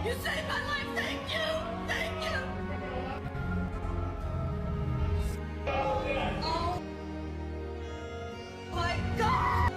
You saved my life! Thank you! Thank you! Oh my god!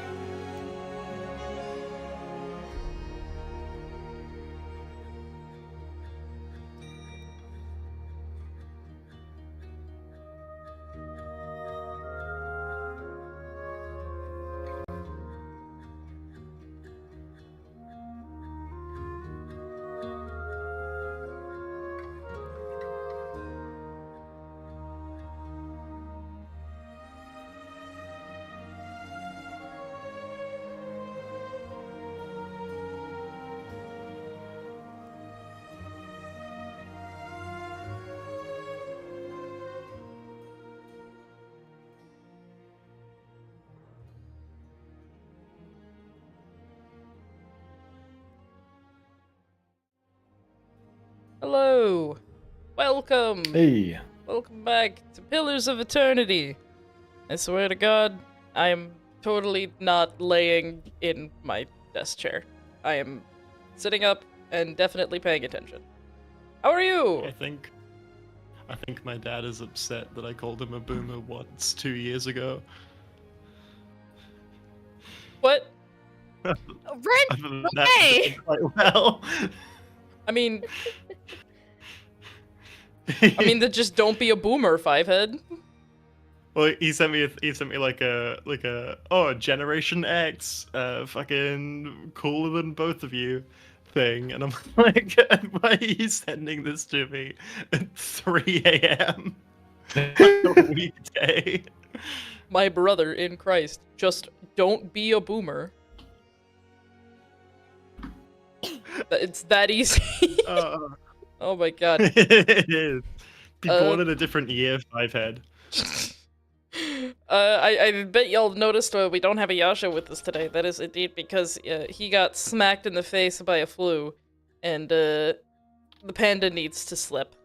Hello! Welcome! Hey. Welcome back to Pillars of Eternity! I swear to God, I am totally not laying in my desk chair. I am sitting up and definitely paying attention. How are you? I think my dad is upset that I called him a boomer once 2 years ago. What? Other Ren, than that, okay. I did quite well. I mean, just don't be a boomer, Fivehead. Well, he sent me like a Generation X, fucking cooler than both of you thing, and I'm like, why are you sending this to me at 3 a.m. on a weekday? My brother in Christ, just don't be a boomer. It's that easy. Oh my god. It is. Be born in a different year, Fivehead. I bet y'all noticed we don't have a Yasha with us today. That is indeed because he got smacked in the face by a flu, and the panda needs to slip.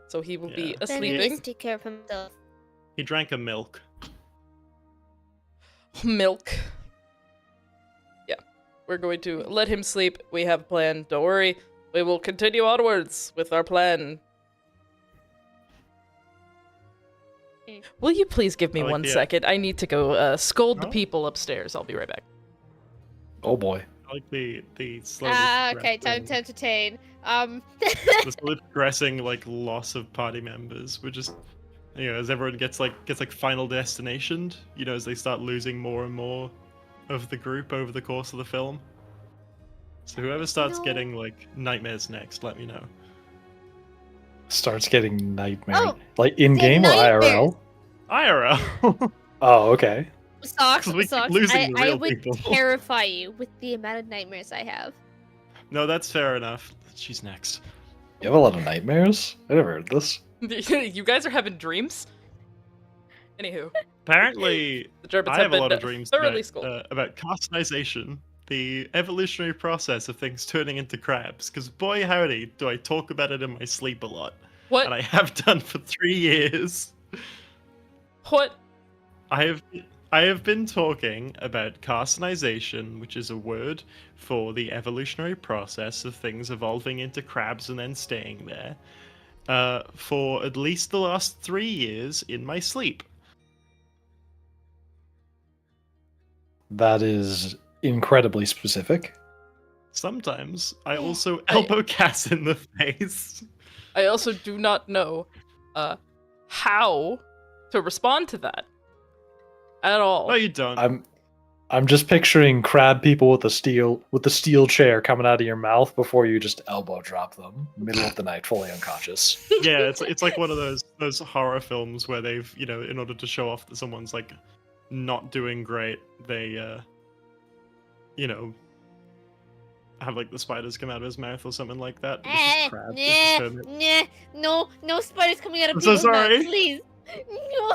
So he will be Then he sleeping. needs to take care of himself. He drank a milk. Milk. Yeah. We're going to let him sleep. We have a plan. Don't worry. We will continue onwards with our plan. Will you please give me I like 1 the, second? I need to go scold the Oh. people upstairs. I'll be right back. Oh boy. I like the slowly Okay, time progressing- to entertain. the slowly progressing like loss of party members. We're just, as everyone gets final destinationed, as they start losing more and more of the group over the course of the film. So whoever starts No. getting like nightmares next, let me know. Starts getting nightmare. Oh, like in game or nightmares. IRL? IRL. Oh, okay. Socks, 'Cause we keep socks. losing the I real would people. terrify you with the amount of nightmares I have. No, that's fair enough. She's next. You have a lot of nightmares? I never heard this. You guys are having dreams? Anywho, Apparently, the Germans I have have a been lot of dreams thoroughly scolded. about customization, the evolutionary process of things turning into crabs. Because boy howdy, do I talk about it in my sleep a lot. What? And I have done for 3 years. What? I have been talking about carcinization, which is a word for the evolutionary process of things evolving into crabs and then staying there, for at least the last 3 years in my sleep. That is incredibly specific. Sometimes I also elbow Cass in the face. I also do not know how to respond to that at all. No, you don't. I'm just picturing crab people with the steel chair coming out of your mouth before you just elbow drop them, middle of the night, fully unconscious. Yeah, it's like one of those horror films where they've, in order to show off that someone's like not doing great, they have like the spiders come out of his mouth or something like that. But it's just crabs, it's just hermit. No spiders coming out of I'm so people's mouths, sorry. please. No.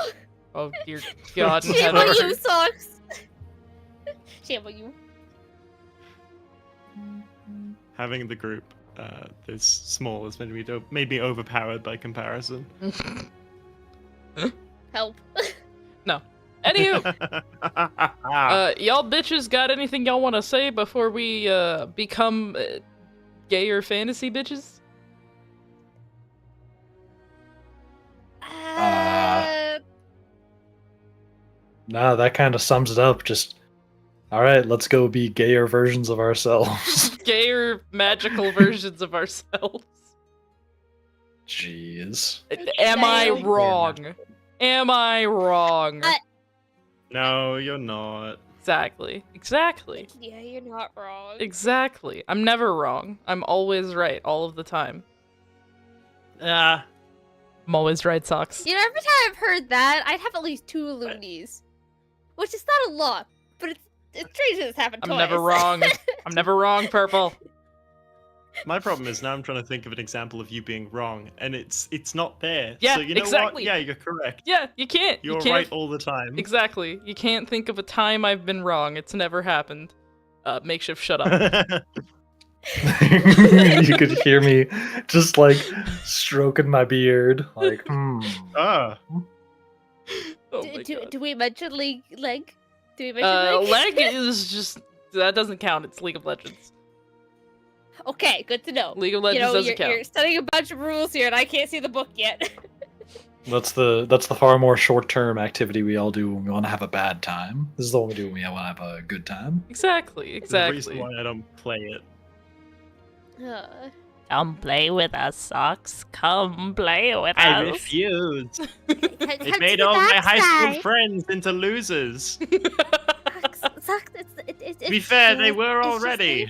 Oh dear God. Shame Shame Heather. on you, socks. Shame on you. Having the group this small has made me overpowered by comparison. Help. Anywho, y'all bitches got anything y'all want to say before we become gayer fantasy bitches? Nah, that kind of sums it up. Just, all right, let's go be gayer versions of ourselves. Gayer magical versions of ourselves. Jeez. Am I Damn. wrong? Am I wrong? No, you're not. Exactly. Exactly. Yeah, you're not wrong. Exactly. I'm never wrong. I'm always right all of the time. Ah, I'm always right, Socks. You know, every time I've heard that, I'd have at least 2 loonies. Which is not a lot, but it's strange that it's happened I'm twice. never wrong. I'm never wrong, Purple. my problem is now I'm trying to think of an example of you being wrong, and it's not there. Yeah, so you know exactly. what? Yeah, you're correct. Yeah, you can't. You're you can't. right all the time. Exactly. You can't think of a time I've been wrong. It's never happened. Makeshift, shut up. You could hear me just like stroking my beard, like, Ah, Oh my God. Do we mention leg? Do we mention Leg is just that doesn't count. It's League of Legends. Okay, good to know. League of Legends doesn't count. You're studying a bunch of rules here, and I can't see the book yet. that's the far more short term activity we all do when we want to have a bad time. This is the one we do when we want to have a good time. Exactly. the reason Exactly. why I don't play it. Come play with us, Socks. Come play with I refuse. It made all my high school friends into losers. To be fair, they were already.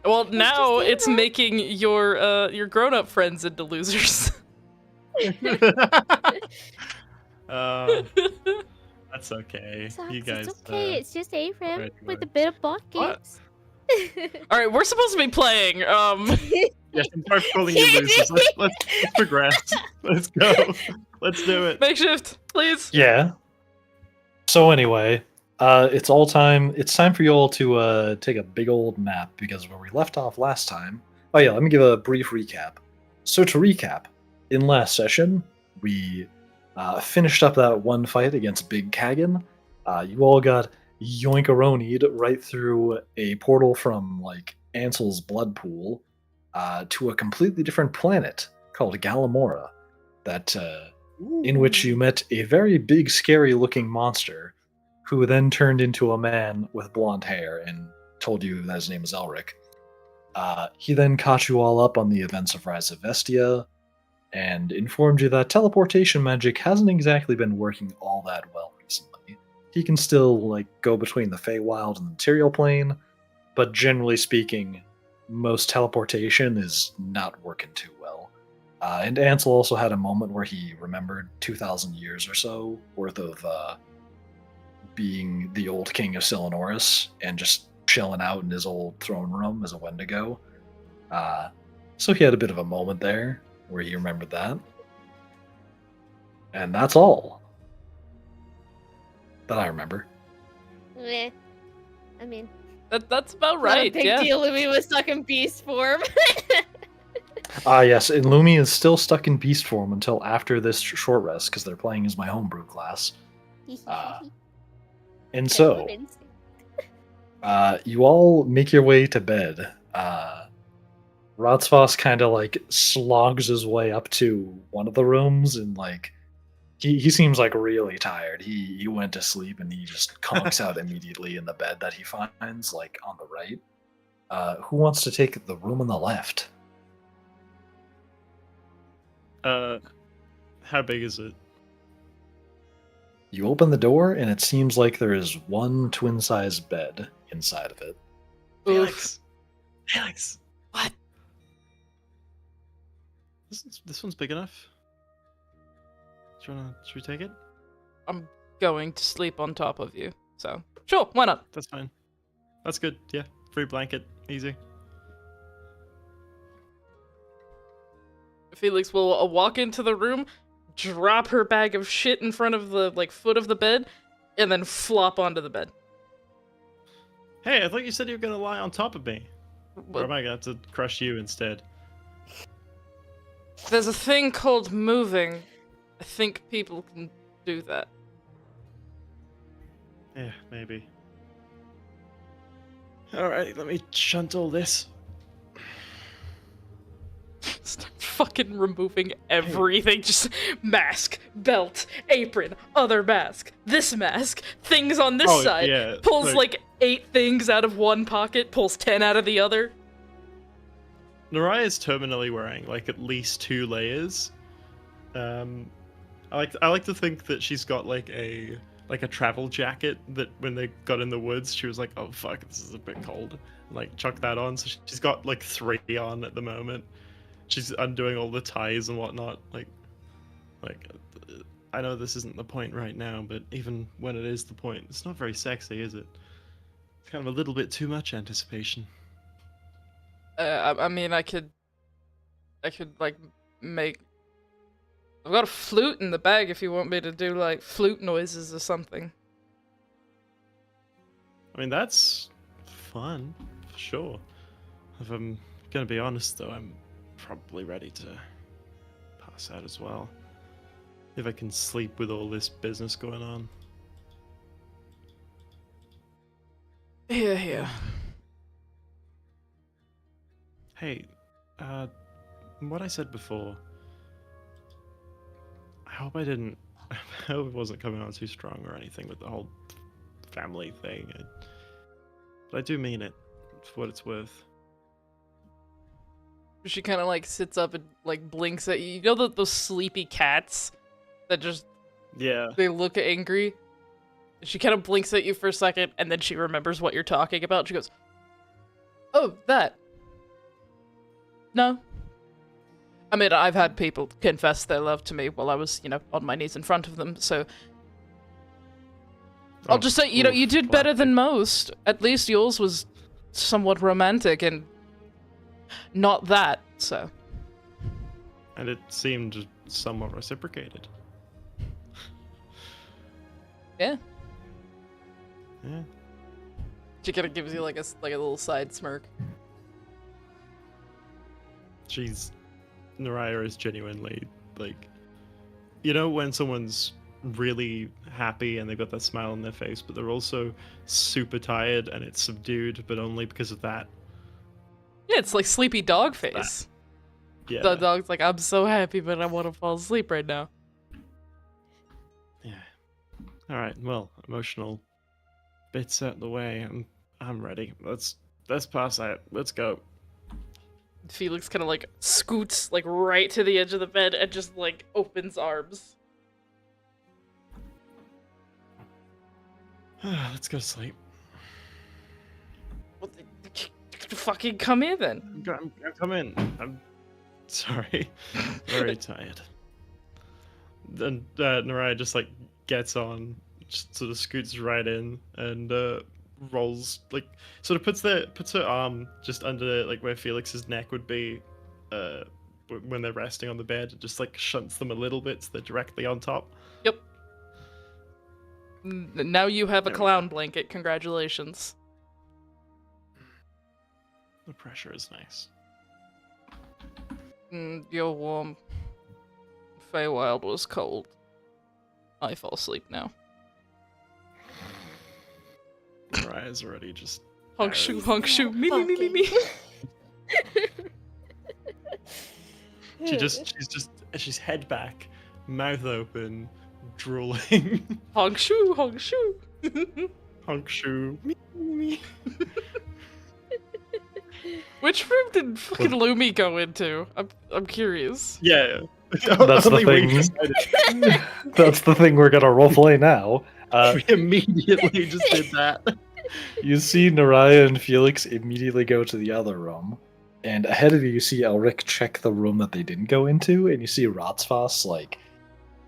Well, now just it's making your grown-up friends into losers. That's okay. Socks, You guys. it's okay. It's just Aram right, with a right. bit of bot What? games. All right, we're supposed to be playing. Yes, I'm sorry for calling you losers. Let's progress. Let's go. Let's do it. Makeshift, please. Yeah. So anyway, it's time for you all to take a big old nap because where we left off last time. Oh yeah, let me give a brief recap. So to recap, in last session we finished up that one fight against Big Kagan. You all got yoinkaronied right through a portal from like Ansel's blood pool to a completely different planet called Galamora. That in which you met a very big, scary-looking monster, who then turned into a man with blonde hair and told you that his name was Elric. He then caught you all up on the events of Rise of Vestia, and informed you that teleportation magic hasn't exactly been working all that well recently. He can still like go between the Feywild and the material plane, but generally speaking, most teleportation is not working too well. And Ansel also had a moment where he remembered 2,000 years or so worth of being the old king of Silanoris and just chilling out in his old throne room as a Wendigo. So he had a bit of a moment there where he remembered that. And that's all that I remember. Meh. I mean, That's about not right. a big Yeah. deal. Lumi was stuck in beast form. Yes, and Lumi is still stuck in beast form until after this short rest because they're playing as my homebrew class. And so, you all make your way to bed. Rotsvoss kind of like slogs his way up to one of the rooms and like he seems like really tired. He went to sleep and he just conks out immediately in the bed that he finds like on the right. Who wants to take the room on the left? How big is it? You open the door and it seems like there is one twin-sized bed inside of it. Felix. Felix. What? This one's big enough. Should we take it? I'm going to sleep on top of you. So, sure, why not? That's fine. That's good. Yeah, free blanket, easy. Felix will walk into the room, drop her bag of shit in front of the like foot of the bed, and then flop onto the bed. Hey, I thought you said you were gonna lie on top of me. Or am I gonna have to crush you instead? There's a thing called moving. I think people can do that. Yeah, maybe. Alright, let me shunt all this. fucking removing everything. Just mask, belt, apron, other mask, this mask, things on this side. Yeah, Pulls like 8 things out of one pocket, pulls 10 out of the other. Naraya is terminally wearing like at least 2 layers. I like to think that she's got like a travel jacket that when they got in the woods, she was like, oh fuck, this is a bit cold. And, like chuck that on. So she's got like 3 on at the moment. She's undoing all the ties and whatnot. Like I know this isn't the point right now, but even when it is the point, it's not very sexy, is it? It's kind of a little bit too much anticipation. I mean, I could like make. I've got a flute in the bag if you want me to do like flute noises or something. I mean, that's fun, for sure. If I'm gonna be honest, though, I'm probably ready to pass out as well. If I can sleep with all this business going on. Yeah. Hey, what I said before, I hope I hope it wasn't coming on too strong or anything with the whole family thing. But I do mean it, for what it's worth. She kind of like sits up and like blinks at you. You know those sleepy cats that just Yeah. they look angry? She kind of blinks at you for a second and then she remembers what you're talking about. She goes, "Oh, that. No. I mean, I've had people confess their love to me while I was, on my knees in front of them, so I'll just say, you did better than most. At least yours was somewhat romantic and not that, so." And it seemed somewhat reciprocated. Yeah. Yeah. She kind of gives you like a little side smirk. Naraya is genuinely, like, when someone's really happy and they've got that smile on their face, but they're also super tired and it's subdued, but only because of that. Yeah, it's like sleepy dog face. Yeah. The dog's like, "I'm so happy, but I want to fall asleep right now." Yeah. All right. Well, emotional bits out the way. I'm ready. Let's pass out. Let's go. Felix kind of like scoots like right to the edge of the bed and just like opens arms. Let's go to sleep. Well, fucking come in then. I'm come in. I'm sorry. Very tired. Then Naraya just like gets on, just sort of scoots right in and rolls, like sort of puts her arm just under like where Felix's neck would be when they're resting on the bed, and just like shunts them a little bit so they're directly on top. Yep. Now you have a There we clown blanket. Congratulations. The pressure is nice. You're warm. Feywild was cold. I fall asleep now. Naraya's already just Honk shoo, me. She's head back, mouth open, drooling. Honk shoo. Honk shoo. Me. Which room did fucking Lumi go into? I'm curious. Yeah. That's the thing. That's the thing we're gonna roleplay now. We immediately just did that. You see Naraya and Felix immediately go to the other room, and ahead of you, you see Elric check the room that they didn't go into, and you see Rotsvoss like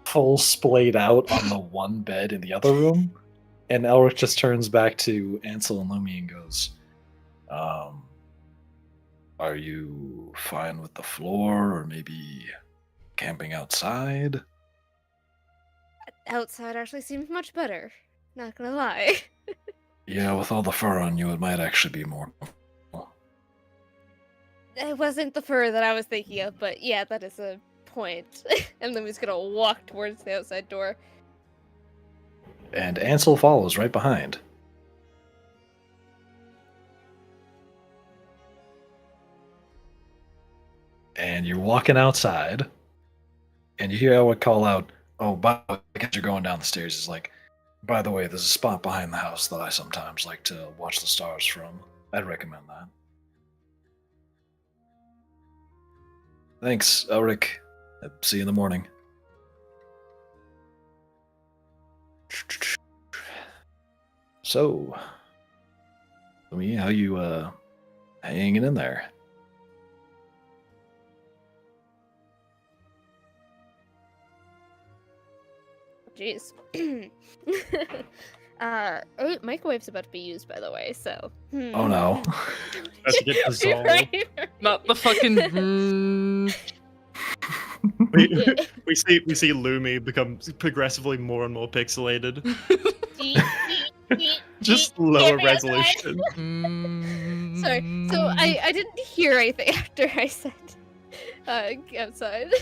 full splayed out on the one bed in the other room, and Elric just turns back to Ansel and Lumi and goes, "Are you fine with the floor, or maybe camping outside?" Outside actually seems much better. Not gonna lie. Yeah, with all the fur on you, it might actually be more. It wasn't the fur that I was thinking of, but yeah, that is a point. And then he's gonna walk towards the outside door. And Ansel follows right behind. and you're walking outside, and you hear Elric call out, "Oh, by the way, as you're going down the stairs, it's like, by the way, there's a spot behind the house that I sometimes like to watch the stars from. I'd recommend that." Thanks, Elric. See you in the morning. So, Lumi, how you hanging in there? Jeez. Microwave's about to be used, by the way, so. Oh no. That's a good dissolve. Right. Not the fucking. we see Lumi become progressively more and more pixelated. Just lower resolution. Sorry. So I didn't hear anything after I said outside.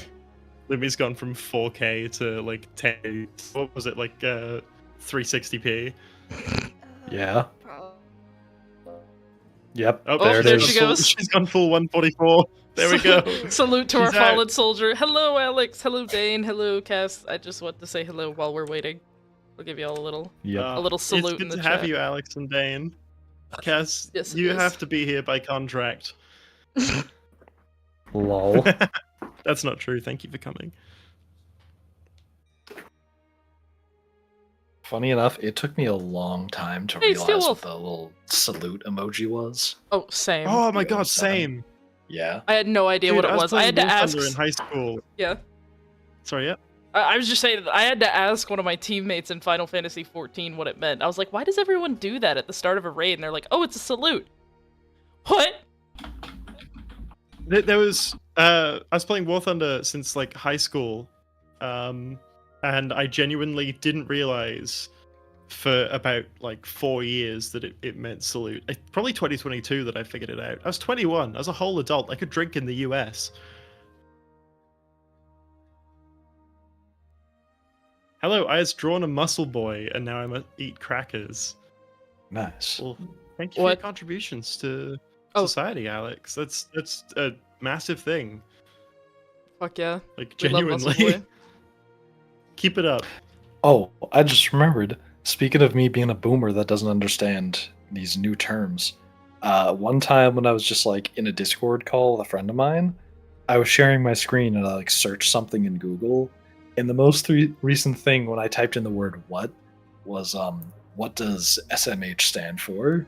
Lumi's gone from 4K to like 10. What was it, like 360p? Yeah. Probably. Yep. Oh, there it there is. she goes. She's gone full 144. There we go. Salute to our She's out. fallen soldier. Hello, Alex. Hello, Dane. Hello, Cass. I just want to say hello while we're waiting. We'll give you all a little. Yep. A little salute It's in good the to have chat. you, Alex and Dane. Cass, Yes, it you is. have to be here by contract. Lol. That's not true. Thank you for coming. Funny enough, it took me a long time to Hey, realize Steelwolf. what the little salute emoji was. Oh, same. Oh my Yeah, god, seven. same. Yeah. I had no idea Dude, what it was. I playing had to War ask. Thunder in high school. Yeah. Sorry, yeah. I was just saying that I had to ask one of my teammates in Final Fantasy XIV what it meant. I was like, why does everyone do that at the start of a raid? And they're like, oh, it's a salute. What? There was I was playing War Thunder since like high school, and I genuinely didn't realize for about like 4 years that it meant salute. Probably 2022 that I figured it out. I was 21. I was a whole adult. I could drink in the US. Hello, I has drawn a muscle boy, and now I must eat crackers. Nice. Well, thank you for What? your contributions to Oh. society, Alex. That's a massive thing. Fuck yeah. Like We love Muscle genuinely. Boy. Keep it up. Oh, I just remembered. Speaking of me being a boomer that doesn't understand these new terms, one time when I was just like in a Discord call with a friend of mine, I was sharing my screen and I like searched something in Google, and the most recent thing when I typed in the word "what" was what does SMH stand for?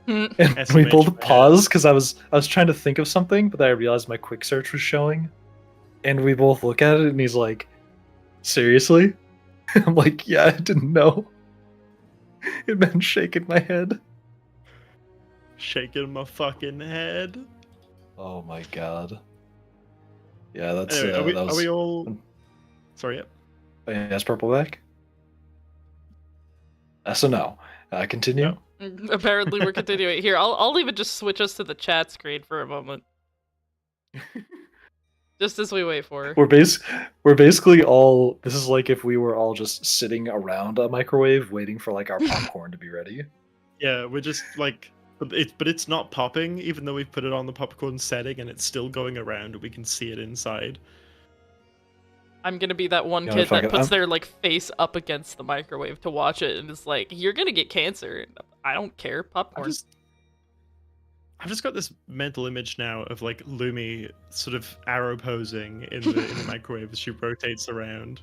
Hmm. And we SMH, both yeah. paused because I was trying to think of something, but then I realized my quick search was showing, and we both look at it and he's like, "Seriously?" I'm like, "Yeah, I didn't know." It meant shaking my head. Shaking my fucking head. Oh my god. Yeah, that's Anyway, that was. are we all? Sorry, yep. Yes, Purpleback. So no. Continue. No. Apparently we're continuing. Here, I'll even just switch us to the chat screen for a moment. Just as we wait for her. We're basically all. This is like if we were all just sitting around a microwave waiting for like our popcorn to be ready. Yeah, we're just like, but it's not popping, even though we've put it on the popcorn setting, and it's still going around, and we can see it inside. I'm gonna be that one Yeah, kid fuck that it, puts I'm- their like face up against the microwave to watch it and is like, "You're gonna get cancer." And I don't care, popcorn. I've just got this mental image now of like Lumi sort of arrow posing in the microwave as she rotates around.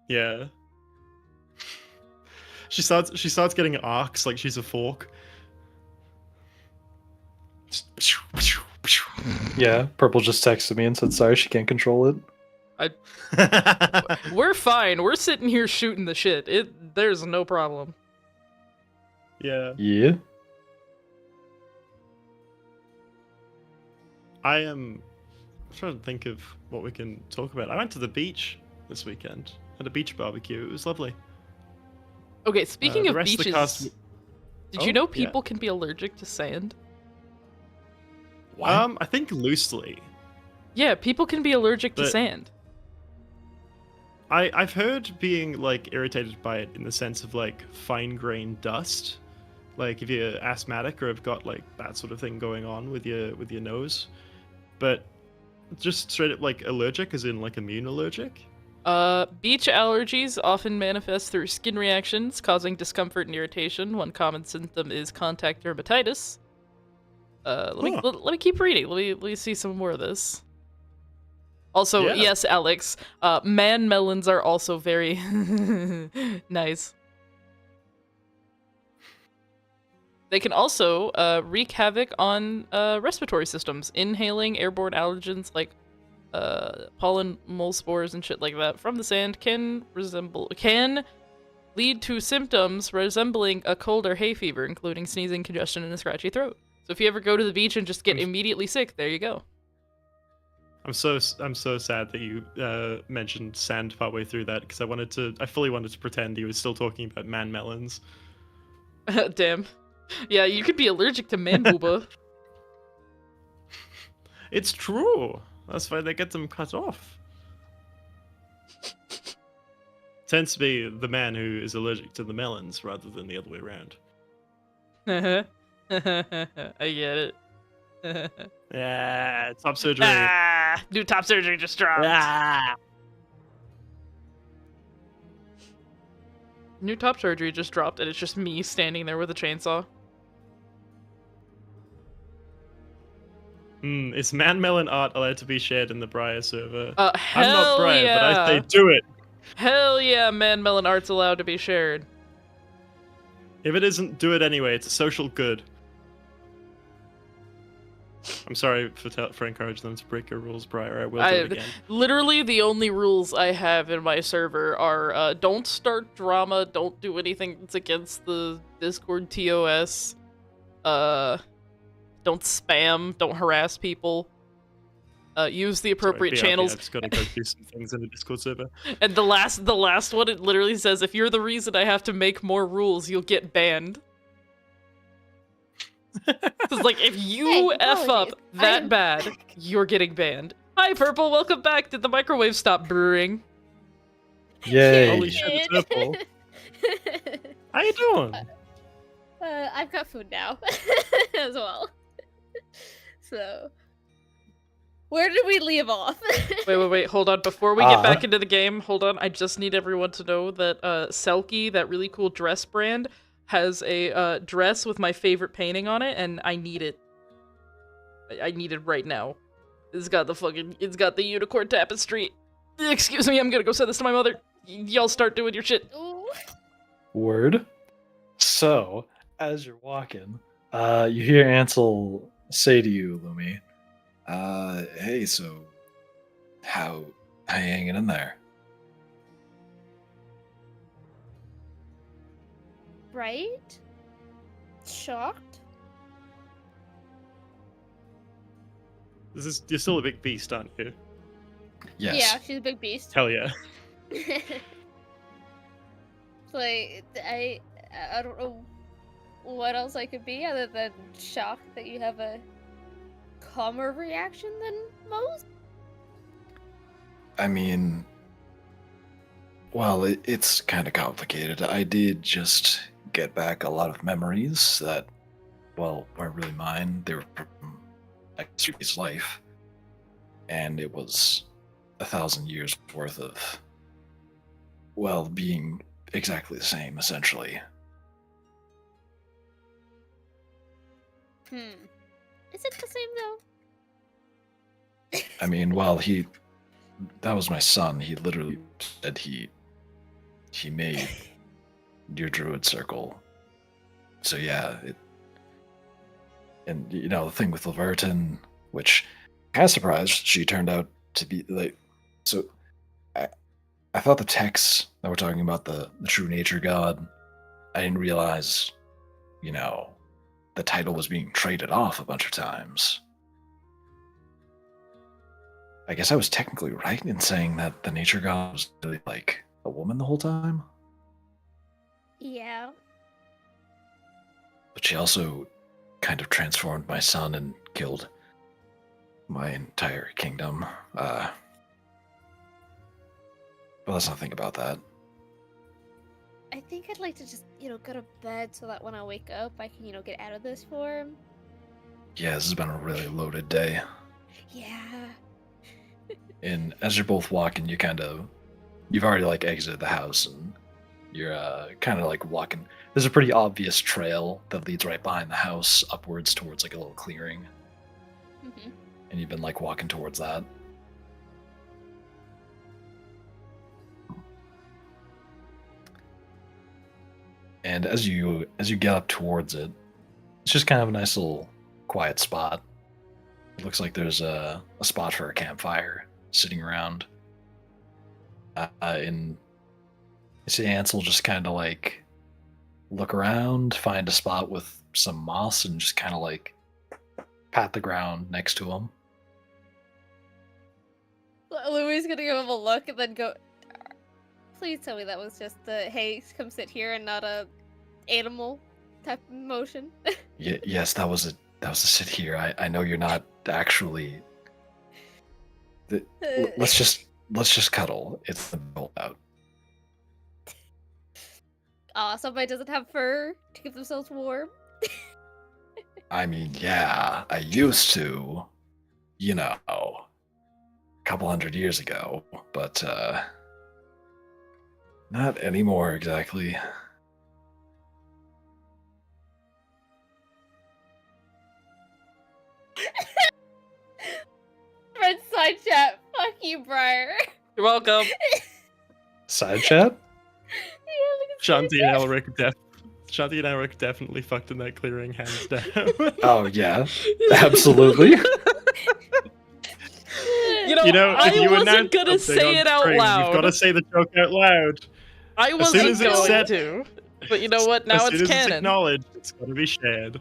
Yeah. She starts getting arcs like she's a fork. Yeah, Purple just texted me and said sorry she can't control it. We're fine. We're sitting here shooting the shit. There's no problem. Yeah. Yeah. I'm trying to think of what we can talk about. I went to the beach this weekend. Had a beach barbecue. It was lovely. Okay, speaking The of rest of the beaches, cast- did Oh, you know yeah. people can be allergic to sand? What? I think loosely. Yeah, people can be allergic to But- sand. I've heard being like irritated by it in the sense of like fine grained dust like if you're asthmatic or have got like that sort of thing going on with your nose, but just straight up like allergic, as in like immune allergic. Beach allergies often manifest through skin reactions, causing discomfort and irritation. One common symptom is contact dermatitis. Let me keep reading. Let me see some more of this. Also, Yeah. yes, Alex, man melons are also very nice. They can also wreak havoc on respiratory systems, inhaling airborne allergens like pollen, mole spores, and shit like that from the sand can lead to symptoms resembling a cold or hay fever, including sneezing, congestion, and a scratchy throat. So if you ever go to the beach and just get immediately sick, there you go. I'm so sad that you mentioned sand partway through that, because I fully wanted to pretend he was still talking about man melons. Damn. Yeah, you could be allergic to man booba. It's true. That's why they get them cut off. Tends to be the man who is allergic to the melons rather than the other way around. I get it. Yeah, top surgery. New top surgery just dropped. New top surgery just dropped, and it's just me standing there with a chainsaw. Is man melon art allowed to be shared in the Briar server? Hell I'm not Briar, yeah. but I say do it. Hell yeah, man melon art's allowed to be shared. If it isn't, do it anyway. It's a social good. I'm sorry for encouraging them to break your rules, Briar. I will do it again. Literally, the only rules I have in my server are don't start drama, don't do anything that's against the Discord TOS, don't spam, don't harass people, use the appropriate channels. I've just got to go do some things in the Discord server. And the last one, it literally says, if you're the reason I have to make more rules, you'll get banned. It's like, if you F up that bad, you're getting banned. Hi, Purple, welcome back. Did the microwave stop brewing? Yay. Holy shit, it's Purple. How you doing? I've got food now as well. So, where did we leave off? Wait, hold on. Before we get back into the game, hold on. I just need everyone to know that Selkie, that really cool dress brand, has a dress with my favorite painting on it, and I need it. I need it right now. It's got the unicorn tapestry. Excuse me, I'm gonna go send this to my mother. Y'all start doing your shit. Ooh. Word. So, as you're walking, you hear Ansel say to you, Lumi, hey, so how you hanging in there? Right? Shocked? You're still a big beast, aren't you? Yes. Yeah, she's a big beast. Hell yeah. It's like, I don't know what else I could be other than shocked that you have a calmer reaction than most. I mean, well, it's kind of complicated. I did just get back a lot of memories that, well, weren't really mine. They were from X's life. And it was 1,000 years worth of, well, being exactly the same, essentially. Is it the same though? I mean, well, that was my son. He literally said he made your druid circle. So yeah, and you know, the thing with Laverton, which kind of surprised, she turned out to be like, so I thought the texts that were talking about the true nature god, I didn't realize, you know, the title was being traded off a bunch of times. I guess I was technically right in saying that the nature god was really like a woman the whole time. Yeah. But she also kind of transformed my son and killed my entire kingdom. But let's not think about that. I think I'd like to just, go to bed so that when I wake up, I can, get out of this form. Yeah, this has been a really loaded day. Yeah. And as you're both walking, you've already like exited the house, and you're kind of like walking. There's a pretty obvious trail that leads right behind the house upwards towards like a little clearing, Hmm. and you've been like walking towards that. And as you get up towards it, it's just kind of a nice little quiet spot. It looks like there's a spot for a campfire sitting around. And you see Ansel just kind of like look around, find a spot with some moss, and just kind of like pat the ground next to him. Louis gonna give him a look and then go, please tell me that was just the, hey, come sit here and not a animal type of motion. Yes, that was a sit here. I know you're not actually. Let's just cuddle. It's the cold out. Aw, somebody doesn't have fur to keep themselves warm. I mean, yeah, I used to, a couple hundred years ago, but not anymore exactly. Red side chat. Fuck you, Briar. You're welcome. Side chat? Shanti and Elric definitely fucked in that clearing, hands down. Oh yeah, absolutely. I if you wasn't announce gonna something say on it out stream, loud. You've got to say the joke out loud. I soon wasn't as it's going said- to. But you know what? Now as it's soon as it's canon. acknowledged, it's got to be shared.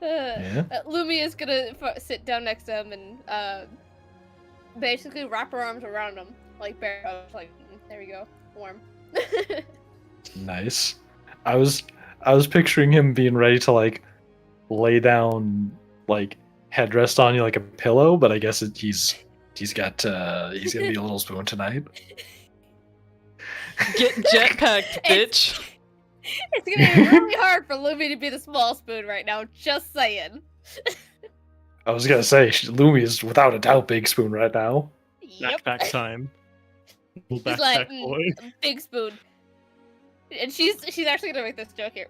Yeah. Lumi is gonna sit down next to him and basically wrap her arms around him like bear hugs. Like, there we go, warm. Nice. I was picturing him being ready to like lay down like headrest on you like a pillow, but I guess he's gonna be a little spoon tonight. Get jetpacked, bitch. It's gonna be really hard for Lumi to be the small spoon right now. Just saying. I was gonna say Lumi is without a doubt big spoon right now. Yep. Backpack time. Little He's like, backpack boy. big spoon. And she's actually gonna make this joke here.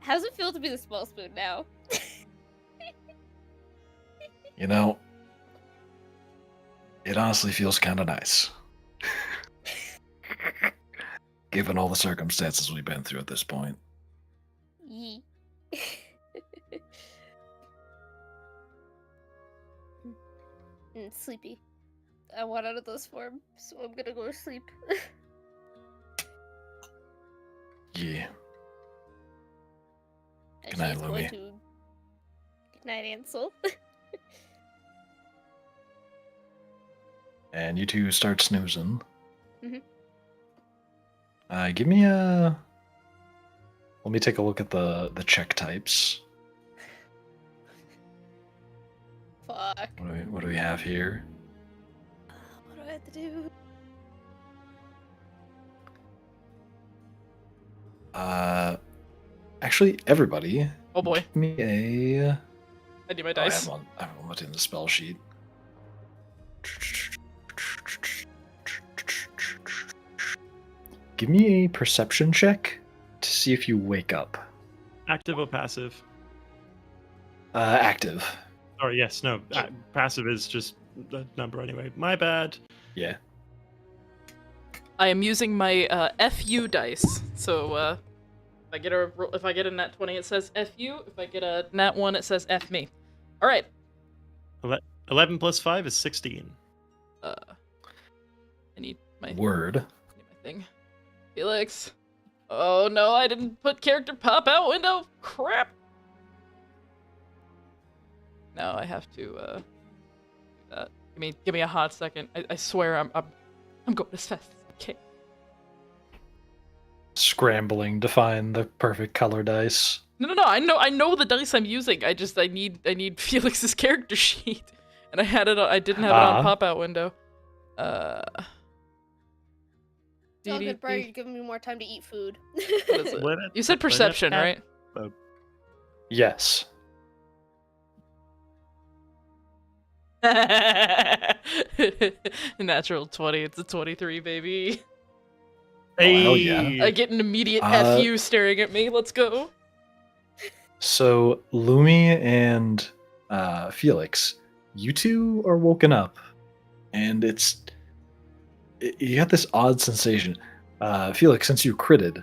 How does it feel to be the small spoon now? It honestly feels kind of nice. Given all the circumstances we've been through at this point. Yee. Sleepy. I want out of this form, so I'm gonna go to sleep. Yeah. And Good night, she's going Lumi. to- Good night, Ansel. And you two start snoozing. Mhm. Give me a. Let me take a look at the check types. Fuck. What do we have here? What do I have to do? Actually, everybody, Oh boy. give me a. I need my I dice. haven't looked in the spell sheet. Give me a perception check to see if you wake up. Active or passive? Active. Sorry, yes, no. Passive is just a number anyway. My bad. Yeah. I am using my FU dice. So if I get a nat 20, it says FU. If I get a nat 1, it says F me. All right. 11 plus 5 is 16. I need my Word. thing. Felix. Oh no, I didn't put character pop out window. Crap. No, I have to do that. Give me a hot second. I swear I'm going as fast as I can. Scrambling to find the perfect color dice. No. I know the dice I'm using. I need Felix's character sheet, and I didn't have it on pop out window. It's all good, bro. You're giving me more time to eat food. What is it? You said perception, right? Yes. Natural 20. It's a 23, baby. Oh, hell yeah. I get an immediate FU staring at me. Let's go. So, Lumi and Felix, you two are woken up, and you got this odd sensation. Felix, since you critted,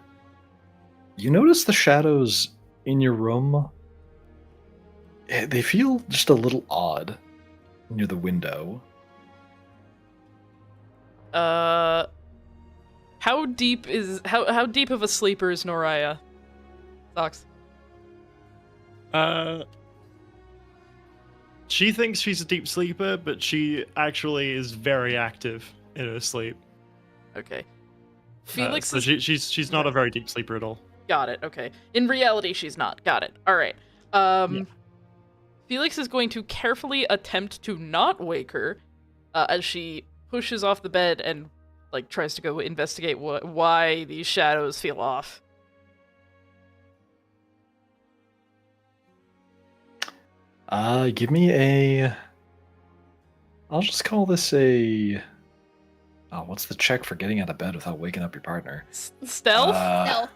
you notice the shadows in your room. They feel just a little odd near the window. How deep of a sleeper is Noraya? Socks. She thinks she's a deep sleeper, but she actually is very active in her sleep. Okay. Felix so she's not a very deep sleeper at all. Got it. Okay. In reality, she's not. Got it. All right. Yeah. Felix is going to carefully attempt to not wake her, as she pushes off the bed and like tries to go investigate why these shadows feel off. Give me a. I'll just call this a. Oh, what's the check for getting out of bed without waking up your partner? Stealth? Stealth.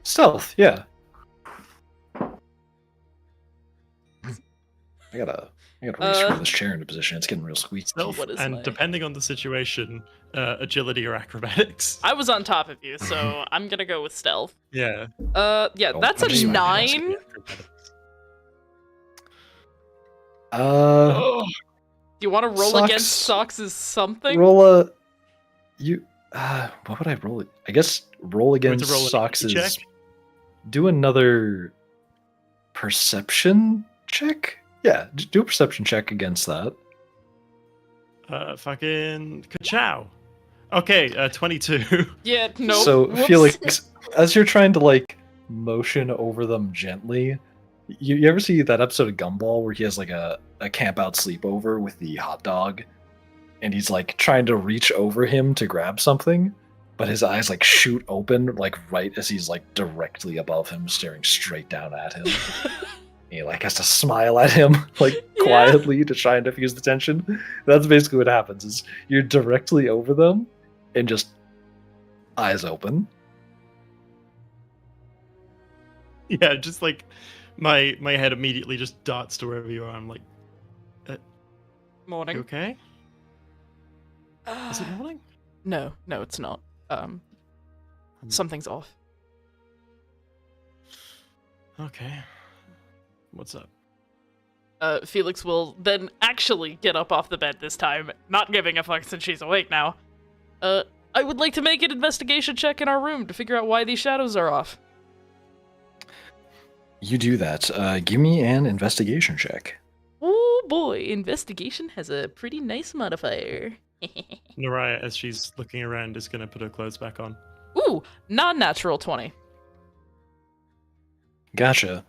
Stealth, yeah. I gotta re-screw this chair into position. It's getting real squeaky. Stealth, and depending on the situation, agility or acrobatics. I was on top of you, so I'm gonna go with stealth. Yeah. Yeah, that's a 9. Do you want to roll against Socks' something? Roll a. What would I roll? I guess roll against Socks'. Do another perception check. Yeah, do a perception check against that. Fucking ka-chow. Okay, 22. Yeah, no. So Whoops. Felix, as you're trying to like motion over them gently, you ever see that episode of Gumball where he has like a camp out sleepover with the hot dog, and he's like trying to reach over him to grab something, but his eyes like shoot open like right as he's like directly above him, staring straight down at him. He like has to smile at him like quietly to try and diffuse the tension. That's basically what happens. Is you're directly over them and just eyes open. Yeah, just like my head immediately just darts to wherever you are. I'm like, Morning. you okay? Is it morning? No, it's not. Something's off. Okay. What's up? Felix will then actually get up off the bed this time, not giving a fuck since she's awake now. I would like to make an investigation check in our room to figure out why these shadows are off. You do that. Give me an investigation check. Oh boy, investigation has a pretty nice modifier. Noraya, as she's looking around, is gonna put her clothes back on. Ooh, non-natural 20. Gotcha.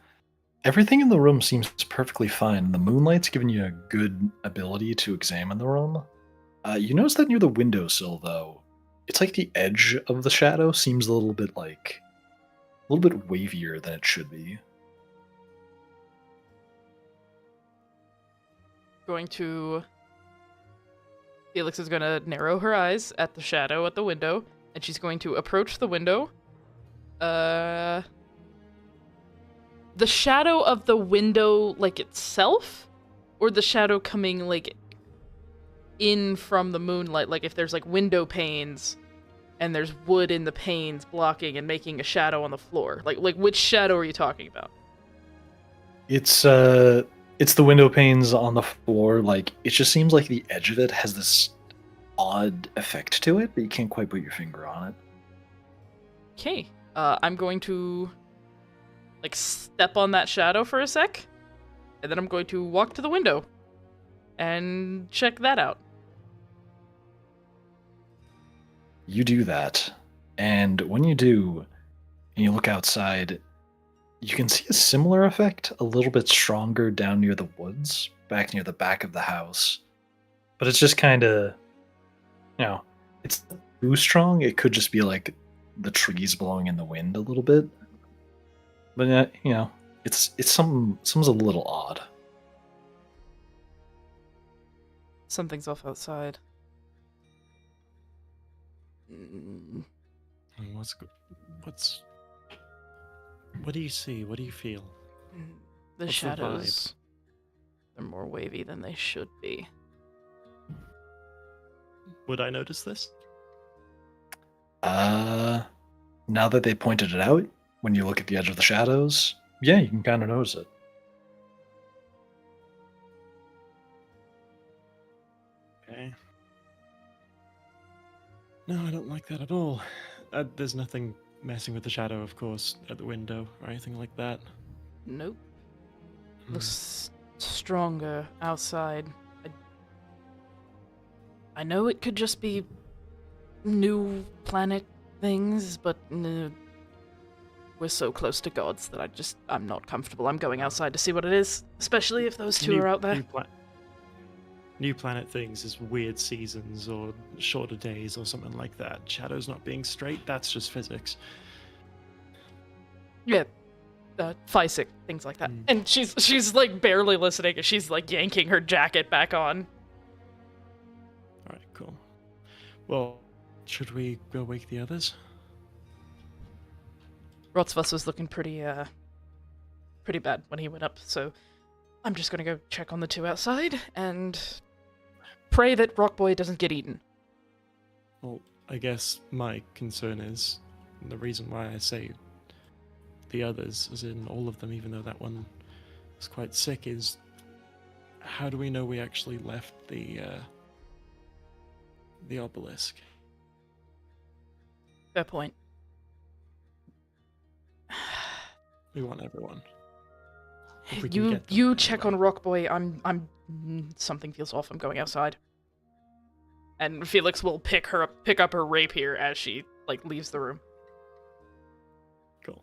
Everything in the room seems perfectly fine. The moonlight's giving you a good ability to examine the room. You notice that near the windowsill, though, it's like the edge of the shadow seems a little bit wavier than it should be. Felix is going to narrow her eyes at the shadow at the window, and she's going to approach the window. The shadow of the window, like, itself? Or the shadow coming, like, in from the moonlight? Like, if there's, like, window panes, and there's wood in the panes blocking and making a shadow on the floor. Like which shadow are you talking about? It's the window panes on the floor. Like, it just seems like the edge of it has this odd effect to it, but you can't quite put your finger on it. Okay. I'm going to like step on that shadow for a sec, and then I'm going to walk to the window and check that out. You do that, and when you do, and you look outside, you can see a similar effect, a little bit stronger down near the woods, back near the back of the house. But it's just kind of, it's too strong. It could just be like the trees blowing in the wind a little bit. But it's something's a little odd. Something's off outside. Mm, What do you see? What do you feel? The What's the vibe? shadows. They're more wavy than they should be. Would I notice this? Now that they pointed it out, when you look at the edge of the shadows, yeah, you can kind of notice it. Okay. No, I don't like that at all. There's nothing messing with the shadow, of course, at the window or anything like that. Nope. Hmm. Looks stronger outside. I know it could just be new planet things, but we're so close to gods that I'm not comfortable. I'm going outside to see what it is, especially if those two are out there. New planet things is weird seasons or shorter days or something like that. Shadows not being straight, that's just physics. Yeah. Physic, things like that. And she's like barely listening. She's like yanking her jacket back on. Alright, cool. Well, should we go wake the others? Rotsvus was looking pretty bad when he went up, so I'm just gonna go check on the two outside and pray that Rockboy doesn't get eaten. Well, I guess my concern is, and the reason why I say the others, as in all of them, even though that one was quite sick, is how do we know we actually left the obelisk? Fair point. We want everyone. If we can get them, You check anyway. on Rockboy. I'm something feels off. I'm going outside. And Felix will pick up her rapier as she like leaves the room. Cool.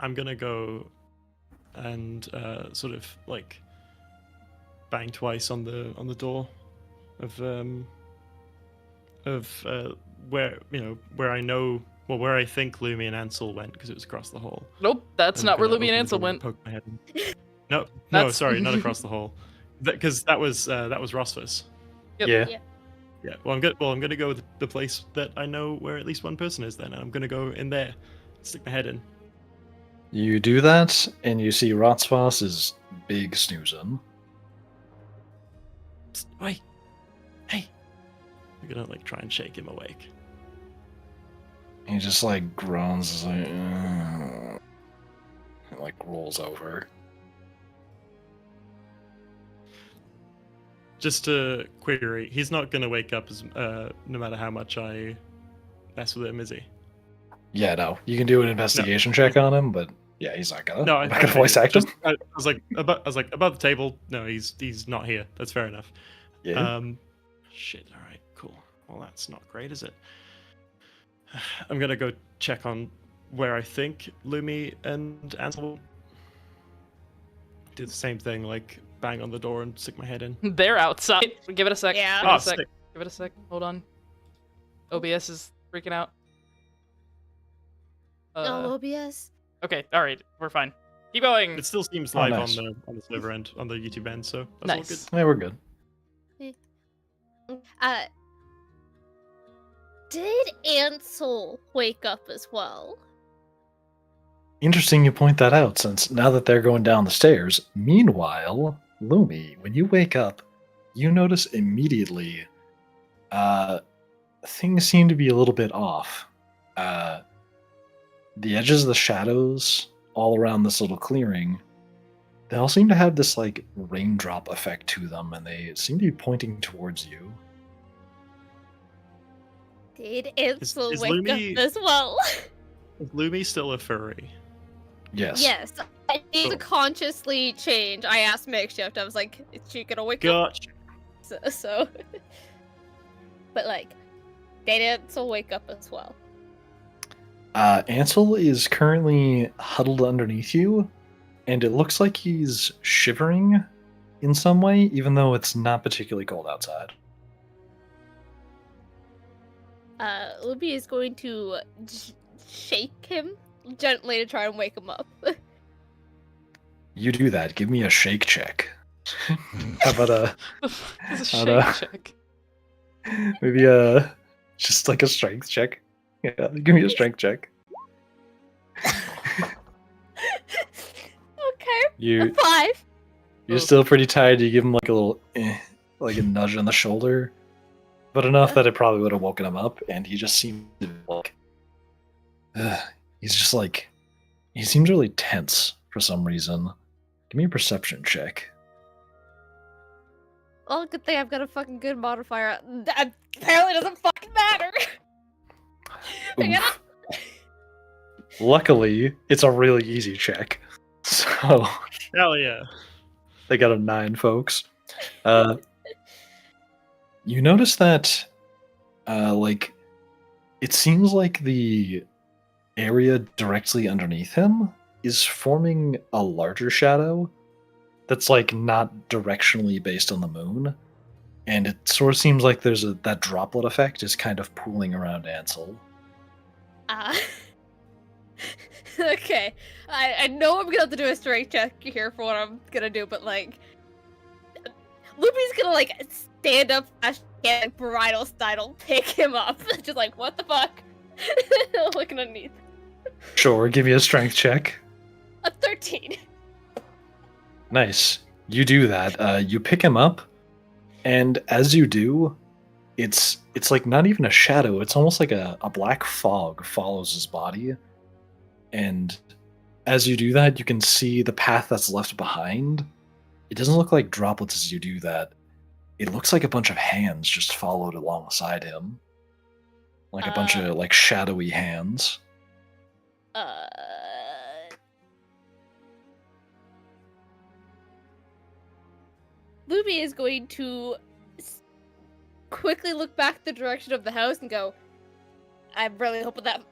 I'm gonna go and sort of like bang twice on the door of where I know, well, where I think Lumi and Ansel went, because it was across the hall. Nope, that's I'm not where gonna Lumi and open the Ansel door and went. poke my head in. No, That's- sorry, not across the hall, because that was Rosfus. Yep. Yeah. Yeah. Yeah. Well, I'm gonna go with the place that I know where at least one person is. Then and I'm gonna go in there, stick my head in. You do that, and you see Rotsvos is big snoozing. Psst, wait, hey. I'm gonna like try and shake him awake. He just like groans, like, and like rolls over. Just to query, he's not gonna wake up as no matter how much I mess with him, is he? Yeah, no, you can do an investigation check on him, but yeah, he's not gonna. No, I'm not gonna voice act him. I was like above the table. No, he's not here. That's fair enough. Yeah. Shit. All right, cool. Well, that's not great, is it? I'm gonna go check on where I think Lumi and Ansel do the same thing, like bang on the door and stick my head in. They're outside. Give it a sec. Yeah. Give it Oh, a sec. sick. Give it a sec. Hold on. OBS is freaking out. No OBS. Okay, alright, we're fine. Keep going. It still seems Oh, live nice. on the server end, on the YouTube end, so that's all good. Nice. Yeah, we're good. Did Ansel wake up as well? Interesting you point that out, since now that they're going down the stairs, meanwhile, Lumi, when you wake up, you notice immediately things seem to be a little bit off. The edges of the shadows all around this little clearing, they all seem to have this like raindrop effect to them, and they seem to be pointing towards you. Did Ansel is wake Lumi- up as well? Is Lumi still a furry? Yes. Yes. I need to Cool. consciously change. I asked Makeshift. I was like, is she gonna wake up? Gotcha. So but like, did Ansel wake up as well? Ansel is currently huddled underneath you, and it looks like he's shivering in some way, even though it's not particularly cold outside. Libby is going to shake him gently to try and wake him up. You do that. Give me a shake check. How about a The fuck is a I don't shake know. check? maybe just like a strength check? Yeah, give me a strength check. Okay, You 5. you're still pretty tired. You give him like a little like a nudge on the shoulder, but enough that it probably would have woken him up, and he just seemed to like he's just like he seems really tense for some reason. Give me a perception check. Well, good thing I've got a fucking good modifier. That apparently doesn't fucking matter. I gotta- Oof. Luckily, it's a really easy check. So Hell yeah. they got a 9, folks. You notice that, like, it seems like the area directly underneath him is forming a larger shadow that's, like, not directionally based on the moon. And it sort of seems like there's that droplet effect is kind of pooling around Ansel. Okay. I know I'm gonna have to do a strength check here for what I'm gonna do, but like Loopy's gonna like stand up and bridal style pick him up. Just like, what the fuck? Looking underneath. Sure, give me a strength check. A 13. Nice. You do that. You pick him up, and as you do, it's like not even a shadow. It's almost like a black fog follows his body. And as you do that, you can see the path that's left behind. It doesn't look like droplets as you do that. It looks like a bunch of hands just followed alongside him. Like a bunch of like shadowy hands. Luby is going to quickly look back the direction of the house and go, I'm really hoping that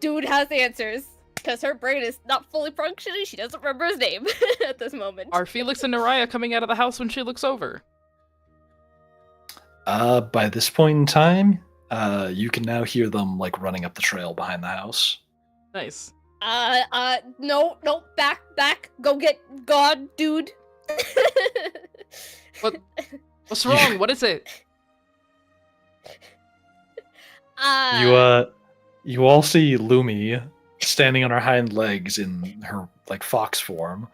dude has answers. Because her brain is not fully functioning, she doesn't remember his name at this moment. Are Felix and Naraya coming out of the house when she looks over? By this point in time, you can now hear them like running up the trail behind the house. Nice. No, back, go get God, dude. What's wrong? What is it? You all see Lumi standing on her hind legs in her like fox form,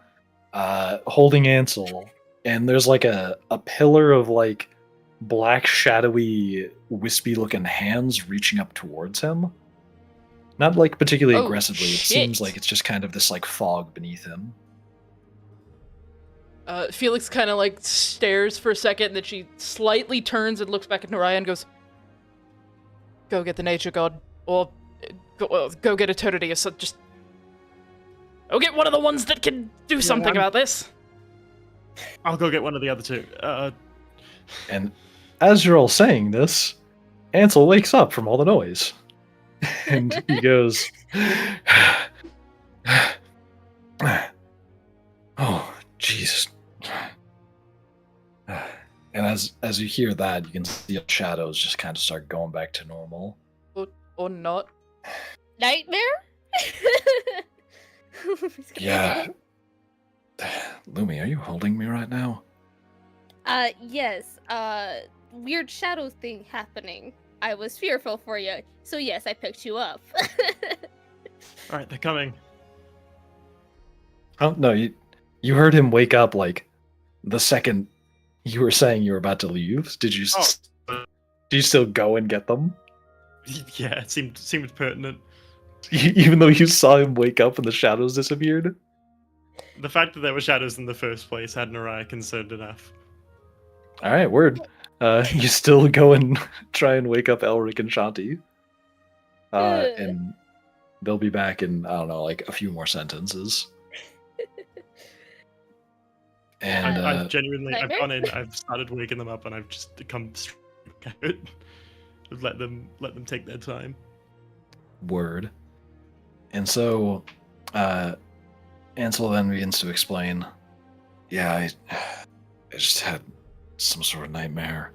holding Ansel, and there's like a pillar of like black shadowy wispy looking hands reaching up towards him. Not like particularly Oh, aggressively. It shit. seems like it's just kind of this like fog beneath him. Felix kind of like stares for a second, and then she slightly turns and looks back at Naraya and goes, "Go get the nature god, or go get eternity, or so just go get one of the ones that can do something about this." I'll go get one of the other two. And as you're all saying this, Ansel wakes up from all the noise. And he goes, "Oh, Jesus." And as you hear that, you can see the shadows just kind of start going back to normal. Or not. Nightmare? Yeah. Lumi, are you holding me right now? Yes. Weird shadow thing happening. I was fearful for you, so yes, I picked you up. All right, they're coming. Oh no, you heard him wake up like the second you were saying you were about to leave. Did you do you still go and get them? Yeah, it seemed pertinent. Even though you saw him wake up and the shadows disappeared? The fact that there were shadows in the first place had Naraya concerned enough. Alright, word. You still go and try and wake up Elric and Shanti. And they'll be back in, I don't know, like a few more sentences. And I've genuinely, I've Nightmare? gone in, I've started waking them up, and I've just come straight out. I've let them take their time. word. And so Ansel then begins to explain, "Yeah, I just had some sort of nightmare.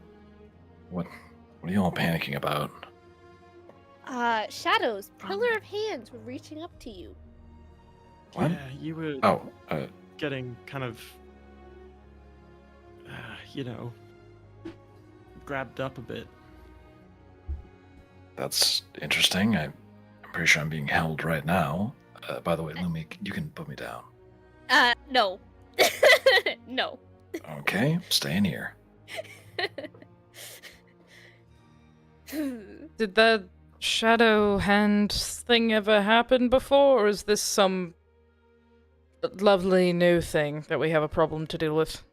What are you all panicking about?" Shadows, pillar of hands were reaching up to you. What? Yeah, you were Oh, getting kind of, you know, grabbed up a bit. that's interesting. I'm pretty sure I'm being held right now. By the way, Lumi, you can put me down. No. No. Okay, staying here. Did that shadow hand thing ever happen before, or is this some lovely new thing that we have a problem to deal with?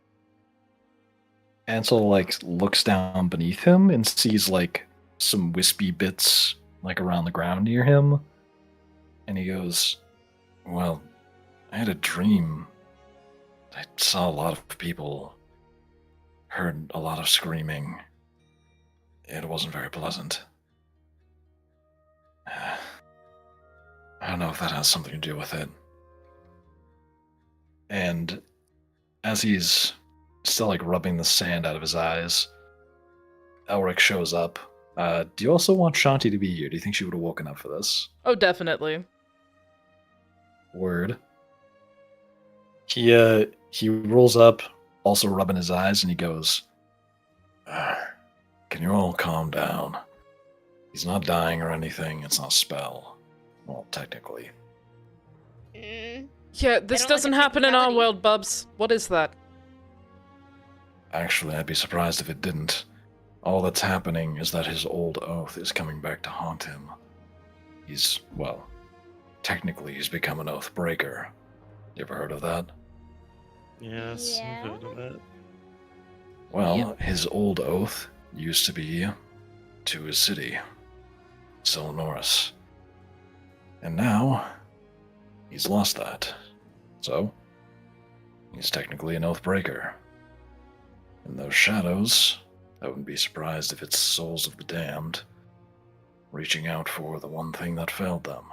Ansel like looks down beneath him and sees like some wispy bits like around the ground near him, and he goes, "Well, I had a dream. I saw a lot of people, heard a lot of screaming. It wasn't very pleasant. I don't know if that has something to do with it." And as he's still like rubbing the sand out of his eyes, Elric shows up. Do you also want Shanti to be here? Do you think she would have woken up for this? Oh, definitely. Word. He rolls up, also rubbing his eyes, and he goes, "Can you all calm down? He's not dying or anything. It's not a spell. Well, technically. Mm. Yeah, this don't like doesn't a happen in our technicality. world, Bubs. What is that? Actually, I'd be surprised if it didn't. All that's happening is that his old oath is coming back to haunt him. He's, well, technically he's become an oath breaker. You ever heard of that? Yes, Yeah. I've heard of that. Well, his old oath used to be to his city, Silnoris. And now, he's lost that. So, he's technically an oath breaker. And those shadows, I wouldn't be surprised if it's souls of the damned, reaching out for the one thing that failed them.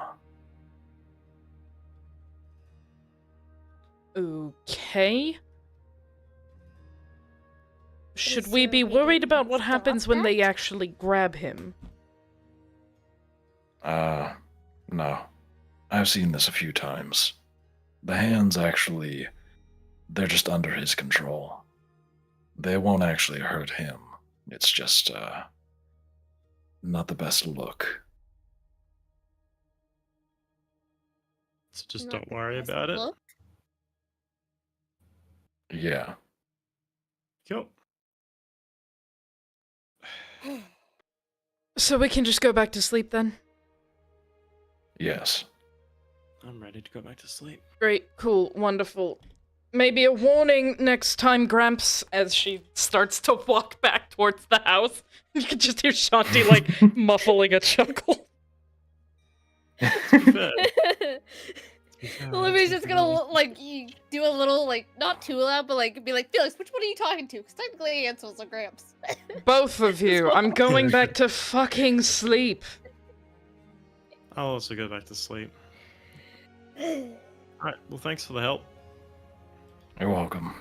Okay. Should Is we there a be way to worried about what stop happens when they that? actually grab him? No. I've seen this a few times. The hands actually, they're just under his control. They won't actually hurt him. It's just, not the best look. So just Not don't the worry best about it. look. Yeah. Cool. So we can just go back to sleep then? Yes. I'm ready to go back to sleep. Great, cool, wonderful. Maybe a warning next time, Gramps, as she starts to walk back towards the house. You can just hear Shanti, like, muffling a chuckle. Fair. Olivia's That's just gonna nice. like do a little like not too loud, but like be like, Felix, which one are you talking to? Because technically Ansel's a Gramps. Both of you, I'm going back to fucking sleep. I'll also go back to sleep. Alright, well, thanks for the help. You're welcome.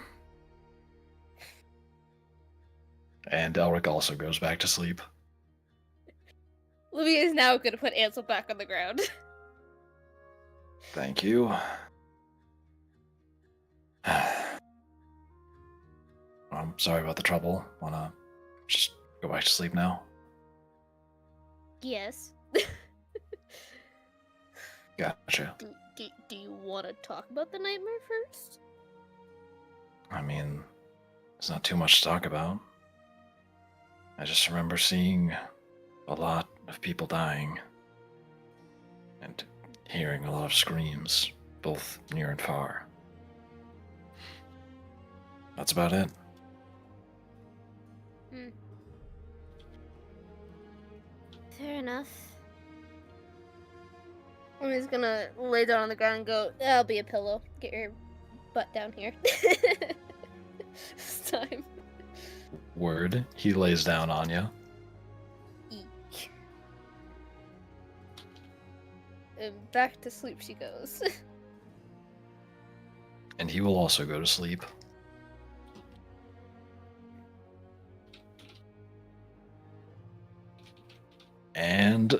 And Elric also goes back to sleep. Olivia is now gonna put Ansel back on the ground. Thank you. I'm sorry about the trouble. Wanna just go back to sleep now? Yes. Gotcha. Do you want to talk about the nightmare first? I mean, there's not too much to talk about. I just remember seeing a lot of people dying and hearing a lot of screams, both near and far. That's about it. Fair enough. I'm just gonna lay down on the ground and go, that'll be a pillow. Get your butt down here. This time. Word. He lays down on you. Eek. And back to sleep she goes. And he will also go to sleep. And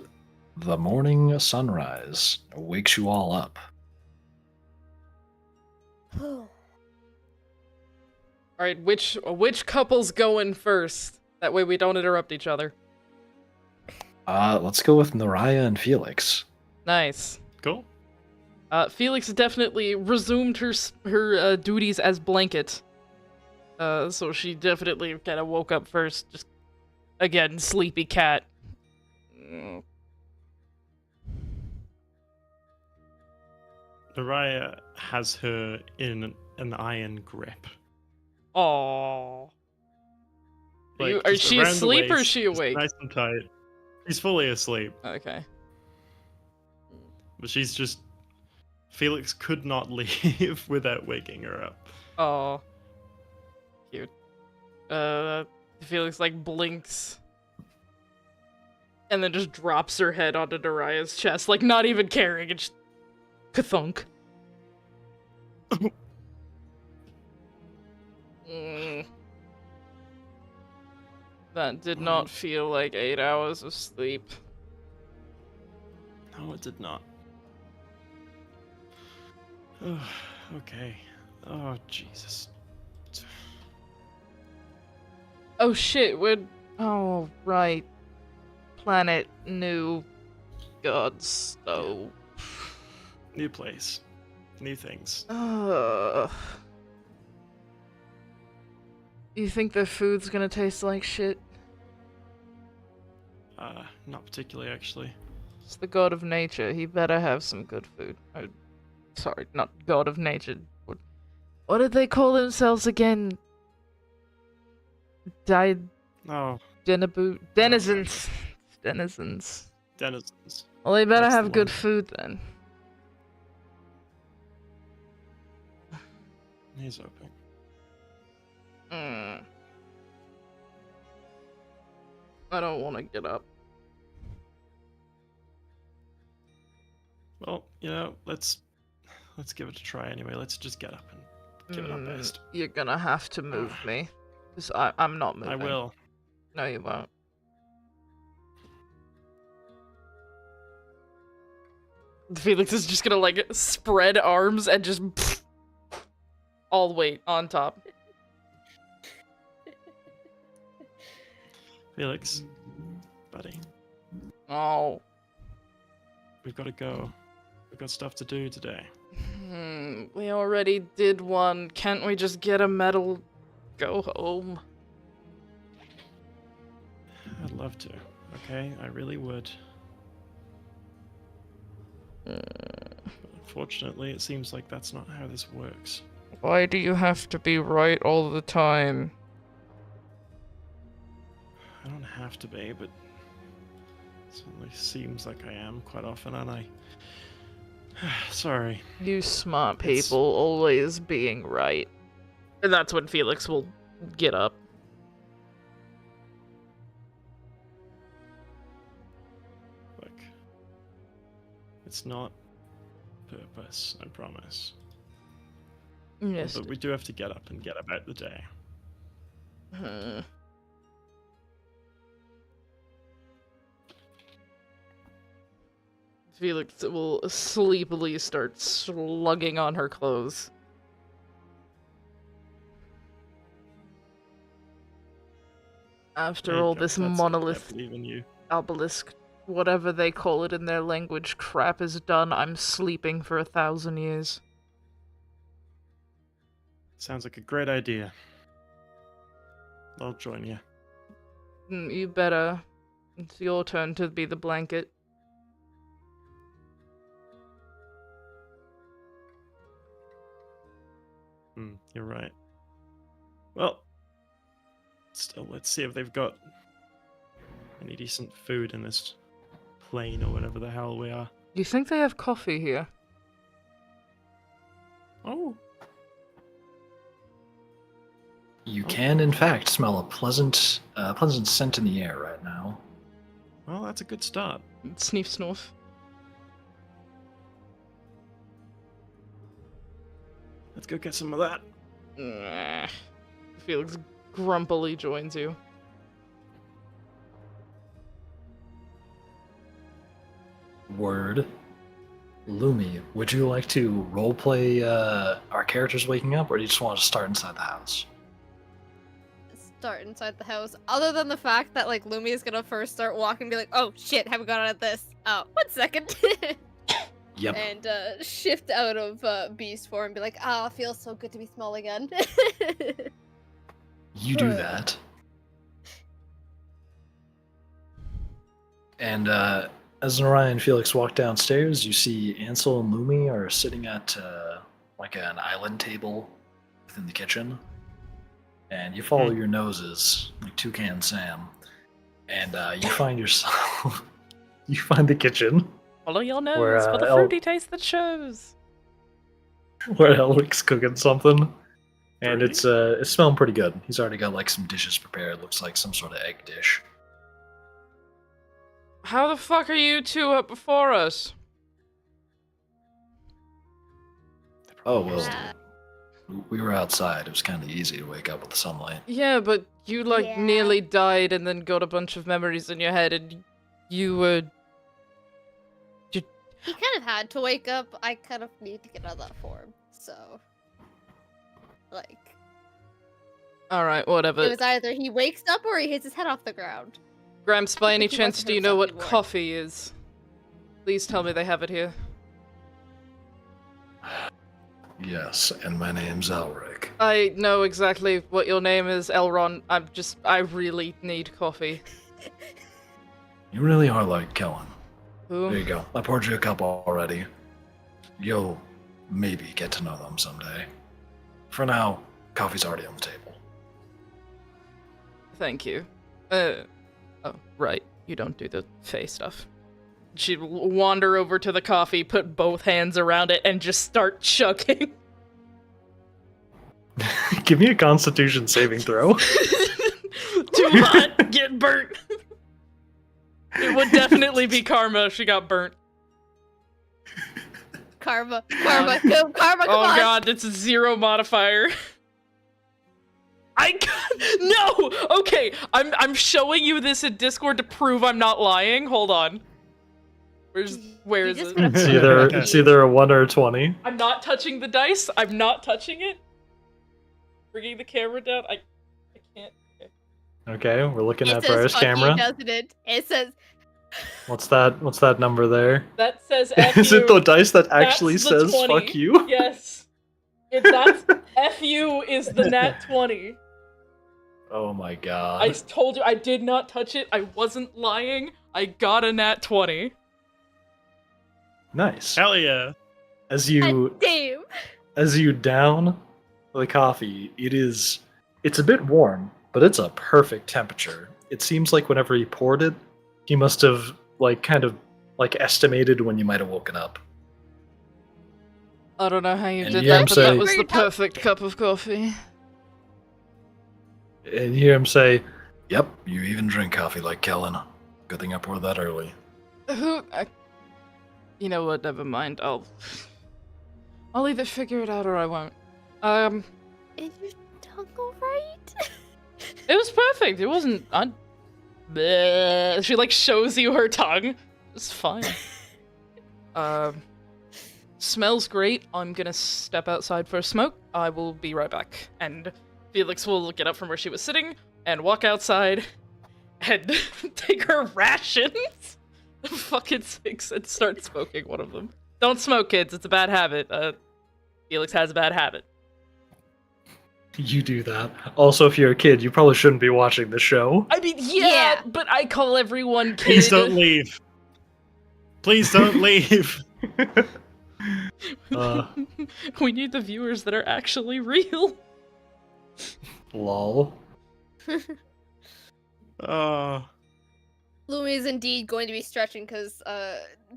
The morning sunrise wakes you all up. All right, which couple's going first? That way we don't interrupt each other. Let's go with Naraya and Felix. Nice. Cool. Felix definitely resumed her duties as blanket. So she definitely kind of woke up first. Just again, sleepy cat. Naraya has her in an iron grip. Aww. Like, Are just she around the asleep or is waist, she just awake? Nice and tight. She's fully asleep, Okay. but she's just. Felix could not leave without waking her up. Oh. Cute. Felix like blinks. And then just drops her head onto Naraya's chest, like not even caring, and just ka-thunk. That did not feel like 8 hours of sleep. No, it did not. Okay. Oh, Jesus. Oh shit, oh, right. Planet, new gods, oh. New place. New things. You think the food's gonna taste like shit? Not particularly, actually. It's the god of nature. He better have some good food. Oh, sorry, not god of nature. What did they call themselves again? Oh. Denizens. Denizens. Denizens. Well, they better That's the have good one. food then. He's open. I don't want to get up. Well, let's give it a try anyway. Let's just get up and give it our best. You're gonna have to move me. Because I'm not moving. I will. No, you won't. Felix is just gonna, like, spread arms and just all weight on top. Felix, buddy, Oh. we've got to go. We've got stuff to do today. We already did one. Can't we just get a medal? Go home. I'd love to. Okay, I really would. But unfortunately, it seems like that's not how this works. Why do you have to be right all the time? I don't have to be, but it certainly seems like I am quite often, and I. Sorry. You smart people always being right. And that's when Felix will get up. Look. It's not purpose, I promise. Yes. But we do have to get up and get about the day. Felix will sleepily start slugging on her clothes. After There you all go, this that's it, monolith, I believe in you. obelisk, whatever they call it in their language, crap is done, I'm sleeping for 1,000 years. Sounds like a great idea. I'll join you. You better. It's your turn to be the blanket. You're right. Well, still, let's see if they've got any decent food in this plane or whatever the hell we are. You think they have coffee here? Oh, You can, in fact, smell a pleasant scent in the air right now. well, that's a good start. Sniff snoof. Let's go get some of that. Felix grumpily joins you. Word. Lumi, would you like to roleplay our characters waking up, or do you just want to start inside the house? Start inside the house. Other than the fact that like Lumi is gonna first start walking and be like, oh shit, haven't got at this. 1 second. Yep. And shift out of beast form and be like, ah, it feels so good to be small again. You do that. And as Narayan and Felix walk downstairs, you see Ansel and Lumi are sitting at like an island table within the kitchen. And you follow your noses, like Toucan Sam. And you find yourself... you find the kitchen. Follow your nose Where, for the fruity taste that shows. Where Elric's cooking something. And Fruity? it's smelling pretty good. He's already got like some dishes prepared. Looks like some sort of egg dish. How the fuck are you two up before us? Oh, well, Yeah. we were outside. It was kind of easy to wake up with the sunlight. Yeah, but you like Yeah. nearly died and then got a bunch of memories in your head and you were... He kind of had to wake up. I kind of need to get out of that form. So, like, Alright, whatever. it was either he wakes up or he hits his head off the ground. Gramps, by any think he chance, wasn't do you know himself what anymore. coffee is? Please tell me they have it here. Yes, and my name's Elric. I know exactly what your name is, Elron. I really need coffee. You really are like Kellen. Who? There you go. I poured you a cup already. You'll maybe get to know them someday. For now, coffee's already on the table. Thank you. Oh, right. You don't do the Fae stuff. She'd wander over to the coffee, put both hands around it, and just start chugging. Give me a Constitution saving throw. Too hot, get burnt. It would definitely be Karma if she got burnt. Karma, karma, go, karma, come Oh on. god, it's a 0 modifier. No! Okay, I'm showing you this in Discord to prove I'm not lying. Hold on. Where You is just it? gotta- It's either a 1 or a 20. I'm not touching the dice. I'm not touching it. Bringing the camera down. I can't. Okay, we're looking It at says Briar's fuck you, camera. doesn't it? It says What's that number there? That says F Is it the dice that actually That's the says 20. fuck you? Yes. That's FU is the nat 20. Oh my I god. told you I did not touch it. I wasn't lying. I got a nat 20. Nice. Hell yeah. As God damn. you down the coffee, it's a bit warm, but it's a perfect temperature. It seems like whenever he poured it, he must have kind of estimated when you might have woken up. I don't know how you And did you hear that, him but say- that was the perfect cup of coffee. And you hear him say, "Yep, you even drink coffee like Kellen. Good thing I poured that early." You know what? Never mind. I'll either figure it out or I won't. Is your tongue alright? It was perfect. It wasn't. Bleh. She shows you her tongue. It's fine. Smells great. I'm gonna step outside for a smoke. I will be right back. And Felix will get up from where she was sitting and walk outside and take her rations. Fucking 6 and start smoking one of them. Don't smoke, kids. It's a bad habit. Felix has a bad habit. You do that. Also, if you're a kid, you probably shouldn't be watching the show. I mean, Yeah. but I call everyone kid. Please don't leave. Please don't leave. We need the viewers that are actually real. Lol. Lumi is indeed going to be stretching because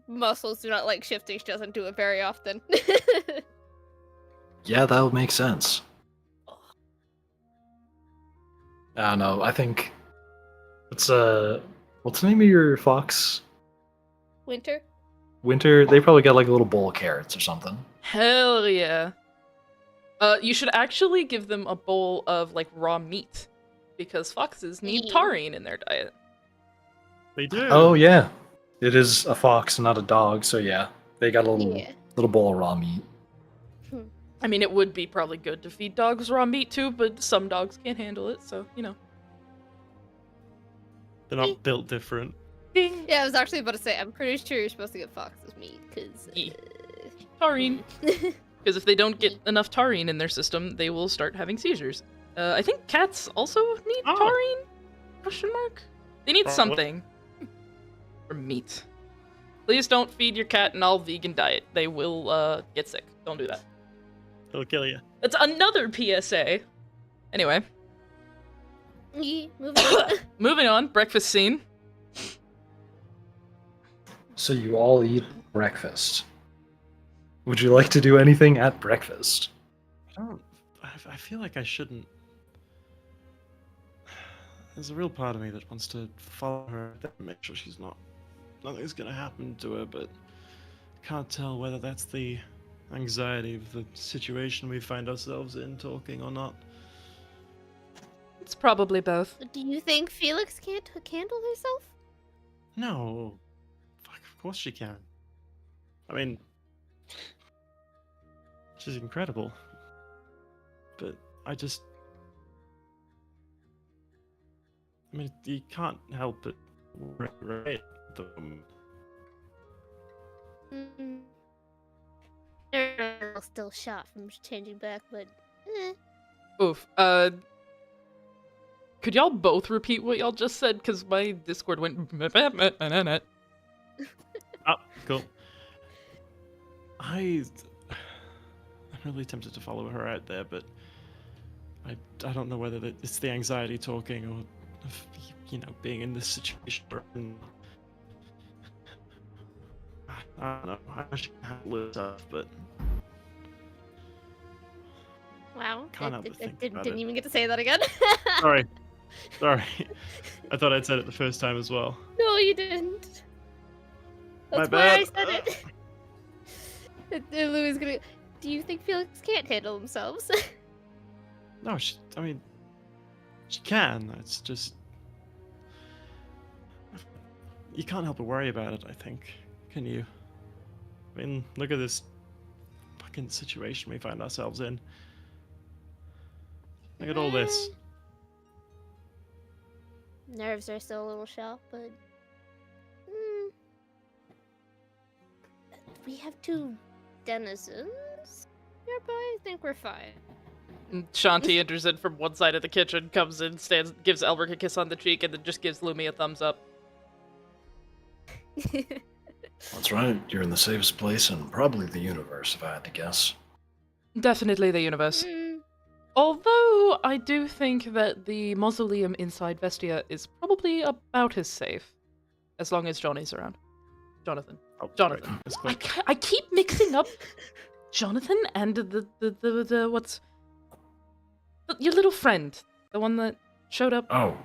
muscles do not like shifting. She doesn't do it very often. Yeah, that would make sense. I don't know. I think it's what's the name of your fox? Winter? Winter. They probably got a little bowl of carrots or something. Hell yeah. You should actually give them a bowl of raw meat, because foxes need Ew. taurine in their diet. They do. Oh yeah, It is a fox, not a dog, so yeah, they got a Yeah. little bowl of raw meat. I mean, it would be probably good to feed dogs raw meat too, but some dogs can't handle it, so, you know. They're not built different. Ding! Yeah, I was actually about to say, I'm pretty sure you're supposed to get fox's meat, because... Yeah. Taurine. Because if they don't get enough taurine in their system, they will start having seizures. I think cats also need Oh. taurine? Question mark? They need Probably. something. For meat. Please don't feed your cat an all-vegan diet. They will, get sick. Don't do that. It'll kill you. That's another PSA. Anyway, Yeah, moving on. moving on. Breakfast scene. So you all eat breakfast. Would you like to do anything at breakfast? I feel like I shouldn't. There's a real part of me that wants to follow her, make sure she's nothing's gonna happen to her, but can't tell whether that's the anxiety of the situation we find ourselves in talking or not. It's probably both. Do you think Felix can't handle herself? No. Fuck, of course she can. I mean, she's incredible. But I mean, you can't help but right at the moment. Mm. They're still shot from changing back, but... Oof. Could y'all both repeat what y'all just said? Because my Discord went... Oh, cool. I'm really tempted to follow her out there, but I don't know whether it's the anxiety talking or, being in this situation. I don't know. I should handle it tough, but Wow. Can't help but think about Didn't it. even get to say that again. sorry. I thought I'd said it the first time as well. No, you didn't. My That's why I bad. said it. And Louis gonna... Do you think Felix can't handle themselves? No, I mean, she can. It's just you can't help but worry about it. I think, can you? I mean, look at this fucking situation we find ourselves in. Look at all this. Nerves are still a little shot, but... We have two denizens nearby. I think we're fine. Shanti enters in from one side of the kitchen, comes in, stands, gives Elric a kiss on the cheek, and then just gives Lumi a thumbs up. That's right. You're in the safest place in probably the universe, if I had to guess. Definitely the universe. Mm, Although, I do think that the mausoleum inside Vestia is probably about as safe. As long as Johnny's around. Jonathan. Oh, Jonathan. right, that's cool. I keep mixing up Jonathan and the what's... Your little friend. The one that showed up. Oh,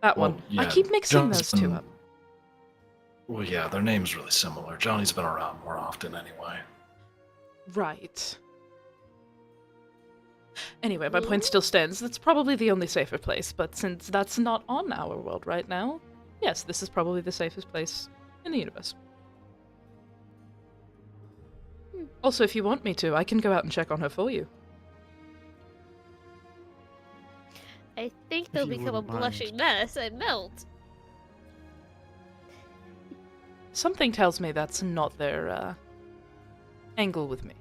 That well, one. I yeah, keep mixing those two Jonathan- up. well, yeah, their name's really similar. Johnny's been around more often anyway. Right. Anyway, my point still stands. That's probably the only safer place, but since that's not on our world right now, yes, this is probably the safest place in the universe. Also, if you want me to, I can go out and check on her for you. I think they'll you become a wouldn't mind. blushing mess and melt. Something tells me that's not their, angle with me.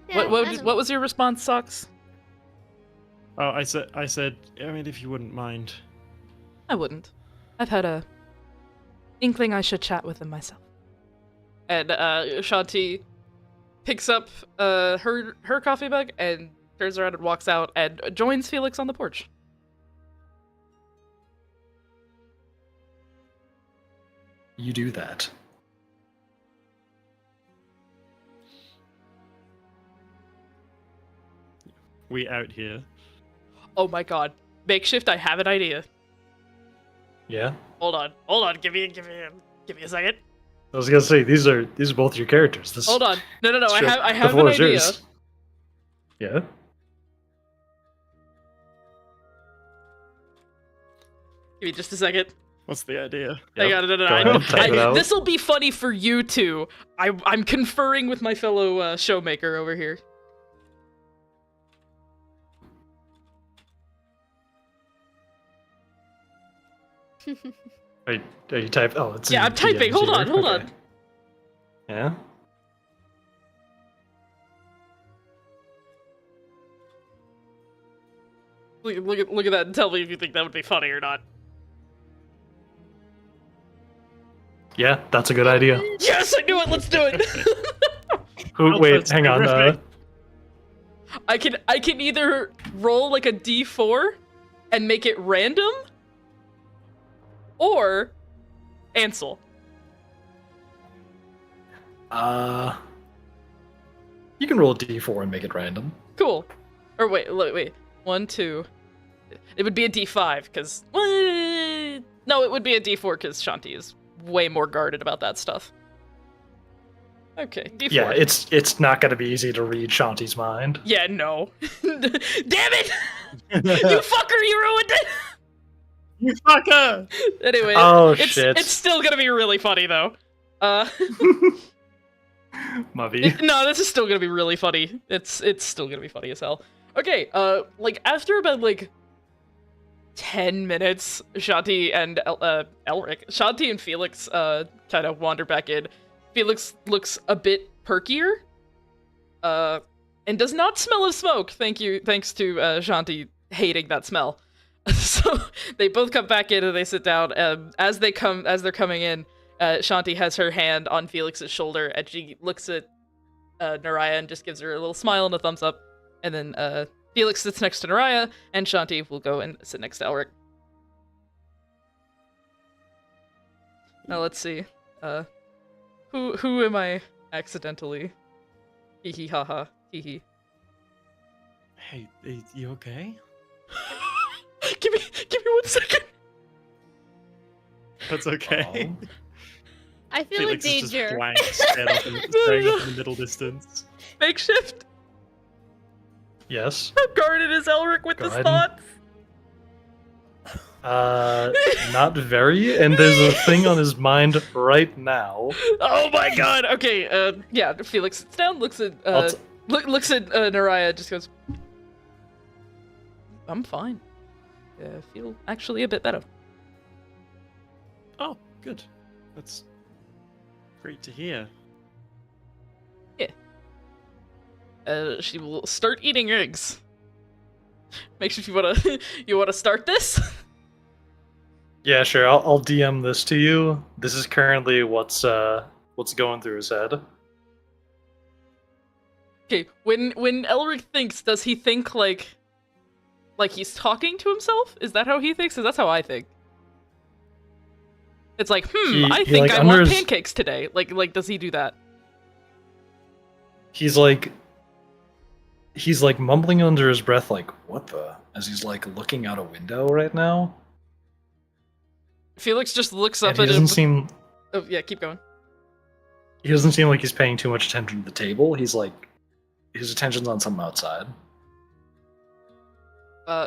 Yeah, What was your response, Socks? Oh, I said. I mean, if you wouldn't mind. I wouldn't. I've had a inkling I should chat with them myself. And Shanti picks up her coffee mug and turns around and walks out and joins Felix on the porch. You do that. We out here. Oh my god. Makeshift, I have an idea. Yeah? Hold on, give me a second. I was gonna say these are both your characters. This, Hold on. No, Sure. I The have an floor is idea. yours. Yeah? Give me just a second. What's the idea? Hang Yep. on, no. Go ahead, type it out. This will be funny for you two. I'm conferring with my fellow showmaker over here. Are you type? Oh, it's Yeah, in I'm typing. DMs Hold here. on, hold Okay. on. Yeah. Look at that and tell me if you think that would be funny or not. Yeah, that's a good idea. Yes, I knew it. Let's do it. Wait, that's hang on. terrific. I can either roll like a d4 and make it random, or Ansel. You can roll a d4 and make it random. Cool. Or wait. 1, 2. It would be a d5 because no, it would be a d4 because Shanti is way more guarded about that stuff. Okay, d4. Yeah, it's not gonna be easy to read Shanti's mind. Yeah, no. Damn it! You fucker, you ruined it! You fucker! Anyway, Oh, it's, shit. it's still gonna be really funny though. Mubby. No, this is still gonna be really funny. It's still gonna be funny as hell. Okay, like after about like 10 minutes, Shanti and Shanti and Felix kind of wander back in. Felix looks a bit perkier, and does not smell of smoke. Thanks to Shanti hating that smell. So they both come back in and they sit down. As they're coming in, Shanti has her hand on Felix's shoulder and she looks at Naraya and just gives her a little smile and a thumbs up. And then Felix sits next to Naraya and Shanti will go and sit next to Elric. Now let's see. Who am I accidentally? Hee hee ha ha. Hee hee. Hey, you okay? Give me 1 second. That's okay. I feel Felix in is just danger. blank, staring off in the middle distance. Makeshift. Yes. How guarded is Elric with Go his ahead. thoughts? Not very. And there's a thing on his mind right now. Oh my god. Okay. Yeah. Felix sits down, looks at looks at Naraya, just goes, "I'm fine. I feel actually a bit better." Oh, good. That's great to hear. She will start eating eggs. Make sure you wanna start this. Yeah, sure. I'll DM this to you. This is currently what's going through his head. Okay. When Elric thinks, does he think like he's talking to himself? Is that how he thinks? 'Cause that's how I think. It's like, I he, think like, I want under his- pancakes today. Like, does he do that? He's like mumbling under his breath, like, what the? As he's like looking out a window right now. Felix just looks And up he at him. doesn't seem Oh, yeah, keep going. like he's paying too much attention to the table. He's like his attention's on something outside.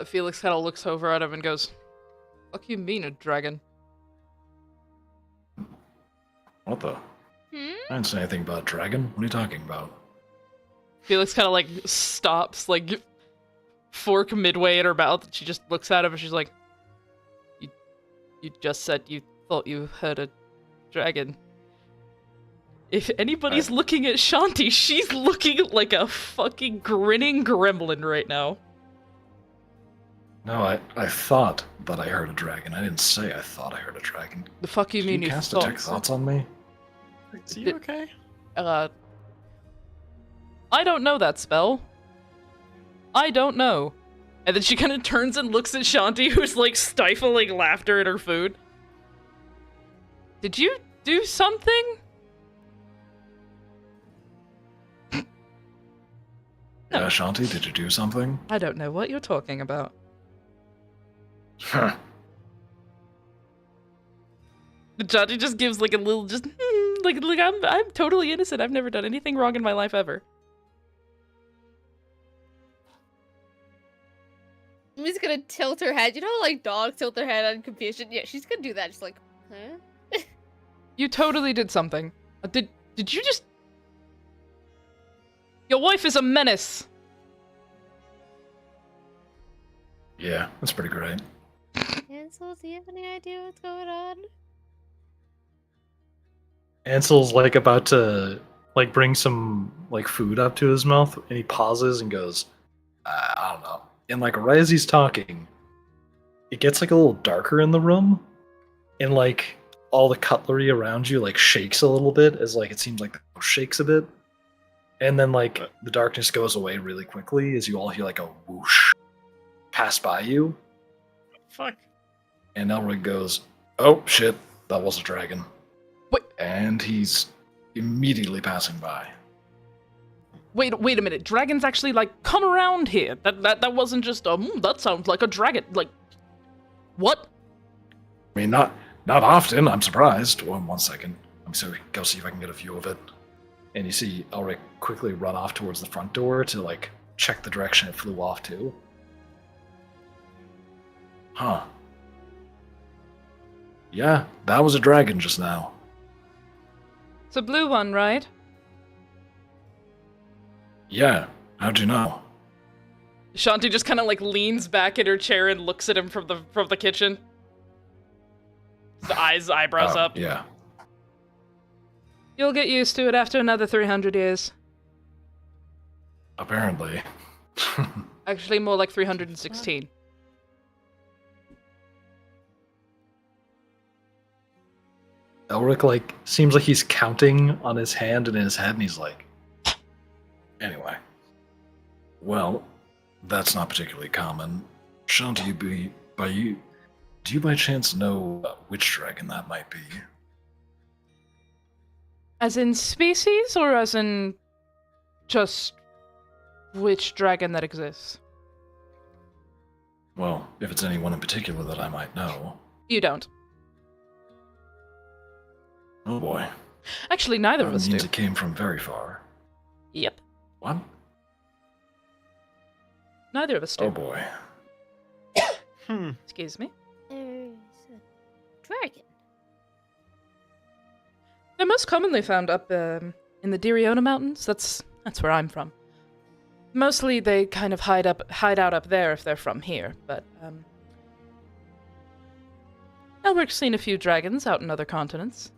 Felix kind of looks over at him and goes, "Fuck you mean a dragon?" What the? I didn't say anything about dragon. What are you talking about? Felix kind of like stops, like fork midway in her mouth. And she just looks at him and she's like, "You just said you thought you heard a dragon. If anybody's looking at Shanti, she's looking like a fucking grinning gremlin right now." No, I thought that I heard a dragon. I didn't say I thought I heard a dragon. The fuck you Did mean you you cast thought? detect thoughts on me? Is you okay? I don't know that spell. I don't know. And then she kind of turns and looks at Shanti, who's like stifling laughter at her food. Did you do something? Yeah, Shanti, did you do something? I don't know what you're talking about. Huh. Shanti just gives like a little, just like I'm totally innocent. I've never done anything wrong in my life ever. Lumi's gonna tilt her head. You know, like dogs tilt their head on confusion. Yeah, she's gonna do that. Just like, huh? You totally did something. Did you just... Your wife is a menace! Yeah, that's pretty great. Ansel, do you have any idea what's going on? Ansel's like about to like bring some like food up to his mouth, and he pauses and goes, I don't know. And like right as he's talking, it gets like a little darker in the room, and like all the cutlery around you like shakes a little bit as like it seems like the house shakes a bit, and then like the darkness goes away really quickly as you all hear like a whoosh pass by you, Fuck. and Elric goes, "Oh shit, that was a dragon." Wait. And he's immediately passing by. Wait a minute. Dragons actually, like, come around here. That wasn't just, that sounds like a dragon. Like, what? I mean, not often. I'm surprised. One second. I'm sorry. Go see if I can get a view of it. And you see Elric quickly run off towards the front door to like check the direction it flew off to. Huh. Yeah, that was a dragon just now. It's a blue one, right? Yeah. How'd you know? Shanti just kind of like leans back in her chair and looks at him from the kitchen. The eyebrows up. Yeah. You'll get used to it after another 300 years. Apparently. Actually, more like 316. Elric like seems like he's counting on his hand and in his head, and he's like, anyway. Well, that's not particularly common. Shanti, do you by chance know which dragon that might be? As in species, or as in just which dragon that exists? Well, if it's anyone in particular that I might know. You don't. Oh boy. Actually, neither of That us means do. it came from very far. Yep. What? Neither of us do. Oh boy. Excuse me. There's a dragon. They're most commonly found up in the Diriona Mountains. That's where I'm from. Mostly they kind of hide out up there if they're from here, but Elric's seen a few dragons out in other continents.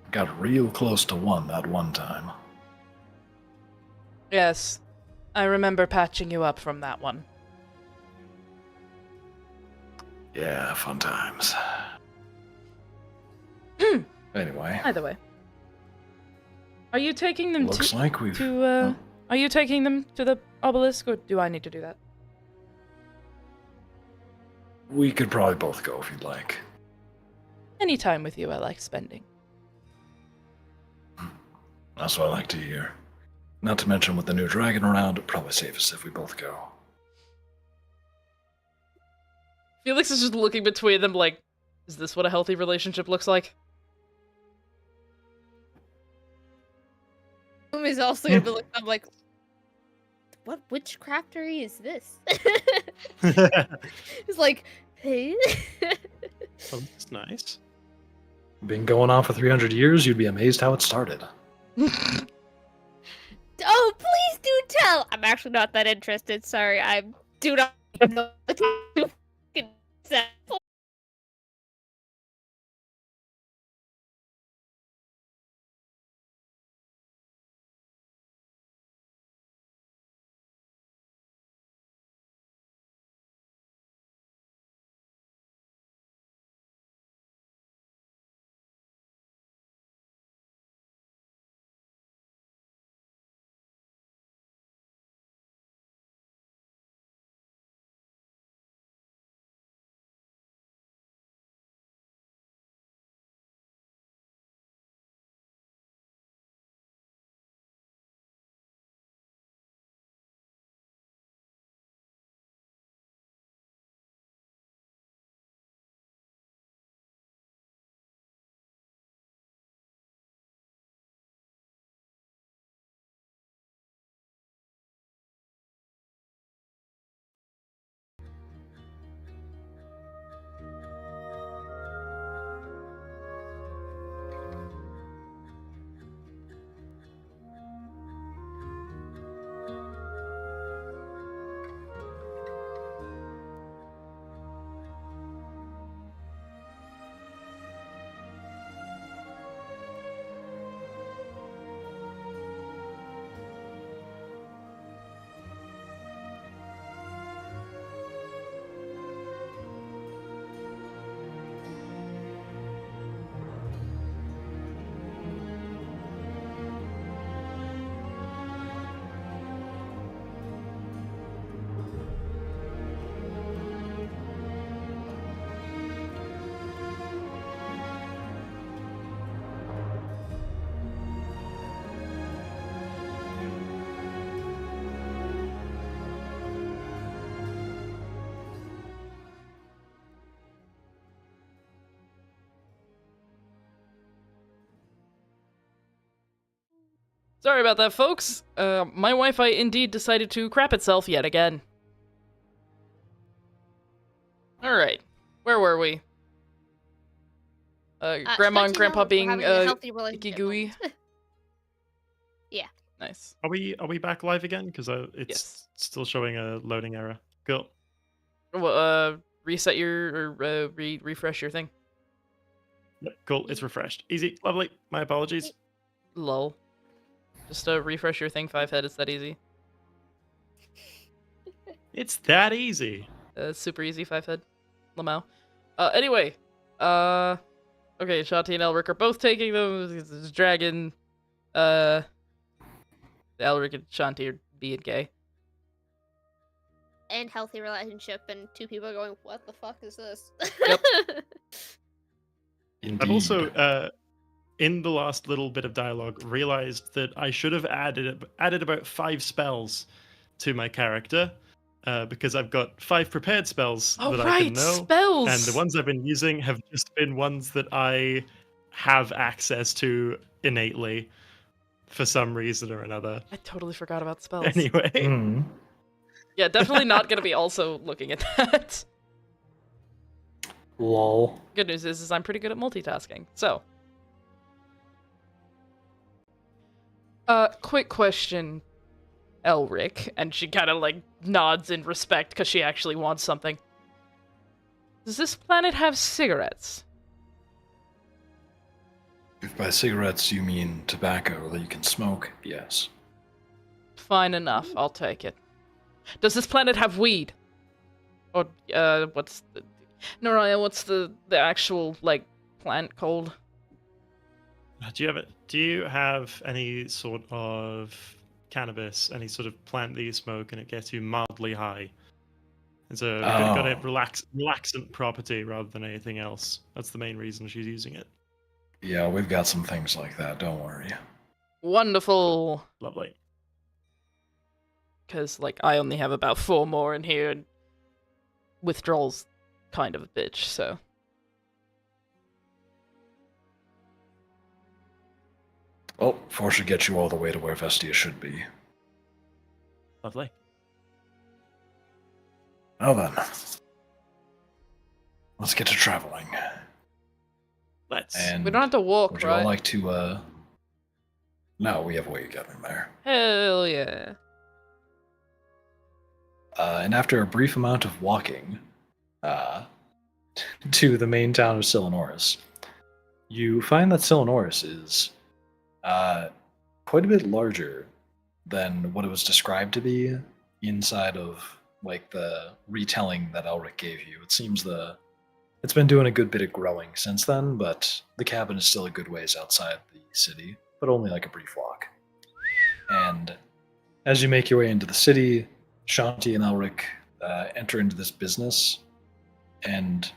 Got real close to one that one time. Yes, I remember patching you up from that one. Yeah, fun times. Anyway. Either way. Are you taking them Looks like we've... Are you taking them to the obelisk, or do I need to do that? We could probably both go if you'd like. Any time with you I like spending. That's what I like to hear. Not to mention with the new dragon around, probably safest if we both go. Felix is just looking between them like, is this what a healthy relationship looks like? Lumi's also gonna be looking up like, what witchcraftery is this? It's like, hey. Oh, that's nice. Been going on for 300 years, you'd be amazed how it started. Oh, please do tell. I'm actually not that interested. Sorry, I do not know what to say. Sorry about that, folks. My Wi-Fi indeed decided to crap itself yet again. Alright. Where were we? Grandma and Shanti Grandpa We're being, having a healthy relationship icky gooey. moment. Yeah. Nice. Are we back live again? Because it's Yes. still showing a loading error. Cool. Well, reset your, or, refresh your thing. Yep, cool. It's refreshed. Easy. Lovely. My apologies. Lol. Just, refresh your thing, 5 head, it's that easy. It's that easy. Super easy, 5 head. Lamau. Anyway. Okay, Shanti and Elric are both taking them. This dragon. Elric and Shanti are being gay. And healthy relationship, and two people going, what the fuck is this? Yep. Indeed. I've also, in the last little bit of dialogue, realized that I should have added about 5 spells to my character, because I've got 5 prepared spells Oh, that right, I can know, spells! and the ones I've been using have just been ones that I have access to innately, for some reason or another. I totally forgot about spells. Anyway, Mm. Yeah, definitely not gonna be also looking at that. Lol. Good news is I'm pretty good at multitasking. So. Quick question, Elric, and she kind of like nods in respect because she actually wants something. Does this planet have cigarettes? If by cigarettes you mean tobacco that you can smoke, yes. Fine enough, I'll take it. Does this planet have weed? Or, what's the... Noraya, what's the actual, like, plant called? do you have any sort of cannabis, any sort of plant that you smoke and it gets you mildly high? It's got a relaxant property rather than anything else. That's the main reason she's using it. Yeah, we've got some things like that, don't worry. Wonderful. Lovely. Because, like, I only have about 4 more in here, and withdrawal's kind of a bitch, so... Well, Force should get you all the way to where Vestia should be. Lovely. Now then, let's get to traveling. Let's. And We don't have to walk, would you all right? like to, No, we have a way of getting there. Hell yeah. And after a brief amount of walking, to the main town of Silanoris, you find that Silanoris is, quite a bit larger than what it was described to be inside of, like, the retelling that Elric gave you. It seems it's been doing a good bit of growing since then, but the cabin is still a good ways outside the city, but only like a brief walk. And as you make your way into the city, Shanti and Elric enter into this business, and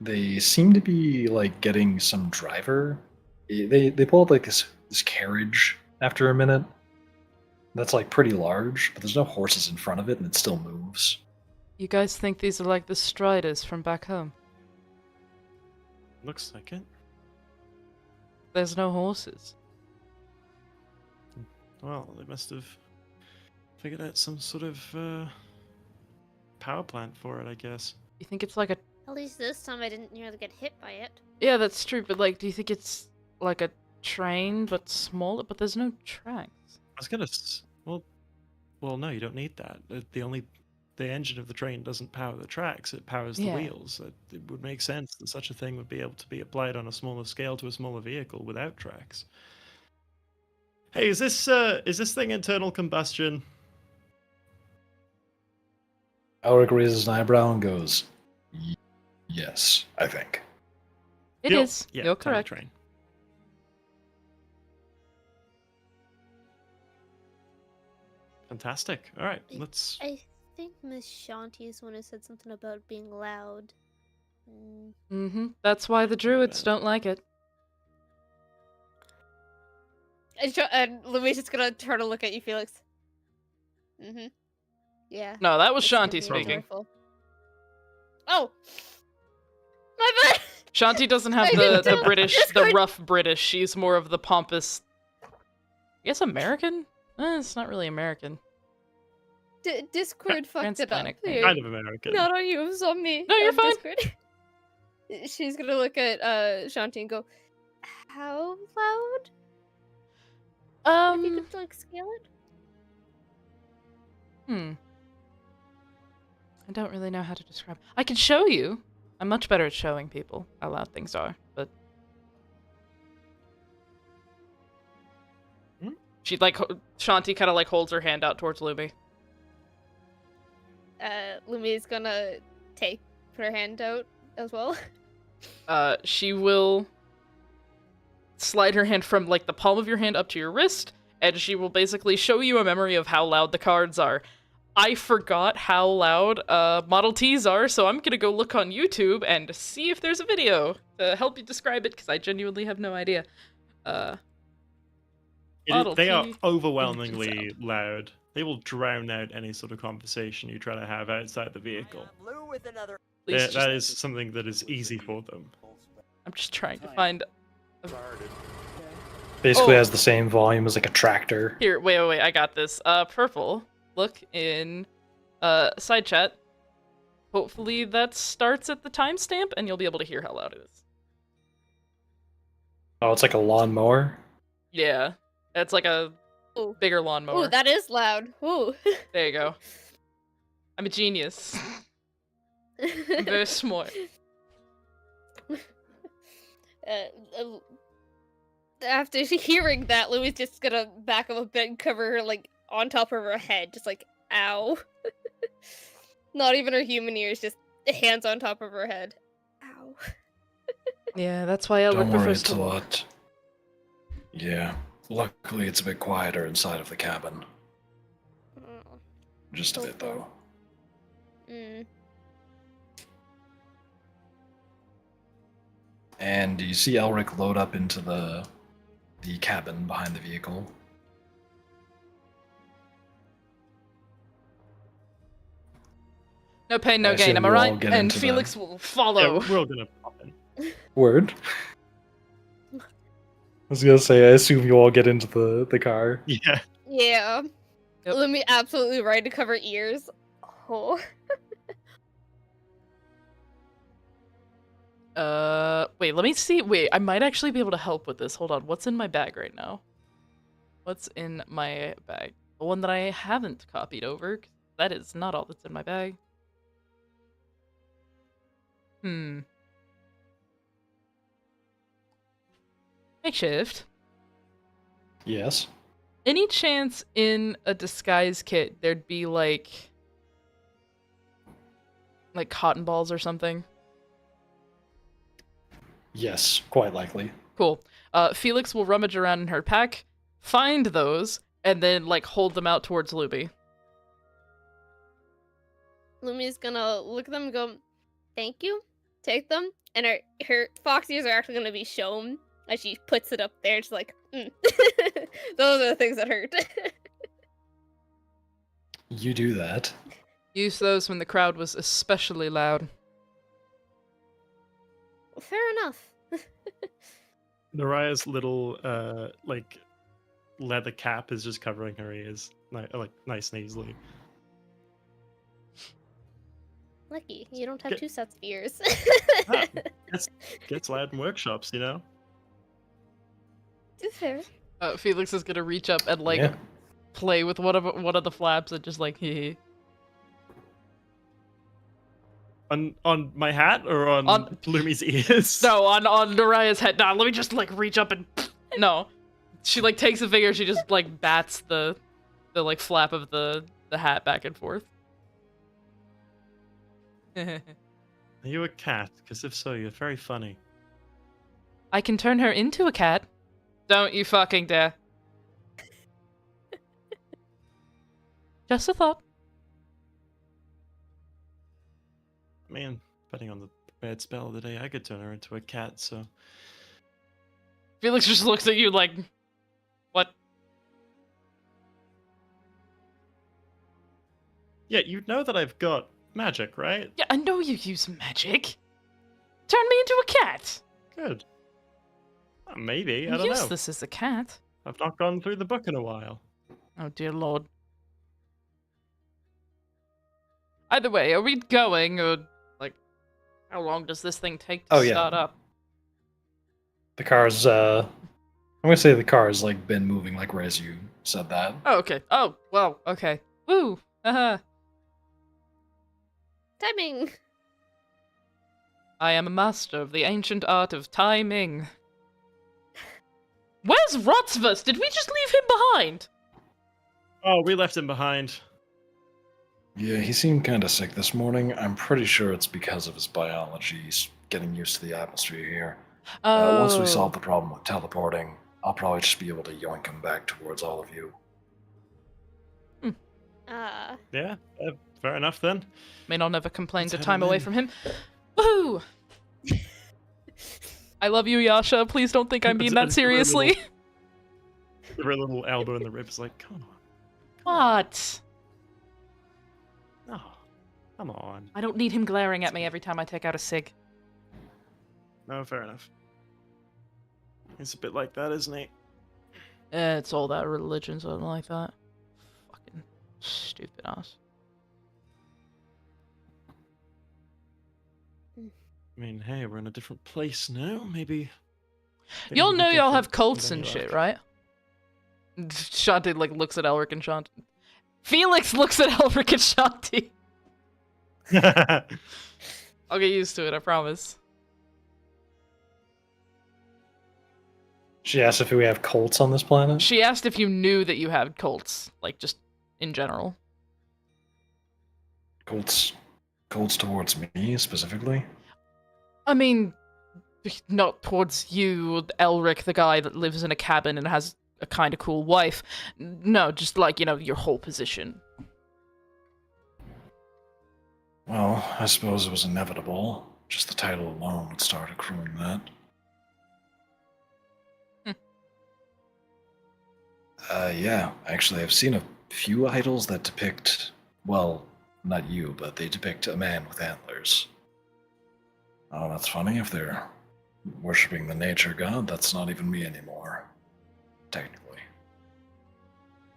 they seem to be like getting some driver. They pull up like this carriage after a minute that's like pretty large, but there's no horses in front of it, and it still moves. You guys think these are like the Striders from back home? Looks like it. There's no horses. Well, they must have figured out some sort of power plant for it, I guess. You think it's like a... At least this time I didn't nearly get hit by it. Yeah, that's true, but like, do you think it's like a train, but smaller? But there's no tracks. I was gonna. Well, no, you don't need that. The engine of the train doesn't power the tracks; it powers the Yeah. wheels. It would make sense that such a thing would be able to be applied on a smaller scale to a smaller vehicle without tracks. Hey, is this thing internal combustion? Elric raises an eyebrow and goes, yes, I think. It is. Yeah, You're tiny correct. Train. Fantastic. All right, let's. I think Miss Shanti is the one who said something about being loud. Mm. Mm-hmm. That's why the druids don't like it. And Louise is gonna turn to look at you, Felix. Mm-hmm. Yeah. No, that was it's gonna Shanti be speaking. joyful. Oh! My bad! Shanti doesn't have I didn't the do- British, just the going- rough British. She's more of the pompous I guess American? It's not really American. Discord fucked it up. Transplant name. Here. Kind of American. Not on you, it was on me. No, you're on fine. Discord. She's gonna look at Shanti and go, how loud? If you could like scale it? I don't really know how to describe. I can show you. I'm much better at showing people how loud things are, but she like Shanti kind of like holds her hand out towards Lumi. Lumi's gonna put her hand out as well. She will slide her hand from like the palm of your hand up to your wrist, and she will basically show you a memory of how loud the cards are. I forgot how loud Model Ts are, so I'm gonna go look on YouTube and see if there's a video to help you describe it, because I genuinely have no idea. Model They are T overwhelmingly loud. They will drown out any sort of conversation you try to have outside the vehicle. That is something that is easy for them. I'm just trying to find. Basically Oh. has the same volume as like a tractor. Here, wait, I got this. Purple. Look in side chat. Hopefully that starts at the timestamp, and you'll be able to hear how loud it is. Oh, it's like a lawnmower. Yeah, it's like a Ooh. bigger lawnmower. Ooh, that is loud. Ooh. There you go. I'm a genius. I'm very smart. After hearing that, Louie's just gonna back up a bit and cover her like on top of her head, just like ow. Not even her human ears, just hands on top of her head. Ow. Yeah, that's why Elric Don't worry, prefers it's to a walk. lot. Yeah, luckily it's a bit quieter inside of the cabin. Oh. Just a bit though. Mm. And you see Elric load up into the cabin behind the vehicle. No pain, no I gain, assume am I you all right? get And into the- Felix will Yeah, follow. we're all gonna pop in. Word. I was gonna say, I assume you all get into the car. Yeah. Yeah. Yep. Let me absolutely right to cover ears. Oh. Wait, let me see. Wait, I might actually be able to help with this. Hold on, what's in my bag right now? What's in my bag? The one that I haven't copied over. 'Cause that is not all that's in my bag. Makeshift. Yes. Any chance in a disguise kit there'd be like cotton balls or something? Yes, quite likely. Cool. Felix will rummage around in her pack, find those, and then like hold them out towards Luby. Lumi's gonna look at them and go, thank you, take them, and her fox ears are actually gonna be shown as she puts it up there. It's like, those are the things that hurt. You do that. Use those when the crowd was especially loud. Fair enough. Naraya's little like leather cap is just covering her ears, like nice and easily. Lucky, you don't have Get- two sets of ears. Ah, gets loud in workshops, you know. It's fair. Felix is gonna reach up and like Yeah. play with one of the flaps and just like hee. On my hat or on Bloomy's ears? No, on Naraya's head. Nah, let me just like reach up and no. She like takes a finger, she just like bats the like flap of the hat back and forth. Are you a cat? Because if so, you're very funny. I can turn her into a cat. Don't you fucking dare. Just a thought. Man, depending on the bad spell of the day, I could turn her into a cat, so... Felix just looks at you like, what? Yeah, you know that I've got magic, right? Yeah, I know you use magic. Turn me into a cat. Good. Maybe, I I'm don't know. useless as a cat. I've not gone through the book in a while. Oh dear lord. Either way, are we going, or like, how long does this thing take to Oh, yeah. start up? The car's, I'm gonna say the car's, like, been moving, like, right as you said that. Oh, okay. Oh, well, okay. Woo! Haha. Timing. I am a master of the ancient art of timing. Where's Rotsvus? Did we just leave him behind? Oh, we left him behind. Yeah, he seemed kind of sick this morning. I'm pretty sure it's because of his biology. He's getting used to the atmosphere here. Once we solve the problem with teleporting, I'll probably just be able to yoink him back towards all of you. Yeah, fair enough then. May not never complain Let's to head time on away in. from him. Woohoo! I love you, Yasha. Please don't think I mean that It's a very seriously. Give her a little elbow in the ribs, like, come on. What? Oh, come on. I don't need him glaring at me every time I take out a cig. No, fair enough. He's a bit like that, isn't he? It's all that religion, something like that. Fucking stupid ass. I mean, hey, we're in a different place now. Maybe. things Y'all will be know y'all have different cults than and you shit, like. right? Shanti like looks at Elric and Shanti. Felix looks at Elric and Shanti. I'll get used to it, I promise. She asked if we have cults on this planet. She asked if you knew that you had cults, like just in general. Cults towards me, specifically? I mean, not towards you, Elric, the guy that lives in a cabin and has a kind of cool wife. No, just like, you know, your whole position. Well, I suppose it was inevitable. Just the title alone would start accruing that. Yeah, actually, I've seen a few idols that depict, well, not you, but they depict a man with antlers. Oh, that's funny. If they're worshipping the nature god, that's not even me anymore. Technically.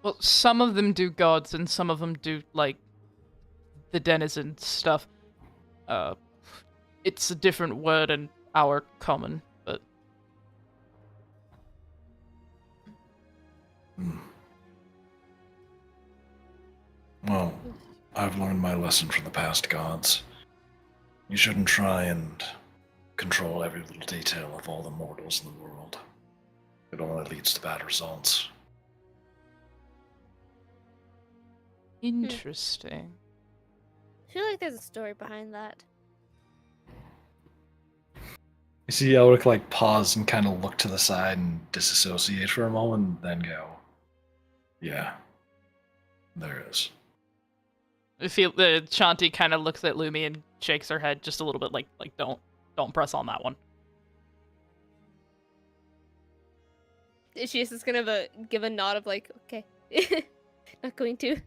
Well, some of them do gods and some of them do, like, the denizen stuff. It's a different word in our common, but... Well, I've learned my lesson from the past gods. You shouldn't try and control every little detail of all the mortals in the world. It only leads to bad results. Interesting. I feel like there's a story behind that. You see Elric like pause and kind of look to the side and disassociate for a moment, then go, yeah, there is. I feel Shanti kind of looks at Lumi and shakes her head just a little bit, like don't press on that one. She's just gonna give a nod of like, okay, not going to.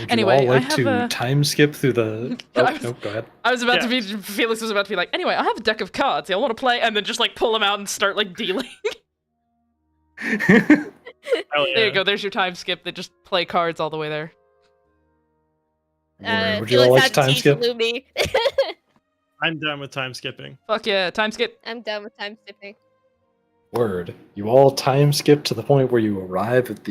Would Anyway, you all I like have to a- time skip through the... Oh, I was- no, go ahead. I was about to Yeah. be, Felix was about to be like, anyway, I have a deck of cards, y'all want to play? And then just like pull them out and start like dealing. Hell yeah. There you go, there's your time skip, they just play cards all the way there. Would you all like to time skip? Lumi. I'm down with time skipping. Fuck yeah, time skip. I'm done with time skipping. Word. You all time skip to the point where you arrive at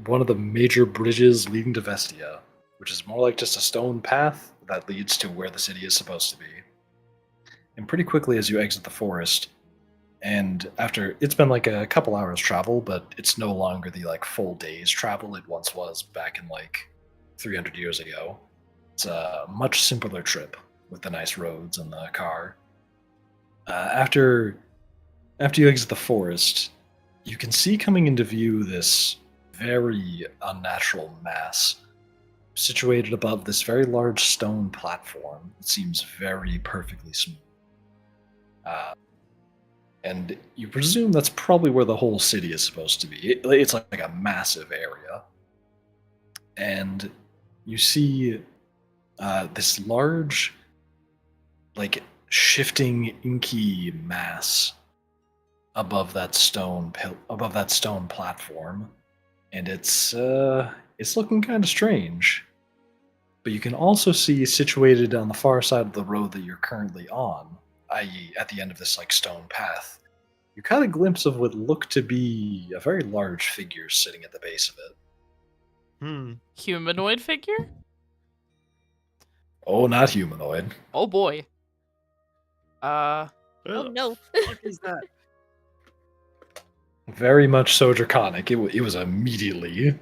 one of the major bridges leading to Vestia, which is more like just a stone path that leads to where the city is supposed to be. And pretty quickly as you exit the forest, and after it's been like a couple hours travel, but it's no longer the like full day's travel it once was back in like 300 years ago. It's a much simpler trip with the nice roads and the car. After you exit the forest, you can see coming into view this very unnatural mass situated above this very large stone platform. It seems very perfectly smooth. And you presume that's probably where the whole city is supposed to be. It's like a massive area. And you see this large, like, shifting inky mass above that stone platform, and it's looking kind of strange. But you can also see, situated on the far side of the road that you're currently on, i.e., at the end of this like stone path, you caught a glimpse of what looked to be a very large figure sitting at the base of it. Humanoid figure? Oh, not humanoid. Oh boy. Oh no. What is that? Very much so draconic. It was immediately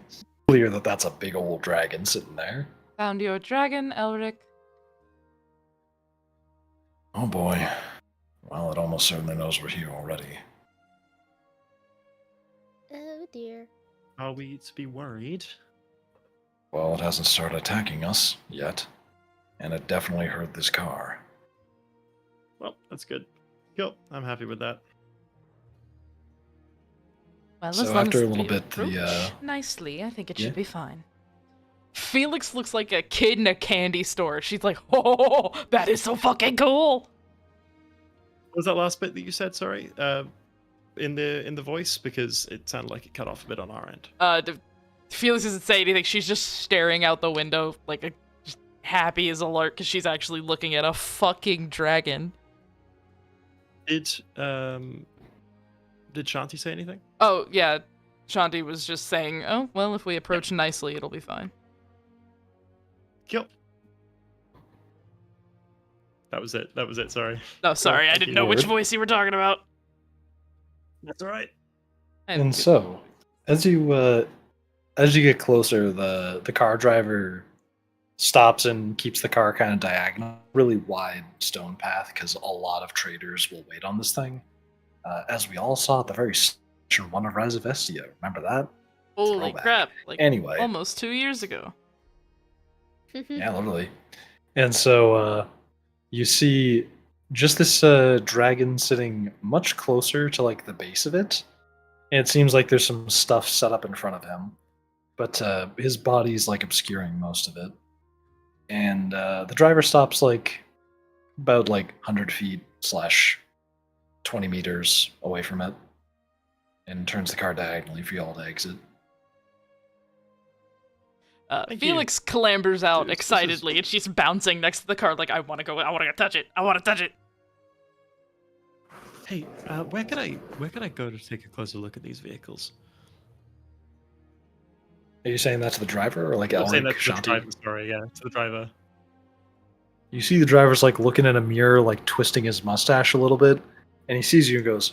clear that that's a big old dragon sitting there. Found your dragon, Elric. Oh boy. Well, it almost certainly knows we're here already. Oh dear. Are we to be worried? Well, it hasn't started attacking us yet, and it definitely heard this car. Well, that's good. Yep, I'm happy with that. Well, So as long after as a little we bit, the, approach nicely, I think it yeah. should be fine. Felix looks like a kid in a candy store. She's like, oh, that is so fucking cool. What was that last bit that you said? Sorry, in the voice, because it sounded like it cut off a bit on our end. Felix doesn't say anything. She's just staring out the window, like just happy as a lark, because she's actually looking at a fucking dragon. Did Shanti say anything? Oh yeah, Shanti was just saying, oh well, if we approach nicely, it'll be fine. Yep. That was it. Sorry. No, sorry, I thank didn't you. know which Word. voice you were talking about. That's all right. And so, as you get closer, the car driver stops and keeps the car kind of diagonal, really wide stone path, because a lot of traders will wait on this thing. As we all saw at the very one of Rise of Estia. Remember that? Holy Throwback. crap! Like Anyway. almost 2 years ago. Yeah, literally. And so you see just this dragon sitting much closer to like the base of it. And it seems like there's some stuff set up in front of him. But his body's like obscuring most of it. And the driver stops like about like 100 feet / 20 meters away from it and turns the car diagonally for you all to exit. Thank you. Felix clambers out This is- excitedly, and she's bouncing next to the car like, I want to go touch it. I want to touch it. Hey, where could I go to take a closer look at these vehicles? Are you saying that to the driver or like I'm saying Elric, that to the Shanti? driver. Sorry, yeah, to the driver. You see the driver's like looking in a mirror, like twisting his mustache a little bit, and he sees you and goes,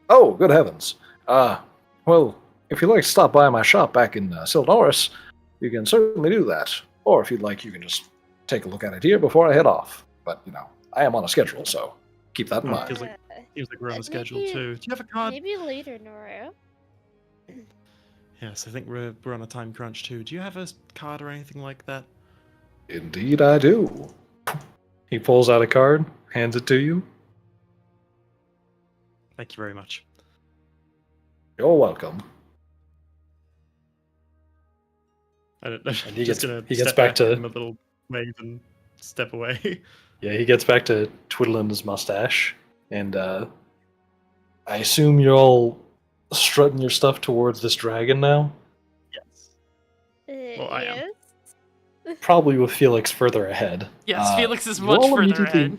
"Oh, good heavens! Well, if you'd like to stop by my shop back in Sildoris, you can certainly do that. Or if you'd like, you can just take a look at it here before I head off. But I am on a schedule, so keep that in mind." Feels like- Seems like we're on a schedule maybe- too. Do you have a card? Maybe later, Nora. Yes, I think we're on a time crunch too. Do you have a card or anything like that? Indeed, I do. He pulls out a card, hands it to you. Thank you very much. You're welcome. I'm And he just gets- gonna he gets step back to- give him a little wave and step away. Yeah, he gets back to twiddling his mustache, and I assume you're all strutting your stuff towards this dragon now? Yes. Well, I am. Yes? Probably with Felix further ahead. Yes, Felix is you much all further immediately- ahead.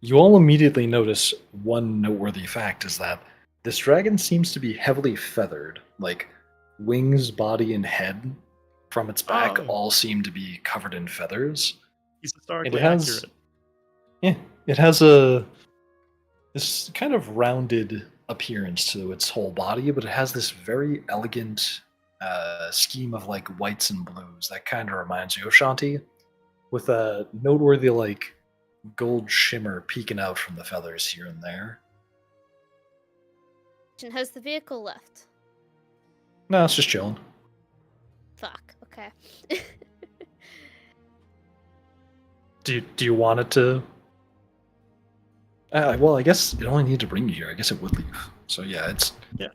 You all immediately notice one noteworthy fact is that this dragon seems to be heavily feathered. Like, wings, body, and head from its back Oh. all seem to be covered in feathers. He's historically has- accurate. Yeah, it has this kind of rounded appearance to its whole body, but it has this very elegant scheme of like whites and blues that kind of reminds you of Shanti, with a noteworthy like gold shimmer peeking out from the feathers here and there. Has the vehicle left? No, it's just chilling. Fuck. Okay. Do you want it to? Well, I guess it only needed to bring you here. I guess it would leave. So yeah, it's Yeah.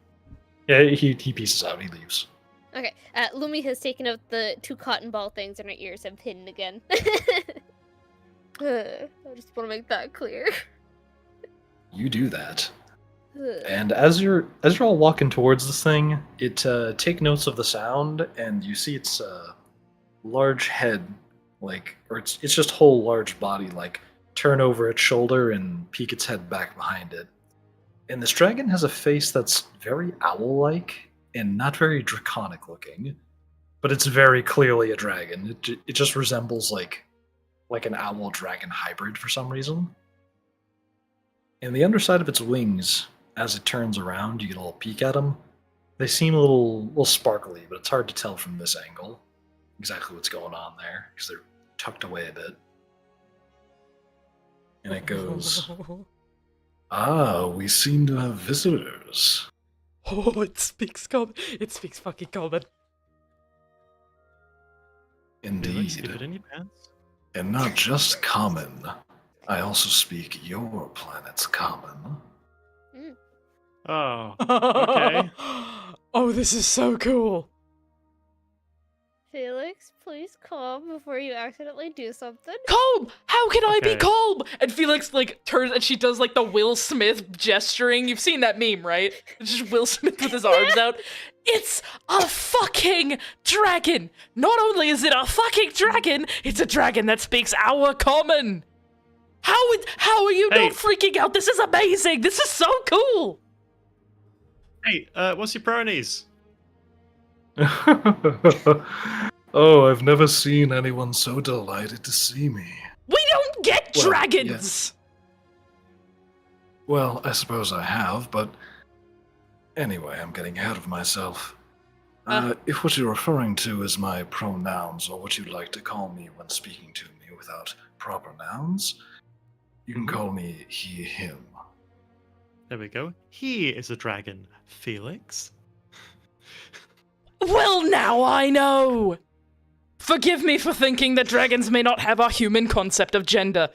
Yeah, he pieces out. He leaves. Okay. Lumi has taken out the 2 cotton ball things in her ears and pinned again. I just want to make that clear. You do that. And as you're all walking towards this thing, it take notes of the sound, and you see its large head, or it's just whole large body, turn over its shoulder and peek its head back behind it. And this dragon has a face that's very owl-like and not very draconic looking, but it's very clearly a dragon. It just resembles like an owl-dragon hybrid for some reason. And the underside of its wings, as it turns around, you get a little peek at them. They seem a little sparkly, but it's hard to tell from this angle exactly what's going on there because they're tucked away a bit. And it goes, "Ah, we seem to have visitors." Oh, it speaks common. It speaks fucking common. Indeed. Keep it in your pants. And not just common. I also speak your planet's common. Oh, okay. Oh, this is so cool. Felix, please calm before you accidentally do something. Calm! How can I be Okay. calm? And Felix turns and she does the Will Smith gesturing. You've seen that meme, right? It's just Will Smith with his arms out. It's a fucking dragon! Not only is it a fucking dragon, it's a dragon that speaks our common! How are you Hey. not freaking out? This is amazing! This is so cool! Hey, what's your bronies? Oh, I've never seen anyone so delighted to see me. We don't get Well, dragons! Well, I suppose I have, but anyway, I'm getting ahead of myself. If what you're referring to is my pronouns, or what you'd like to call me when speaking to me without proper nouns, you can call me he, him. There we go. He is a dragon. Felix? Well, now I know! Forgive me for thinking that dragons may not have our human concept of gender.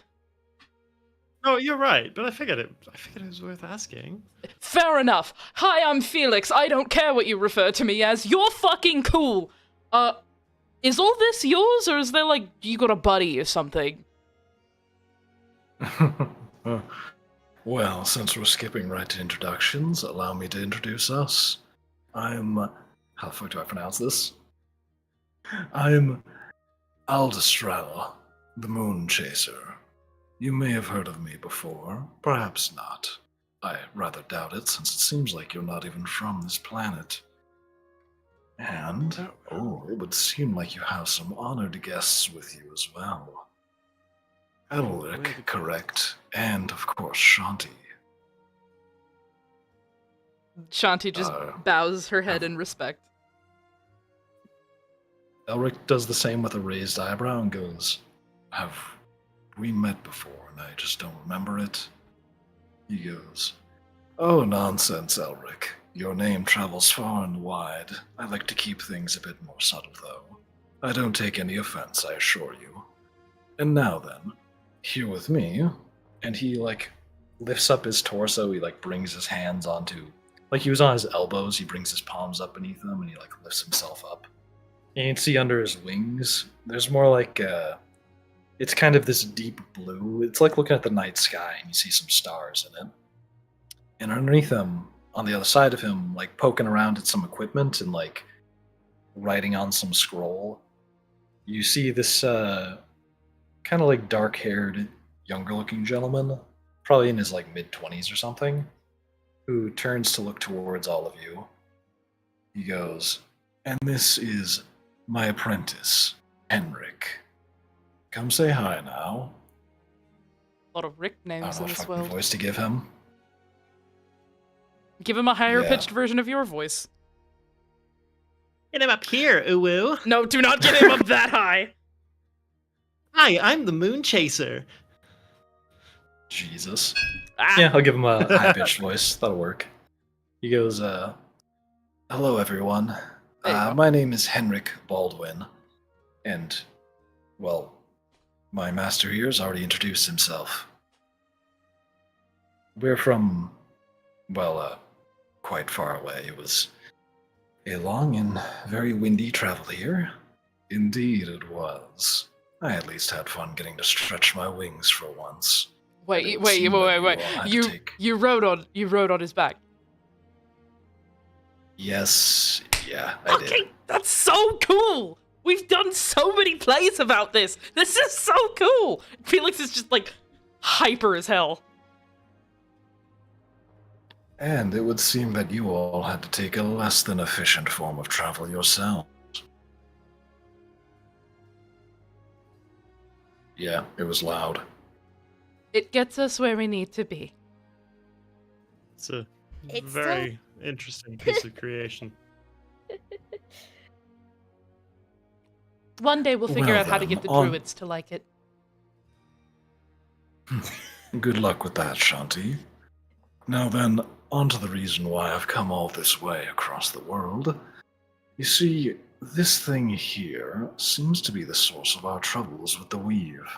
Oh, you're right, but I figured it was worth asking. Fair enough. Hi, I'm Felix. I don't care what you refer to me as. You're fucking cool. Is all this yours, or is there, you got a buddy or something? Well, since we're skipping right to introductions, allow me to introduce us. I'm... how the fuck do I pronounce this? I'm Aldestrella, the Moon Chaser. You may have heard of me before, perhaps not. I rather doubt it, since it seems like you're not even from this planet. And, it would seem like you have some honored guests with you as well. Elric, correct, and of course Shanti. Shanti just bows her head in respect. Elric does the same with a raised eyebrow and goes, "Have we met before and I just don't remember it?" He goes, "Oh, nonsense, Elric. Your name travels far and wide. I like to keep things a bit more subtle, though. I don't take any offense, I assure you. And now then, here with me," and he, lifts up his torso, he, brings his hands onto, he was on his elbows, he brings his palms up beneath him, and he, lifts himself up. And you can see under his wings, there's more it's kind of this deep blue. It's like looking at the night sky and you see some stars in it. And underneath him, on the other side of him, poking around at some equipment and writing on some scroll, you see this kind of dark-haired, younger-looking gentleman, probably in his mid-20s or something, who turns to look towards all of you. He goes, "And this is my apprentice, Henrik. Come say hi now." A lot of Rick I names don't know in what this fucking world. voice to give him. Give him a higher pitched version of your voice. Get him up here, uwu. No, do not get him up that high. Hi, I'm the Moon Chaser. Jesus. Ah. Yeah, I'll give him a high-pitched voice. That'll work. He goes, "Hello, everyone. There you go. My name is Henrik Baldwin. And, well, my master here has already introduced himself. We're from, quite far away. It was a long and very windy travel here. Indeed it was. I at least had fun getting to stretch my wings for once. And it Wait, would wait, seem wait, that wait, you all had wait. to take- You rode on his back. Yes, yeah, I did. Okay, that's so cool. We've done so many plays about this. This is so cool. Felix is just like hyper as hell. And it would seem that you all had to take a less than efficient form of travel yourself. Yeah, it was loud. It gets us where we need to be. It's a It's very interesting piece of creation. One day we'll figure Well out how to then, get the on- druids to like it. Good luck with that, Shanti. Now then, on to the reason why I've come all this way across the world. You see, this thing here seems to be the source of our troubles with the Weave.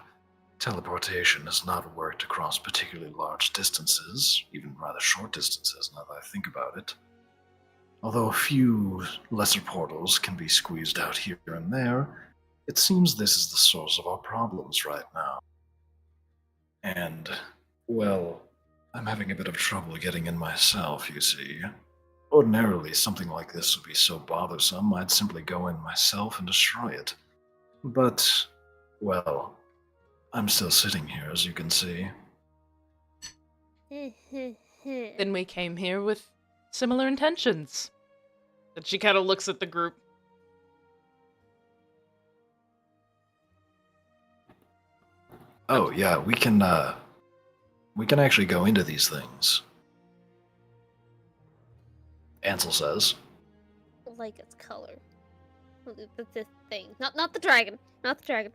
Teleportation has not worked across particularly large distances, even rather short distances now that I think about it. Although a few lesser portals can be squeezed out here and there, it seems this is the source of our problems right now. And, well, I'm having a bit of trouble getting in myself, you see. Ordinarily, something like this would be so bothersome, I'd simply go in myself and destroy it. But, well, I'm still sitting here, as you can see. Then we came here with similar intentions. And she kind of looks at the group. Oh, yeah, we can actually go into these things. Ansel says. Like its color. This thing. Not the dragon. Not the dragon.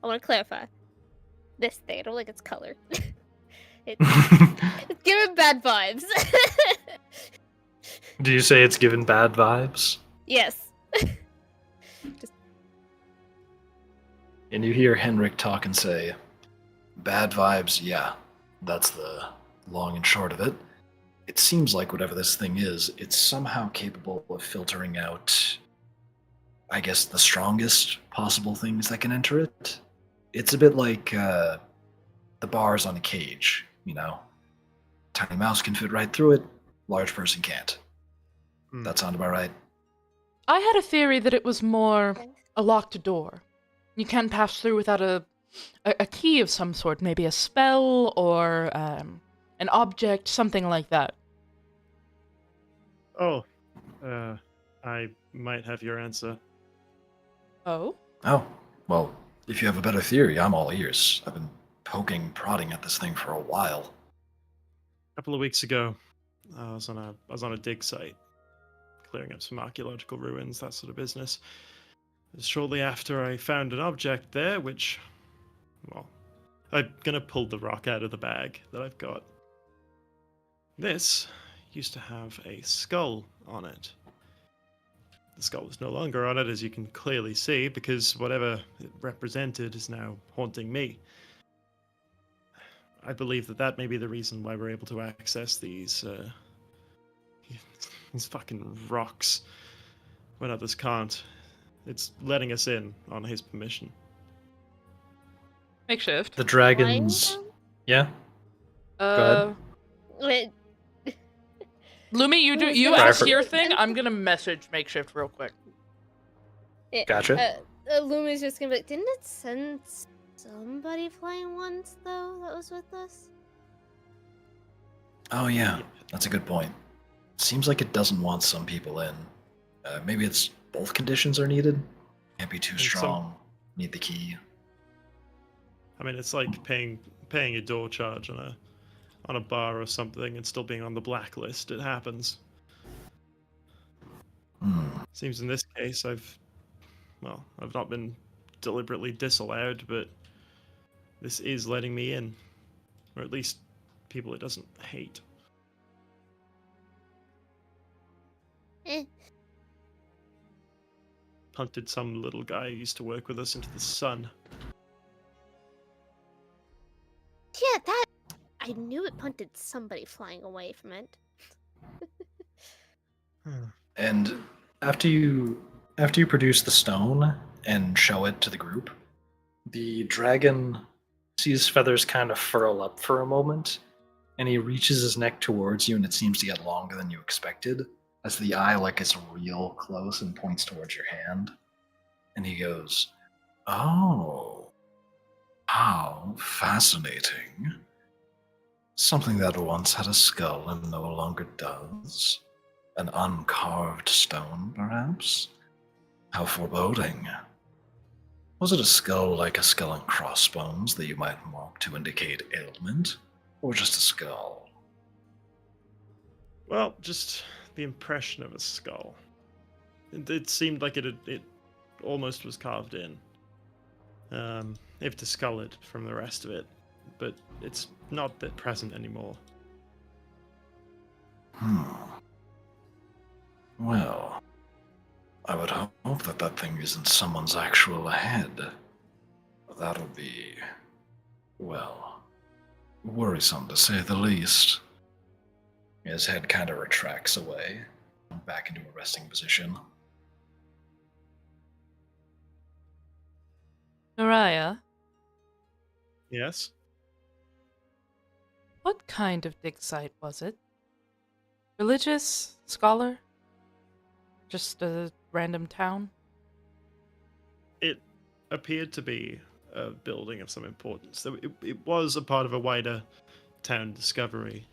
I want to clarify. This thing. I don't like its color. It's giving bad vibes. Do you say it's given bad vibes? Yes. And you hear Henrik talk and say, bad vibes, yeah. That's the long and short of it. It seems like whatever this thing is, it's somehow capable of filtering out, I guess, the strongest possible things that can enter it. It's a bit like the bars on a cage, you know? Tiny mouse can fit right through it, large person can't. That sound about right? I had a theory that it was more a locked door. You can pass through without a key of some sort, maybe a spell or an object, something like that. Oh, I might have your answer. Oh? Oh, well, if you have a better theory, I'm all ears. I've been poking, prodding at this thing for a while. A couple of weeks ago, I was on a dig site, clearing up some archaeological ruins, that sort of business. Shortly after, I found an object there, which, well, I'm gonna pull the rock out of the bag that I've got. This used to have a skull on it. The skull is no longer on it, as you can clearly see, because whatever it represented is now haunting me. I believe that may be the reason why we're able to access these fucking rocks when others can't. It's letting us in on his permission. Makeshift. The dragons. Yeah? ahead. Wait, Lumi, you Who was you the ask first? your thing. I'm gonna message Makeshift real quick. Gotcha. Lumi's just gonna be like, didn't it send somebody flying once, though, that was with us? Oh, yeah. That's a good point. Seems like it doesn't want some people in. Maybe it's both conditions are needed. Can't be too And some- strong. Need the key. I mean, it's like paying a door charge on a bar or something and still being on the blacklist. It happens. Seems in this case I've not been deliberately disallowed, but this is letting me in, or at least people it doesn't hate. Eh. Punted some little guy who used to work with us into the sun. Yeah, that. I knew it punted somebody flying away from it. And after you produce the stone and show it to the group, The dragon sees feathers kind of furl up for a moment, and he reaches his neck towards you, and it seems to get longer than you expected, as the eye like is real close and points towards your hand. And he goes, "Oh, how fascinating. Something that once had a skull and no longer does. An uncarved stone, perhaps? How foreboding. Was it a skull like a skull and crossbones that you might mark to indicate ailment? Or just a skull?" Well, just the impression of a skull. It seemed like it almost was carved in. If discolored from the rest of it, but it's not that present anymore. Well, I would hope that that thing isn't someone's actual head. That'll be, well, worrisome to say the least. His head kind of retracts away, back into a resting position. Naraya, Yes? what kind of dig site was it? Religious? Scholar? Just a random town? It appeared to be a building of some importance. It was a part of a wider town discovery.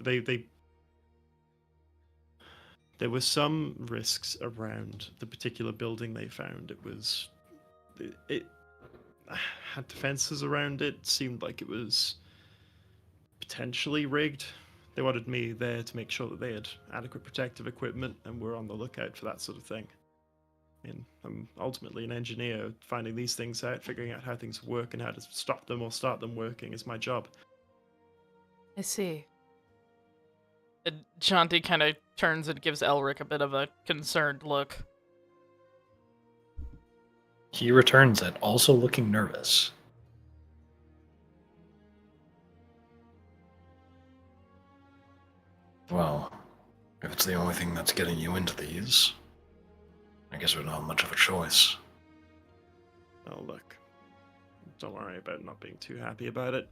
They there were some risks around the particular building they found. It had defenses around it. Seemed like it was potentially rigged. They wanted me there to make sure that they had adequate protective equipment and were on the lookout for that sort of thing. I mean, I'm ultimately an engineer. Finding these things out, figuring out how things work and how to stop them or start them working is my job. I see. Shanti kind of turns and gives Elric a bit of a concerned look. He returns it, also looking nervous. Well, if it's the only thing that's getting you into these, I guess we don't have much of a choice. Oh, look. Don't worry about not being too happy about it.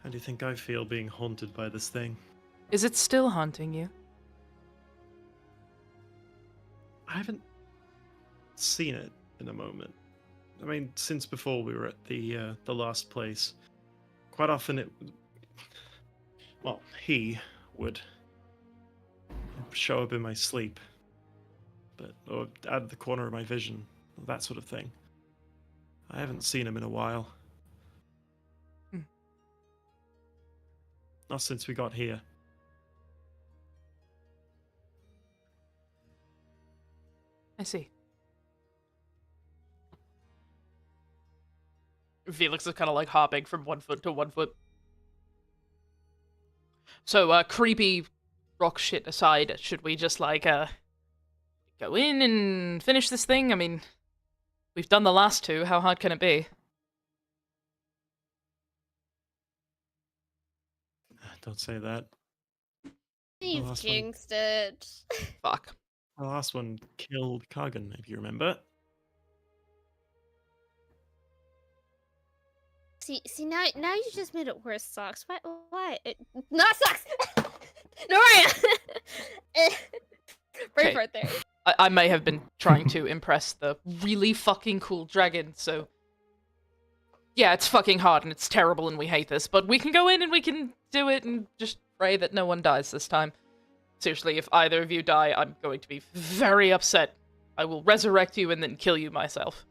How do you think I feel being haunted by this thing? Is it still haunting you? I haven't seen it in a moment. I mean, since before we were at the last place, quite often he would show up in my sleep, or out of the corner of my vision, that sort of thing. I haven't seen him in a while. Not since we got here. I see. Felix is kind of like hopping from one foot to one foot. So, creepy rock shit aside, should we just, like, go in and finish this thing? I mean, we've done the last two, how hard can it be? Don't say that. You've last one. jinxed it. Fuck. The last one killed Kagan, if you remember. See now you just made it worse, Socks. Why? Not Socks! Noria! Brave Okay. right there. I may have been trying to impress the really fucking cool dragon, so... Yeah, it's fucking hard and it's terrible and we hate this, but we can go in and we can do it and just pray that no one dies this time. Seriously, if either of you die, I'm going to be very upset. I will resurrect you and then kill you myself.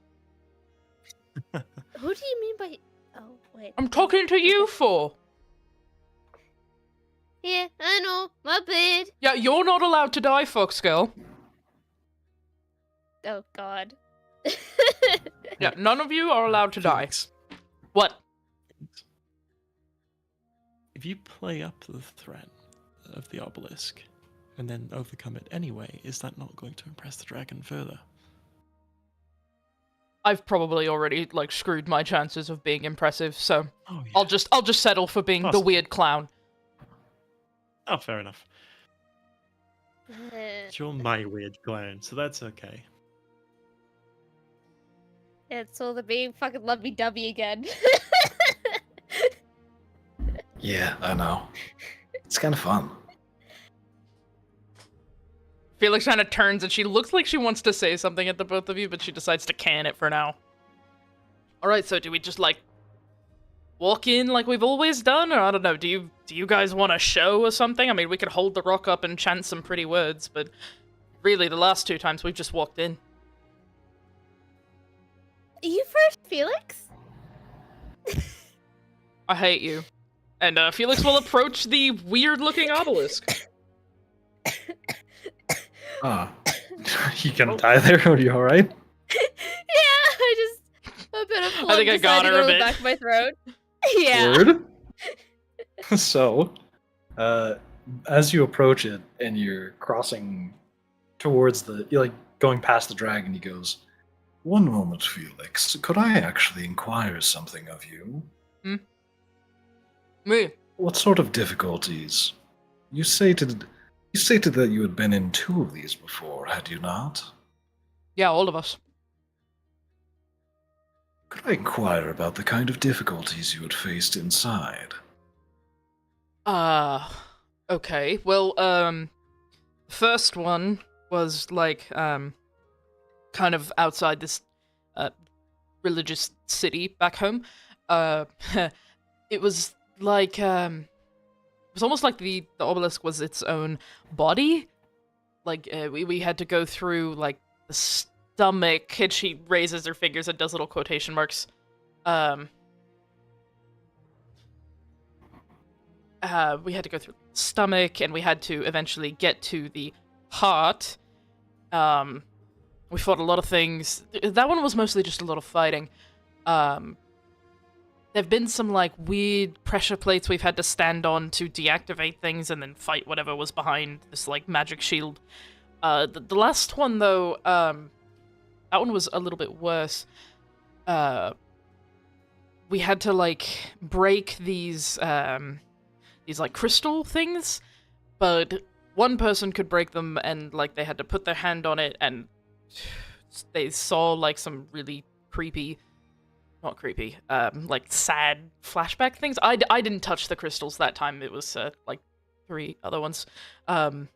Who do you mean by... Oh, wait. I'm talking to you for. Yeah, I know. My bad. Yeah, you're not allowed to die, Fox girl. Oh, God. Yeah, none of you are allowed to die. Felix, What? if you play up the threat of the obelisk and then overcome it anyway, is that not going to impress the dragon further? I've probably already, like, screwed my chances of being impressive, so Oh, yeah. I'll just settle for being the Possibly. weird clown. Oh, fair enough. You're my weird clown, so that's okay. And so the being fucking lovey-dovey again. Yeah, I know. It's kind of fun. Felix kind of turns and she looks like she wants to say something at the both of you, but she decides to can it for now. Alright, so do we just, like, walk in like we've always done? Or I don't know, do you guys want a show or something? I mean, we could hold the rock up and chant some pretty words, but really, the last 2 times we've just walked in. You first, Felix? I hate you. And Felix will approach the weird-looking obelisk. Ah, you gonna die there? Are you alright? Yeah, I just a bit of I blood think I got decided to her a go to the bit. back of my throat. Yeah. Word? So, as you approach it and you're crossing towards you're like going past the dragon, he goes, "One moment, Felix. Could I actually inquire something of you? Me. What sort of difficulties? You stated that you had been in 2 of these before, had you not? Yeah, all of us. Could I inquire about the kind of difficulties you had faced inside? Okay. Well, first one was, like, kind of outside this, religious city back home. It was like, it was almost like the obelisk was its own body. Like, we had to go through, like, the stomach, and she raises her fingers and does little quotation marks. We had to go through the stomach, and we had to eventually get to the heart. We fought a lot of things. That one was mostly just a lot of fighting. There've been some, like, weird pressure plates we've had to stand on to deactivate things and then fight whatever was behind this, like, magic shield. The last one, though, that one was a little bit worse. We had to, like, break these, like, crystal things, but one person could break them, and, like, they had to put their hand on it, and they saw, like, some really creepy... Not creepy, like, sad flashback things. I didn't touch the crystals that time. It was, like, 3 other ones. And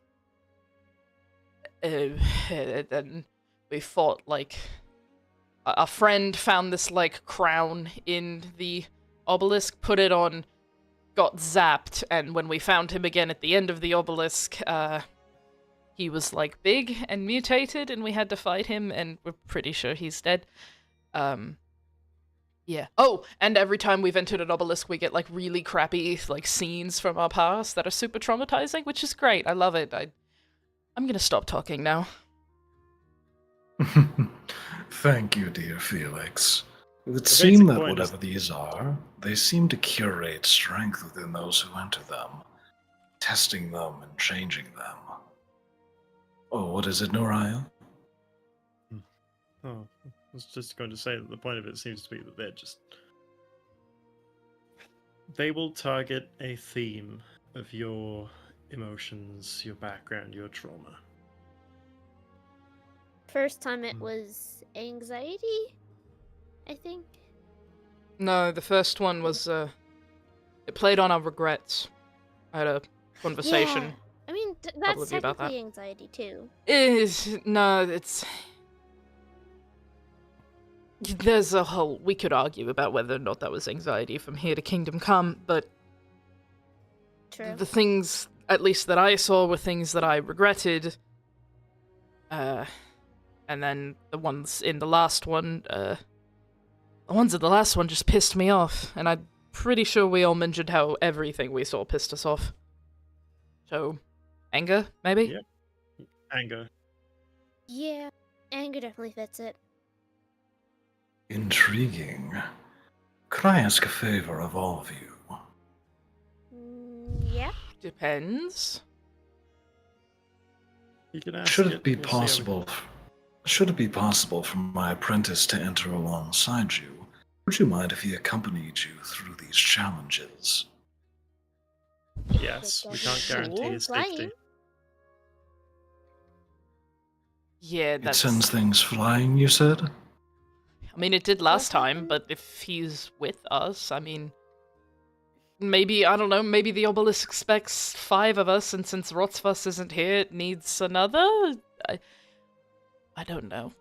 we fought, like... A friend found this, like, crown in the obelisk, put it on, got zapped, and when we found him again at the end of the obelisk, he was, like, big and mutated, and we had to fight him, and we're pretty sure he's dead. Yeah. Oh, and every time we've entered an obelisk, we get, like, really crappy, like, scenes from our past that are super traumatizing, which is great. I love it. I'm gonna stop talking now. Thank you, dear Felix. It would The seem basic that point is- whatever these are, they seem to curate strength within those who enter them, testing them and changing them. Oh, what is it, Noriah? Oh, I was just going to say that the point of it seems to be that they will target a theme of your emotions, your background, your trauma. First time it was anxiety, I think. No, the first one was, it played on our regrets. I had a conversation. Yeah. I mean, Couple that's of you about that. technically anxiety too. There's a whole... We could argue about whether or not that was anxiety from here to Kingdom Come, but True. the things, at least that I saw, were things that I regretted. And then the ones in the last one, the ones in the last one just pissed me off, and I'm pretty sure we all mentioned how everything we saw pissed us off. So, anger, maybe? Yep. Anger. Yeah, anger definitely fits it. Intriguing. Could I ask a favor of all of you? Yeah. Depends. You can ask Should it be we'll see how we- possible? Should it be possible for my apprentice to enter alongside you? Would you mind if he accompanied you through these challenges? Yes, we can't guarantee his Flying. safety. Yeah, It that's... sends things flying, you said? mean, it did last time, but if he's with us, I mean, maybe, I don't know, maybe the Obelisk expects 5 of us, and since Rotzfuss isn't here, it needs another? I don't know.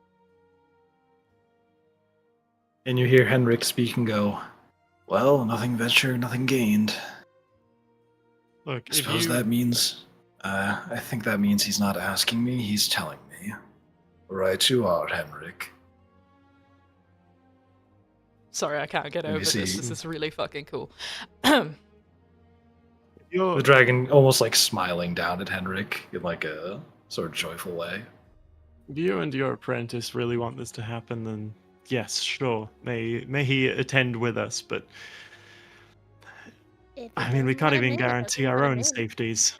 And you hear Henrik speak and go, well, nothing ventured, nothing gained. Look, I suppose that means, I think that means he's not asking me, he's telling me. Right you are, Henrik. Sorry, I can't get Let me over this. see. This is really fucking cool. The dragon almost like smiling down at Henrik in like a sort of joyful way. If you and your apprentice really want this to happen, then yes, sure. May he attend with us, but If I it mean, we doesn't can't let him even in, it guarantee doesn't our let him own in. safeties,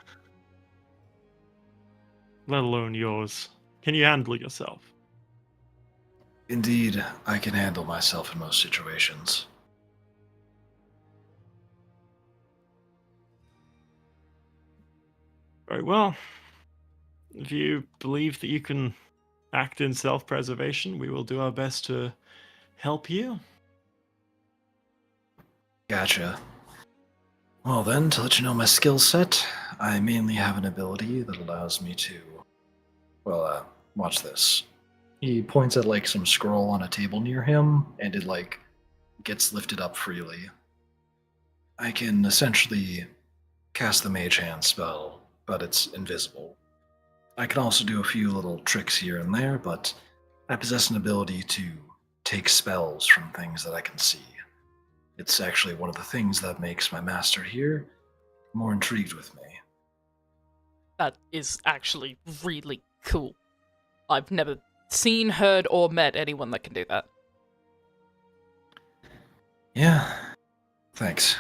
let alone yours. Can you handle yourself? Indeed, I can handle myself in most situations. Very well. If you believe that you can act in self-preservation, we will do our best to help you. Gotcha. Well then, to let you know my skill set, I mainly have an ability that allows me to... Well, watch this. He points at like some scroll on a table near him, and it like gets lifted up freely. I can essentially cast the Mage Hand spell, but it's invisible. I can also do a few little tricks here and there, but I possess an ability to take spells from things that I can see. It's actually one of the things that makes my master here more intrigued with me. That is actually really cool. I've never seen, heard, or met anyone that can do that. Yeah, thanks.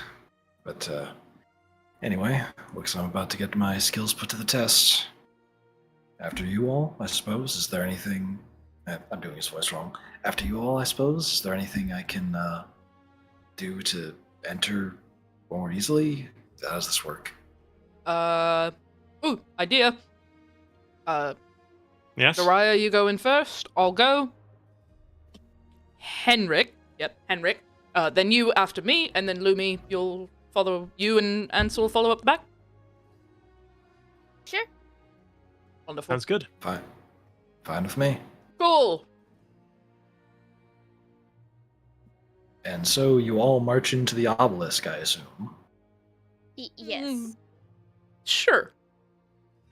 But anyway, looks like I'm about to get my skills put to the test. After you all, I suppose, is there anything... I'm doing his voice wrong. After you all, I suppose, is there anything I can do to enter more easily? How does this work? Ooh, idea. Yes? Naraya, you go in first. I'll go. Henrik. Yep, Henrik. Then you after me, and then Lumi, you'll follow. You and Ansel will follow up the back. Sure. Wonderful. Sounds good. Fine. Fine with me. Cool. And so you all march into the obelisk, I assume. Yes. Mm. Sure.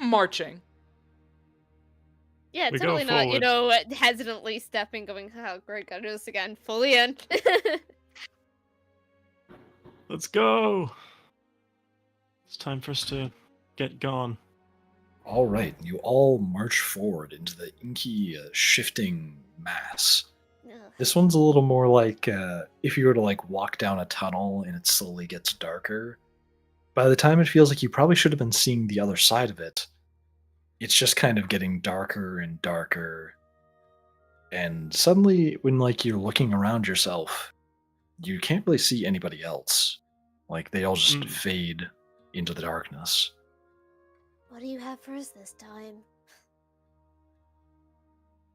Marching. Yeah, We go totally not, you forward. know, hesitantly stepping, going, oh, great, gotta do this again. Fully in. Let's go. It's time for us to get gone. All right, you all march forward into the inky, shifting mass. Ugh. This one's a little more like if you were to like walk down a tunnel and it slowly gets darker. By the time it feels like you probably should have been seeing the other side of it, it's just kind of getting darker and darker. And suddenly, when like you're looking around yourself, you can't really see anybody else. Like they all just fade into the darkness. What do you have for us this time?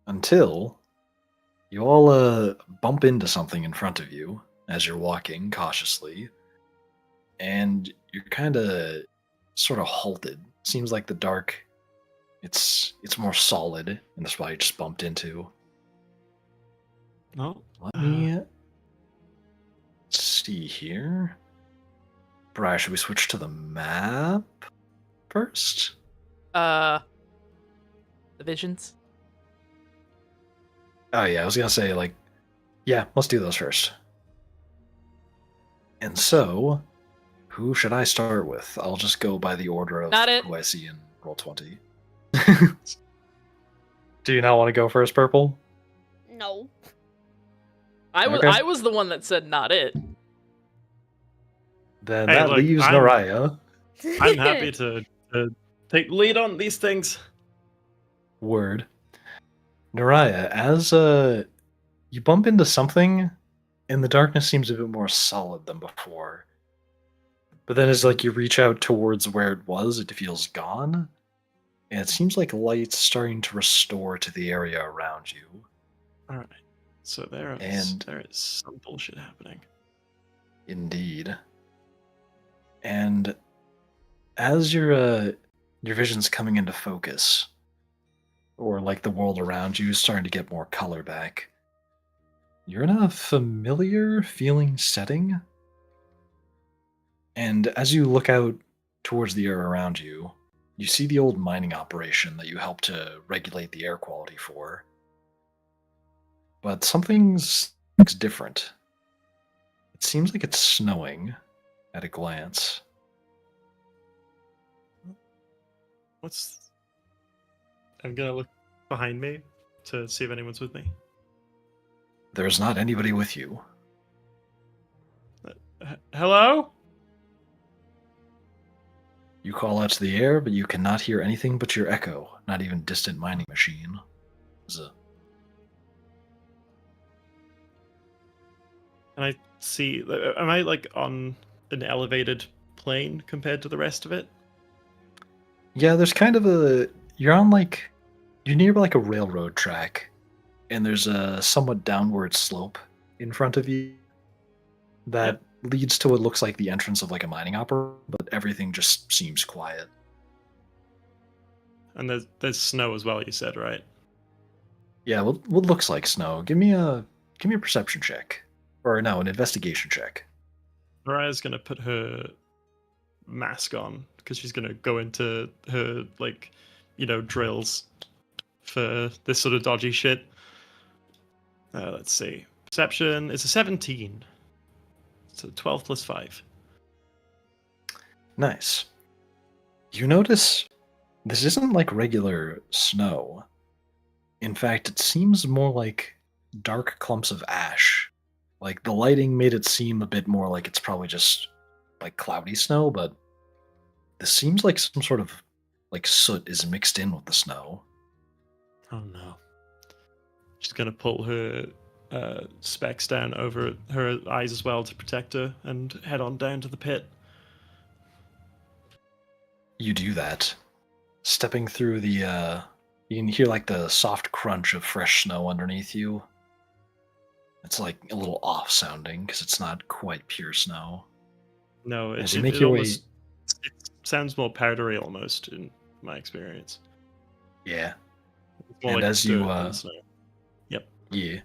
Until you all bump into something in front of you as you're walking cautiously, and you're kind of sort of halted. Seems like the dark, it's more solid in the spot you just bumped into. No. Let me see here. Briar, should we switch to the map first? The visions. Oh yeah, I was gonna say like, yeah, let's do those first. And so, who should I start with? I'll just go by the order of Not it. who I see in Roll20. Do you not want to go first, Purple? No. Okay. I was the one that said not it. Then Hey, that look, leaves I'm- Naraya. I'm happy to take lead on these things. Word. Naraya, as you bump into something, and the darkness seems a bit more solid than before. But then as like you reach out towards where it was, it feels gone. And it seems like light's starting to restore to the area around you. All right. So there is some bullshit happening. Indeed. And as your vision's coming into focus, or like the world around you is starting to get more color back, you're in a familiar feeling setting. And as you look out towards the air around you, you see the old mining operation that you helped to regulate the air quality for. But something's different. It seems like it's snowing at a glance. I'm gonna look behind me to see if anyone's with me. There's not anybody with you. Hello? You call out to the air, but you cannot hear anything but your echo, not even distant mining machine. And I see. Am I like on an elevated plane compared to the rest of it? Yeah, there's kind of a. You're near like a railroad track, and there's a somewhat downward slope in front of you that leads to what looks like the entrance of like a mining operation, but everything just seems quiet. And there's snow as well. You said, right? Yeah, what looks like snow. Give me a perception check, or no, an investigation check. Mariah's gonna put her mask on because she's gonna go into her drills for this sort of dodgy shit. Let's see. Perception is a 17. So 12 plus 5. Nice. You notice this isn't like regular snow. In fact, it seems more like dark clumps of ash. Like the lighting made it seem a bit more like it's probably just like cloudy snow, but this seems like some sort of like soot is mixed in with the snow. Oh no. She's gonna pull her specs down over her eyes as well to protect her and head on down to the pit. You do that. Stepping through the you can hear like the soft crunch of fresh snow underneath you. It's like a little off sounding because it's not quite pure snow. No, As it, you it, make it your way, almost it sounds more powdery almost in my experience. yeah, It's more and like as you dirt than snow. Yep. yeah,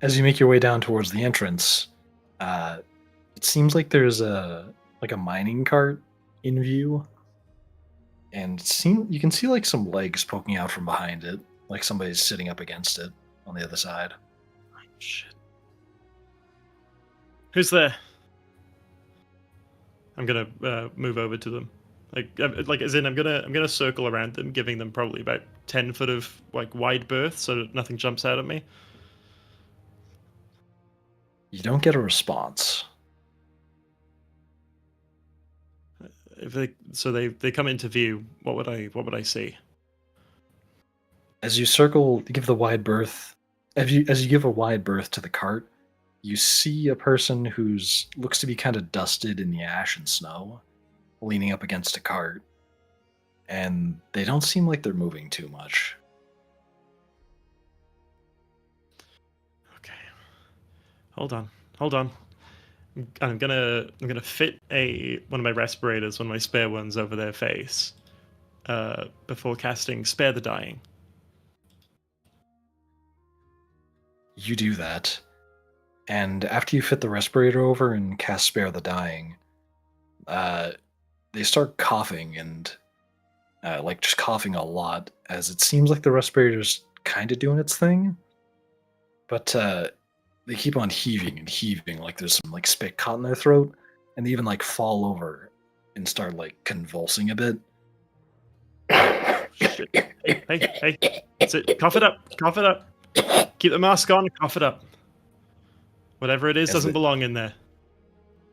as you make your way down towards the entrance, it seems like there's a mining cart in view, and you can see like some legs poking out from behind it, like somebody's sitting up against it on the other side. Shit. Who's there? I'm gonna move over to them. Like as in I'm gonna circle around them, giving them probably about 10 foot of like wide berth so that nothing jumps out at me. You don't get a response. If they come into view, what would I see? As you circle, you give the wide berth. As you give a wide berth to the cart, you see a person who's looks to be kind of dusted in the ash and snow, leaning up against a cart, and they don't seem like they're moving too much. Okay. Hold on. I'm gonna fit one of my respirators, one of my spare ones, over their face, before casting Spare the Dying. You do that, and after you fit the respirator over and cast Spare the Dying, they start coughing and like just coughing a lot, as it seems like the respirator's kind of doing its thing, but they keep on heaving and heaving like there's some like spit caught in their throat, and they even like fall over and start like convulsing a bit. Shit. Hey. That's it. Cough it up. Keep the mask on, cough it up. Whatever it is doesn't belong in there.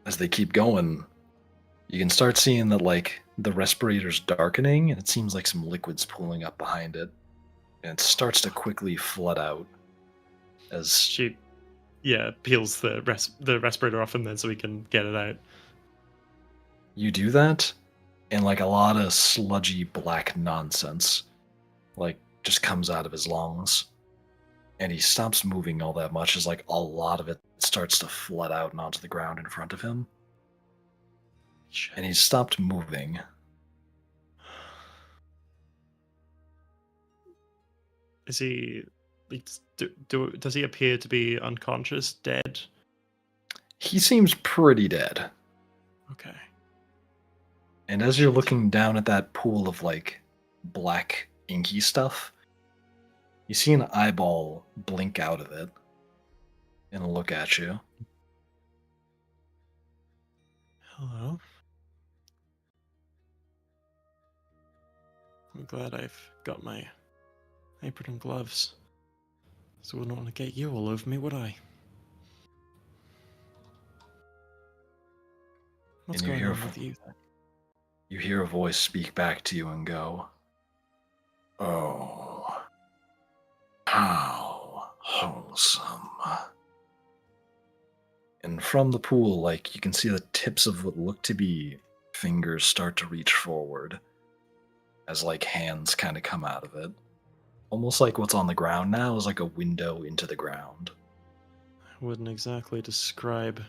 As they keep going, you can start seeing that like the respirator's darkening, and it seems like some liquid's pooling up behind it, and it starts to quickly flood out. As She, peels the respirator off him then so we can get it out. you do that, and like a lot of sludgy black nonsense, like just comes out of his lungs, and he stops moving all that much as like a lot of it starts to flood out and onto the ground in front of him. Shit. And he's stopped moving. Is he? Does he appear to be unconscious, dead? He seems pretty dead. Okay. And as you're Shit. looking down at that pool of like black inky stuff, you see an eyeball blink out of it and look at you. Hello. I'm glad I've got my apron and gloves. So I wouldn't want to get you all over me, would I? What's And you going hear on with you then? You hear a voice speak back to you and go, "Oh, how wholesome." And from the pool, like, you can see the tips of what look to be fingers start to reach forward as, like, hands kind of come out of it. Almost like what's on the ground now is like a window into the ground. I wouldn't exactly describe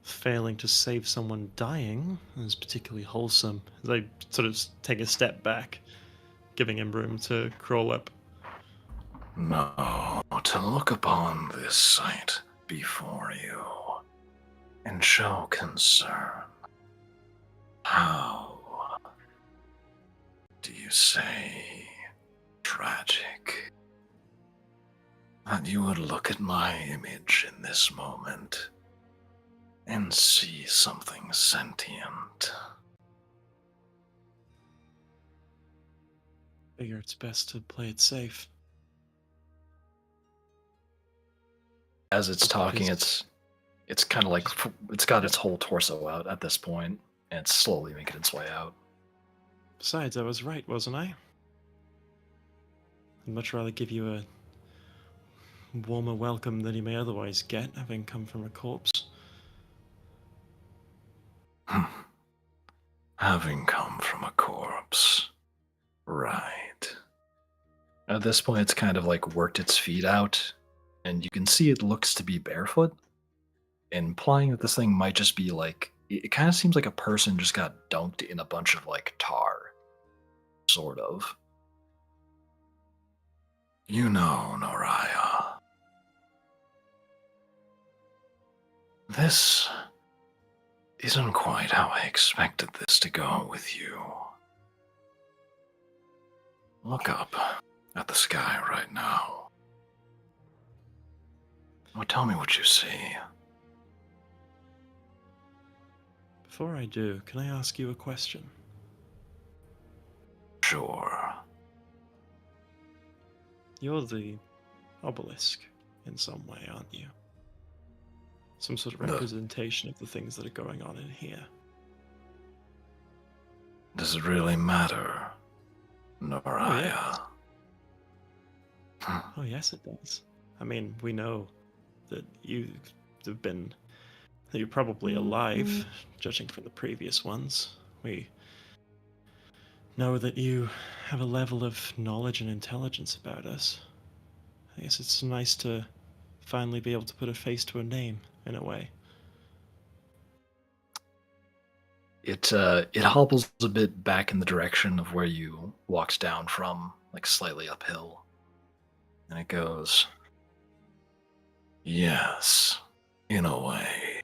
failing to save someone dying as particularly wholesome. As I sort of take a step back, giving him room to crawl up. No, to look upon this sight before you and show concern. How do you say tragic? That you would look at my image in this moment and see something sentient. Figure it's best to play it safe. As it's talking, Because- it's kind of like it's got its whole torso out at this point, and it's slowly making its way out. Besides, I was right, wasn't I? I'd much rather give you a warmer welcome than you may otherwise get, having come from a corpse. Having come from a corpse. Right. At this point, it's kind of like worked its feet out, and you can see it looks to be barefoot, implying that this thing might just be like, it kind of seems like a person just got dunked in a bunch of like tar. Sort of. You know, Noraya. This isn't quite how I expected this to go with you. Look up at the sky right now. Well, tell me what you see. Before I do, can I ask you a question? Sure. You're the Obelisk in some way, aren't you? Some sort of No. representation of the things that are going on in here. Does it really matter, Noraya? Oh, yes, it does. I mean, we know that you've been. That you're probably alive, judging from the previous ones. We know that you have a level of knowledge and intelligence about us. I guess it's nice to finally be able to put a face to a name, in a way. It hobbles a bit back in the direction of where you walked down from, like slightly uphill. And it goes, yes, in a way,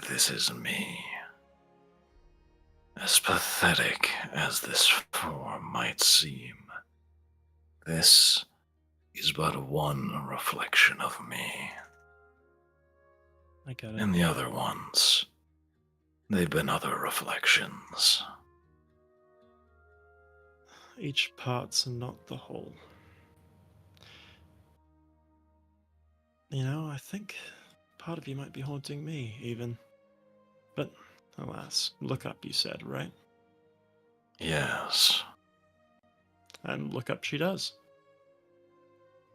this is me. As pathetic as this form might seem, this is but one reflection of me. I get it. And the other ones, they've been other reflections. Each part's not the whole. You know, I think part of you might be haunting me, even. But, alas, look up, you said, right? Yes. And look up she does.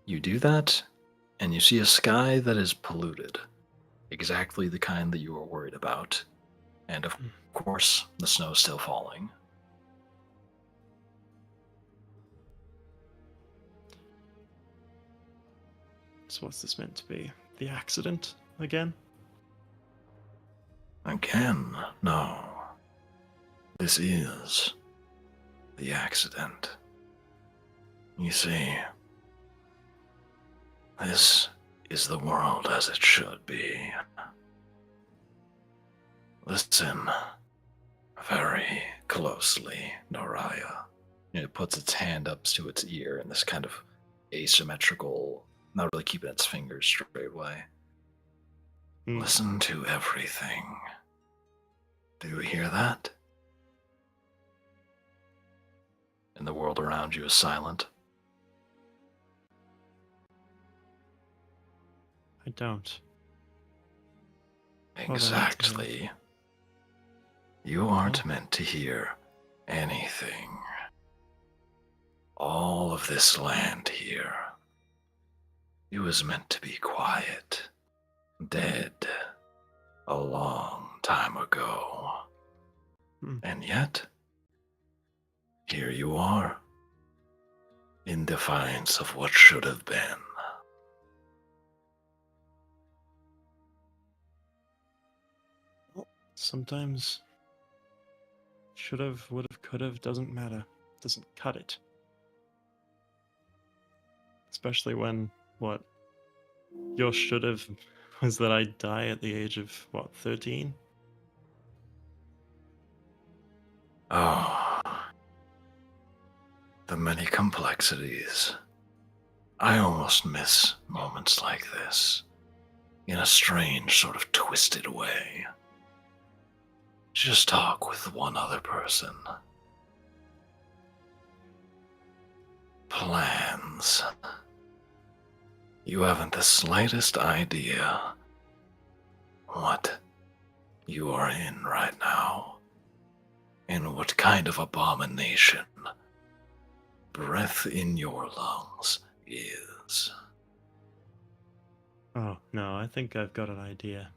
You do that, and you see a sky that is polluted. Exactly the kind that you were worried about. And of course, the snow's still falling. So what's this meant to be? The accident again? Again, no. This is the accident. You see, this is the world as it should be. Listen very closely, Noraya. It puts its hand up to its ear in this kind of asymmetrical, not really keeping its fingers straight way. Listen to everything. Do you hear that? And the world around you is silent. I don't. Exactly. You aren't meant to hear anything. All of this land here, it was meant to be quiet, dead, a long time ago. And yet, here you are, in defiance of what should have been. Sometimes should have, would have, could have, doesn't matter. Doesn't cut it. Especially when, what, your should have was that I die at the age of, what, 13? Oh, the many complexities. I almost miss moments like this, in a strange sort of twisted way. Just talk with one other person. Plans. You haven't the slightest idea what you are in right now, and what kind of abomination breath in your lungs is. Oh, no, I think I've got an idea.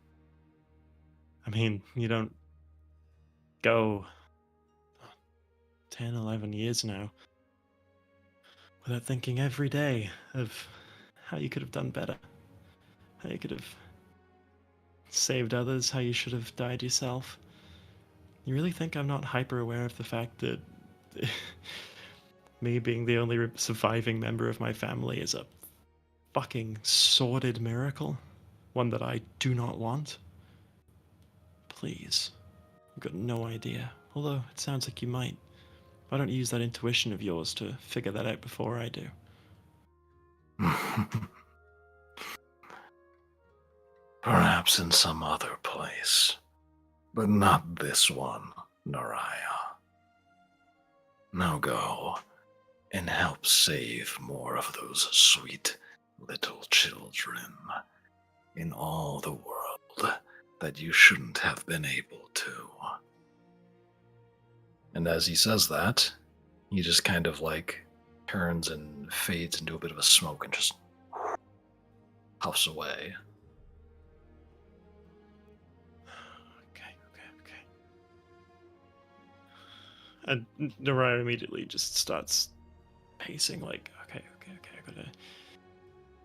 I mean, you don't go 10, 11 years now without thinking every day of how you could have done better, how you could have saved others, how you should have died yourself. You really think I'm not hyper aware of the fact that me being the only surviving member of my family is a fucking sordid miracle? One that I do not want? Please. I've got no idea. Although, it sounds like you might. Why don't you use that intuition of yours to figure that out before I do? Perhaps in some other place, but not this one, Naraya. Now go and help save more of those sweet little children in all the world that you shouldn't have been able to. And as he says that, he just kind of like turns and fades into a bit of a smoke and just puffs away. And Naraya immediately just starts pacing like, okay, I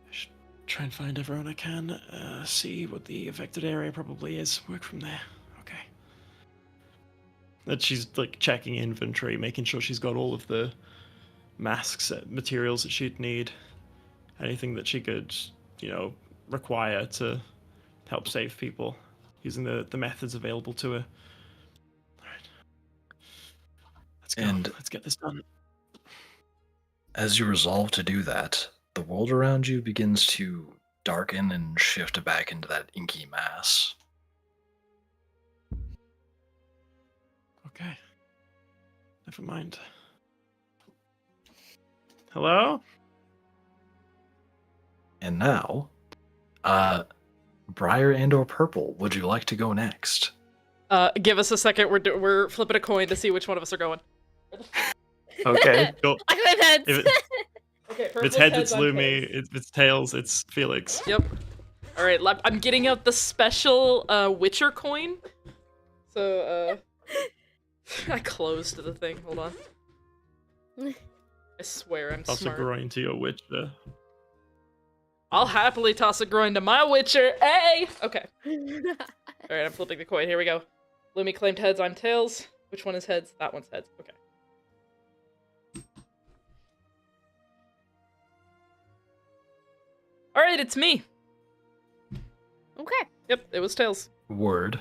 should try and find everyone I can, see what the affected area probably is, work from there. Okay. And she's like checking inventory, making sure she's got all of the masks, materials that she'd need, anything that she could, require to help save people, using the methods available to her. Let's get this done. As you resolve to do that, the world around you begins to darken and shift back into that inky mass. Okay. Never mind. Hello? And now, Briar and or Purple, would you like to go next? Give us a second. We're flipping a coin to see which one of us are going. Okay. Cool. I went heads. Okay, If it's heads, it's Lumi. If it's tails, it's Felix. Yep. All right, I'm getting out the special Witcher coin. So I closed the thing. Hold on. I swear I'm Also smart. groin to your Witcher. I'll happily toss a groin to my Witcher. Hey! Okay. Alright, I'm flipping the coin. Here we go. Lumi claimed heads, I'm tails. Which one is heads? That one's heads. Okay. Alright, it's me. Okay. Yep, it was tails. Word.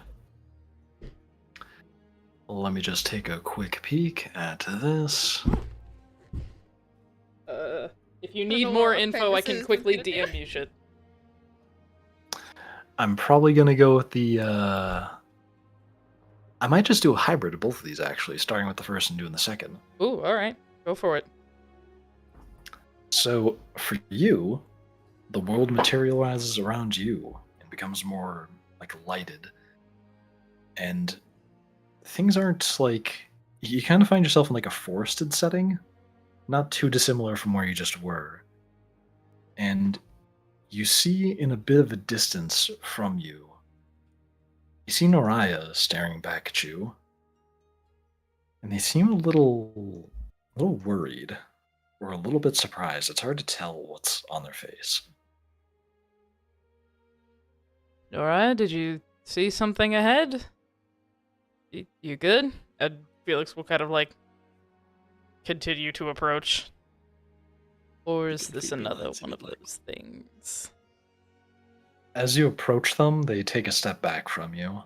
Let me just take a quick peek at this. If you For need the more lore info, I can purposes, quickly I'm gonna- DM you shit. I'm probably gonna go with the. I might just do a hybrid of both of these actually, starting with the first and doing the second. Ooh, alright. Go for it. So for you, the world materializes around you and becomes more like lighted, and things aren't like you kind of find yourself in like a forested setting, not too dissimilar from where you just were, and you see in a bit of a distance from you. You see Noraya staring back at you, and they seem a little worried or a little bit surprised. It's hard to tell what's on their face. Nora, did you see something ahead? You good? And Felix will kind of like continue to approach. Or is can this keep your another lines one if of you'd like. those things? As you approach them, they take a step back from you.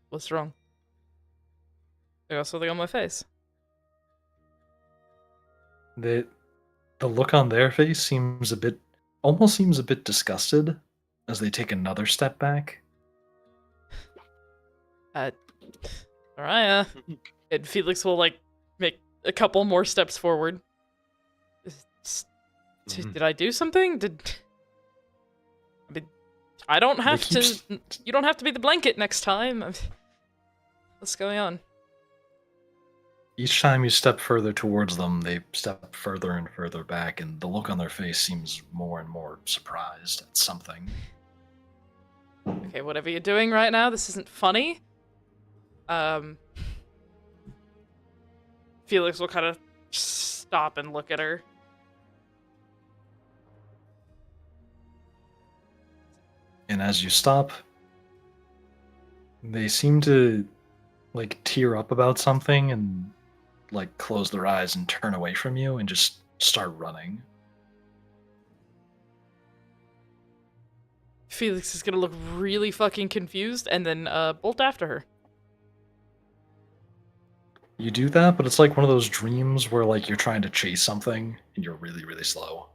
What's wrong? I got something on my face. The look on their face seems almost seems a bit disgusted as they take another step back. Mariah. And Felix will like make a couple more steps forward. Did I do something? I mean, I don't have keep to. You don't have to be the blanket next time. What's going on? Each time you step further towards them, they step further and further back, and the look on their face seems more and more surprised at something. Okay, whatever you're doing right now, this isn't funny. Felix will kind of stop and look at her. And as you stop, they seem to like tear up about something and like close their eyes and turn away from you and just start running. Felix is gonna look really fucking confused and then bolt after her. You do that, but it's like one of those dreams where like you're trying to chase something and you're really, really slow.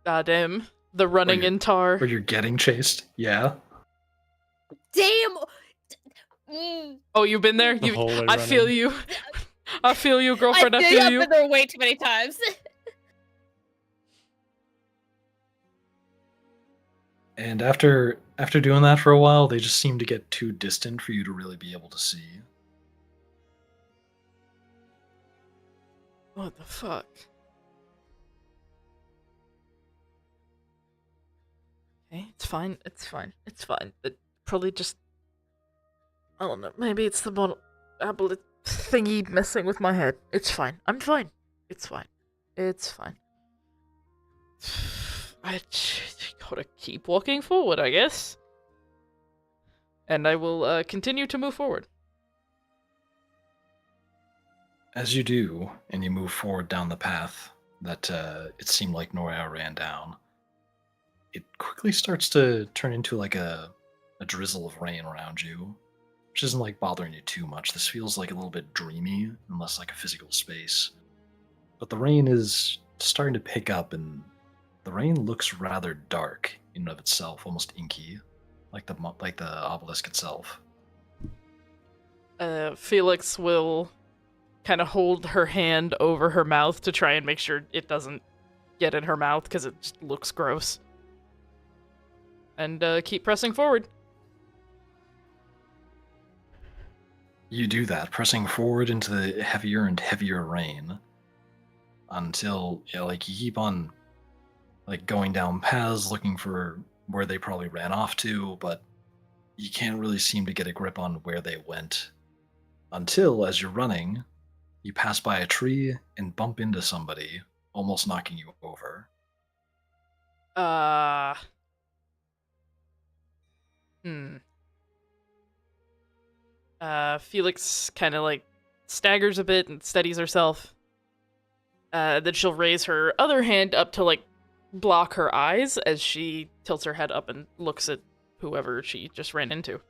Goddamn. The running you're- in tar. Or you're getting chased. Yeah. Damn. Mm. Oh, you've been there? The whole way I feel running. you. I feel you, girlfriend. I I've feel you. been there way too many times. And after doing that for a while, they just seem to get too distant for you to really be able to see. What the fuck? Okay, it's fine. It's fine. It's fine. It probably just. I don't know. Maybe it's the bottle apple thingy messing with my head. It's fine. I'm fine. It's fine. It's fine. I gotta keep walking forward, I guess. And I will continue to move forward. As you do, and you move forward down the path that it seemed like Noria ran down, it quickly starts to turn into like a drizzle of rain around you, which isn't like bothering you too much. This feels like a little bit dreamy and less like a physical space. But the rain is starting to pick up, and the rain looks rather dark in and of itself, almost inky, like the obelisk itself. Felix will kind of hold her hand over her mouth to try and make sure it doesn't get in her mouth because it just looks gross. And keep pressing forward. You do that, pressing forward into the heavier and heavier rain until you keep on like going down paths looking for where they probably ran off to, but you can't really seem to get a grip on where they went until, as you're running, you pass by a tree and bump into somebody, almost knocking you over. Hmm. Felix kind of like staggers a bit and steadies herself. Then she'll raise her other hand up to like block her eyes as she tilts her head up and looks at whoever she just ran into.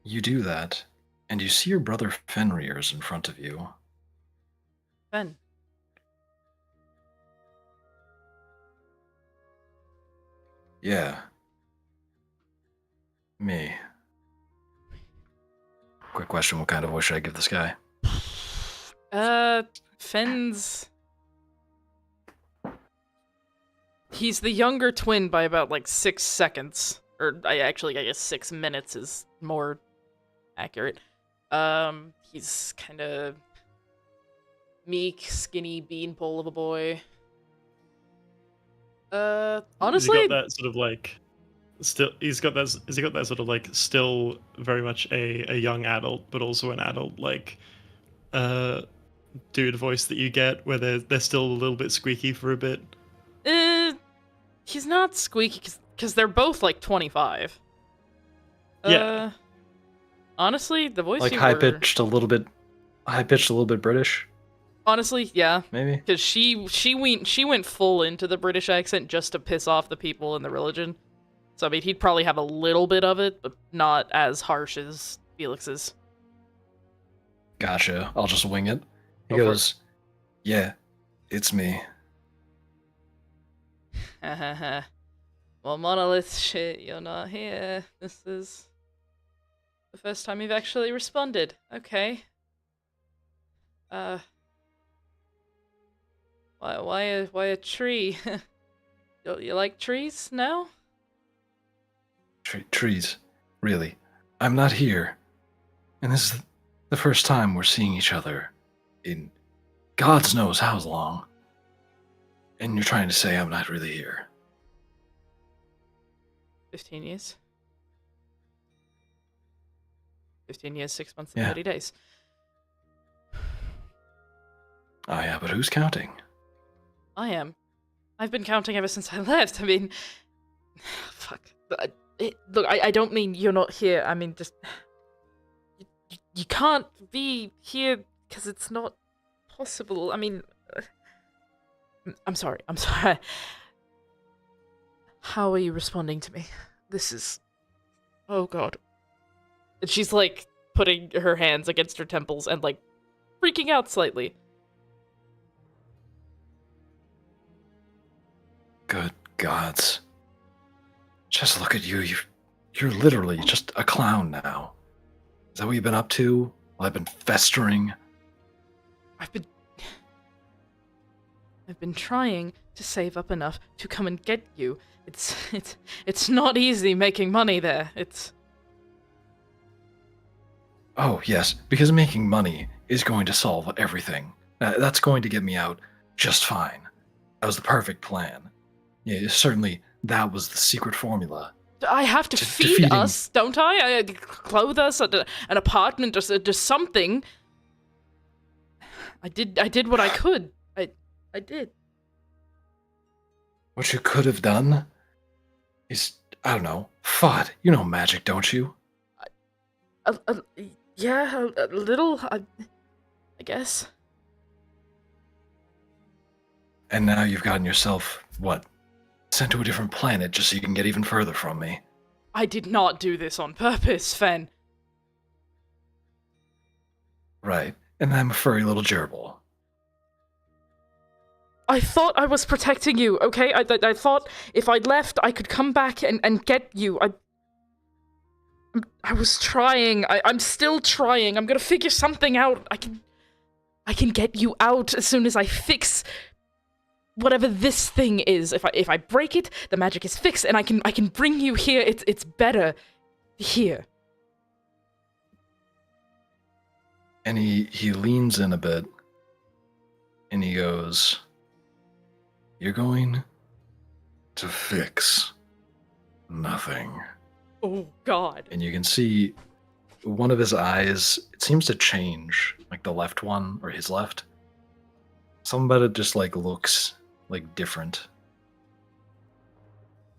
You do that, and you see your brother Fenrir's in front of you. Ben. Yeah. Me. Quick question, what kind of voice should I give this guy? Fenn's... He's the younger twin by about, like, 6 seconds. Or, I guess 6 minutes is more accurate. He's kind of meek, skinny beanpole of a boy. Honestly... He's got that sort of, like... Has he got that sort of, like, still very much a young adult, but also an adult, like, dude voice that you get, where they're still a little bit squeaky for a bit? He's not squeaky, because they're both, like, 25. Yeah. Honestly, the voice Like you high-pitched a little bit British, Honestly, yeah. maybe? Because she went full into the British accent just to piss off the people in the religion. So, I mean, he'd probably have a little bit of it, but not as harsh as Felix's. Gotcha. I'll just wing it. He Go for goes, yeah, it's me. Well, Monolith, shit, you're not here. This is the first time you've actually responded. Okay. Why a tree? You like trees now? Trees. Really. I'm not here. And this is the first time we're seeing each other in God knows how long. And you're trying to say I'm not really here. 15 years. 15 years, 6 months, and Yeah. 30 days. Oh yeah, but who's counting? I am. I've been counting ever since I left. I mean... Fuck. Look, I don't mean you're not here. I mean, just... You can't be here because it's not possible. I mean... I'm sorry. How are you responding to me? This is... Oh, God. And she's, like, putting her hands against her temples and, like, freaking out slightly. Good gods. Just look at you. You're literally just a clown now. Is that what you've been up to while I've been festering? I've been trying to save up enough to come and get you. It's not easy making money there. Oh, yes, because making money is going to solve everything. That's going to get me out just fine. That was the perfect plan. Yeah, certainly that was the secret formula. I have to feed defeating... us, don't I? Clothe us, an apartment, or something. I did what I could. I did. What you could have done is, I don't know, fought. You know magic, don't you? Yeah, a little, I guess. And now you've gotten yourself, what, sent to a different planet just so you can get even further from me. I did not do this on purpose, Fen. Right, and I'm a furry little gerbil. I thought I was protecting you, okay? I thought if I left, I could come back and get you. I was trying. I'm still trying. I'm gonna figure something out. I can get you out as soon as I fix whatever this thing is. If I break it, the magic is fixed, and I can bring you here. It's better here. And he leans in a bit, and he goes, "You're going to fix nothing." Oh, God. And you can see one of his eyes, it seems to change, like the left one, or his left. Something about it just like looks like different.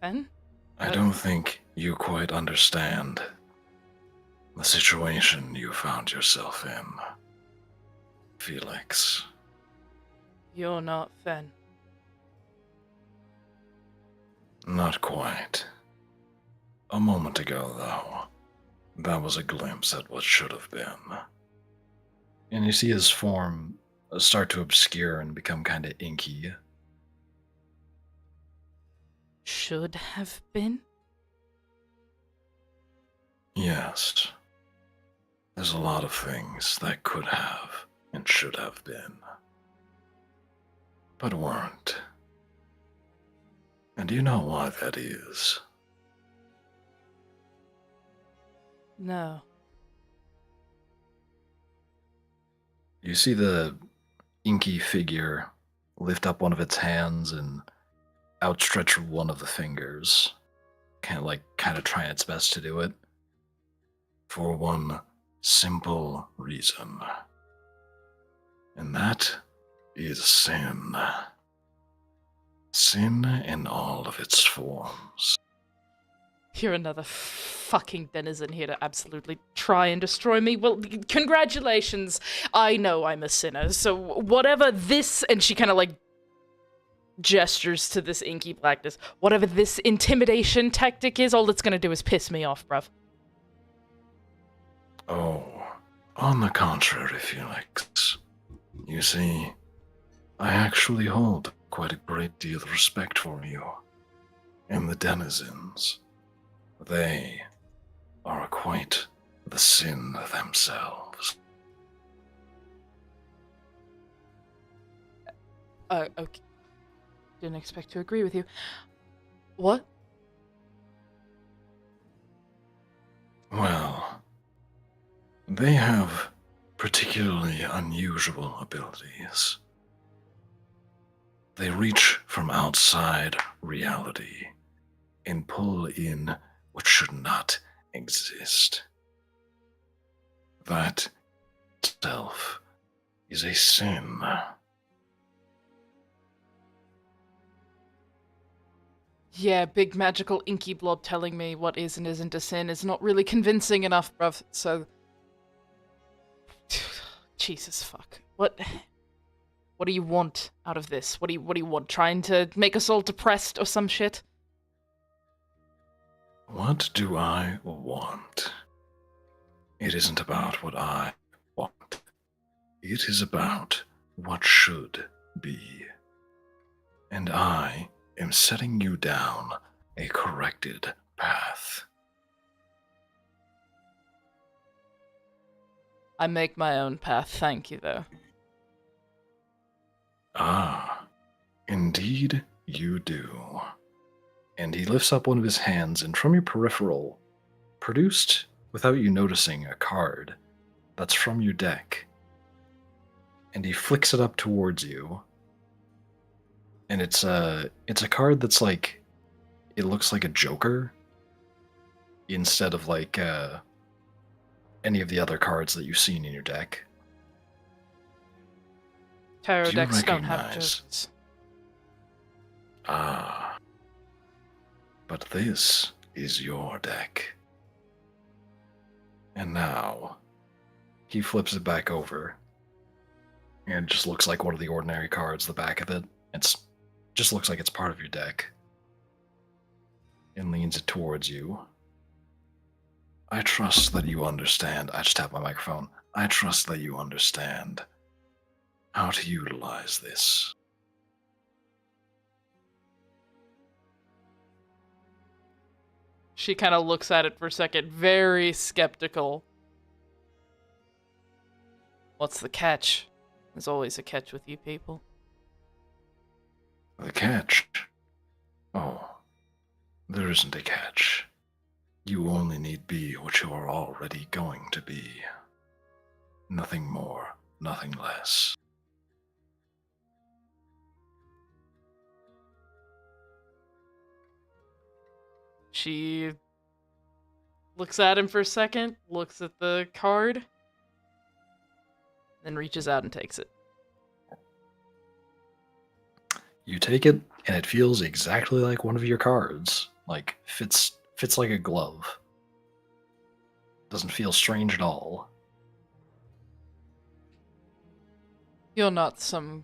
Ben? I don't think you quite understand the situation you found yourself in, Felix. You're not Fen. Not quite. A moment ago, though, that was a glimpse at what should have been. And you see his form start to obscure and become kind of inky. Should have been? Yes. There's a lot of things that could have and should have been, but weren't. And do you know why that is? No. You see the inky figure lift up one of its hands and outstretch one of the fingers. Kind of trying its best to do it. For one simple reason. And that is sin. Sin in all of its forms. You're another fucking denizen here to absolutely try and destroy me. Well, congratulations. I know I'm a sinner, so whatever this... And she kind of, like, gestures to this inky blackness. Whatever this intimidation tactic is, all it's gonna do is piss me off, bruv. Oh, on the contrary, Felix. You see, I actually hold quite a great deal of respect for you. And the denizens, they are quite the sin themselves. Okay. Didn't expect to agree with you. What? Well, they have particularly unusual abilities. They reach from outside reality and pull in what should not exist. That itself is a sin. Yeah, big magical inky blob telling me what is and isn't a sin is not really convincing enough, bruv, so... Jesus fuck. What do you want out of this? What do you want? Trying to make us all depressed or some shit? What do I want? It isn't about what I want. It is about what should be. And I am setting you down a corrected path. I make my own path, thank you, though. Ah, indeed you do. And he lifts up one of his hands, and from your peripheral, produced without you noticing, a card that's from your deck. And he flicks it up towards you. And it's a card that's like, it looks like a Joker instead of like any of the other cards that you've seen in your deck. Tarot Do you decks don't have recognize- jokes. Ah, but this is your deck. And now, he flips it back over. And it just looks like one of the ordinary cards, the back of it. It's just looks like it's part of your deck. And leans it towards you. I trust that you understand. I just tap my microphone. I trust that you understand how to utilize this. She kind of looks at it for a second, very skeptical. What's the catch? There's always a catch with you people. The catch? Oh, there isn't a catch. You only need be what you are already going to be. Nothing more, nothing less. She looks at him for a second, looks at the card, then reaches out and takes it. You take it, and it feels exactly like one of your cards. Like, fits like a glove. Doesn't feel strange at all. You're not some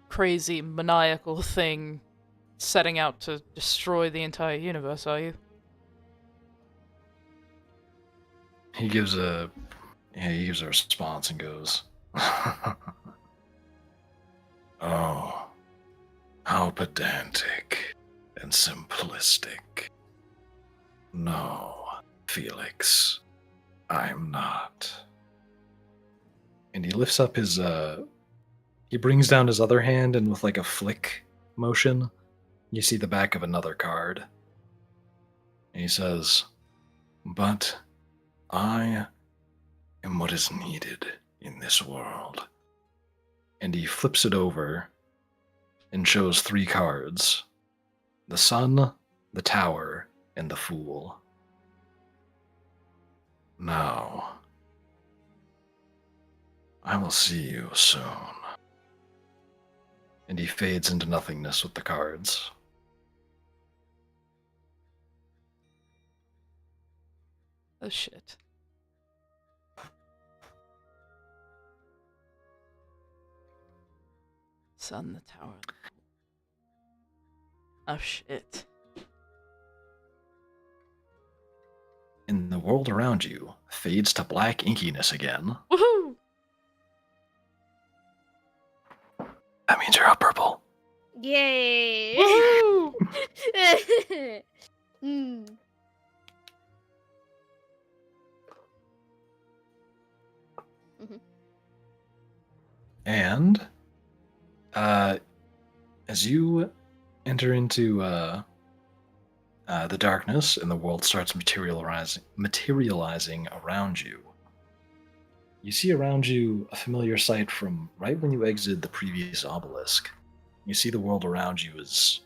crazy, maniacal thing setting out to destroy the entire universe, are you? He gives a response and goes, Oh, how pedantic and simplistic. No, Felix, I'm not. and he lifts up his he brings down his other hand, and with like a flick motion, you see the back of another card. And he says, but I am what is needed in this world. And he flips it over and shows 3 cards: the Sun, the Tower, and the Fool. Now, I will see you soon. And he fades into nothingness with the cards. Oh shit. Sun, the tower. Oh shit. And the world around you fades to black inkiness again. Woohoo! That means you're up, Purple. Yay! Woohoo! Hmm. And as you enter into the darkness and the world starts materializing around you, you see around you a familiar sight from right when you exited the previous obelisk. You see the world around you is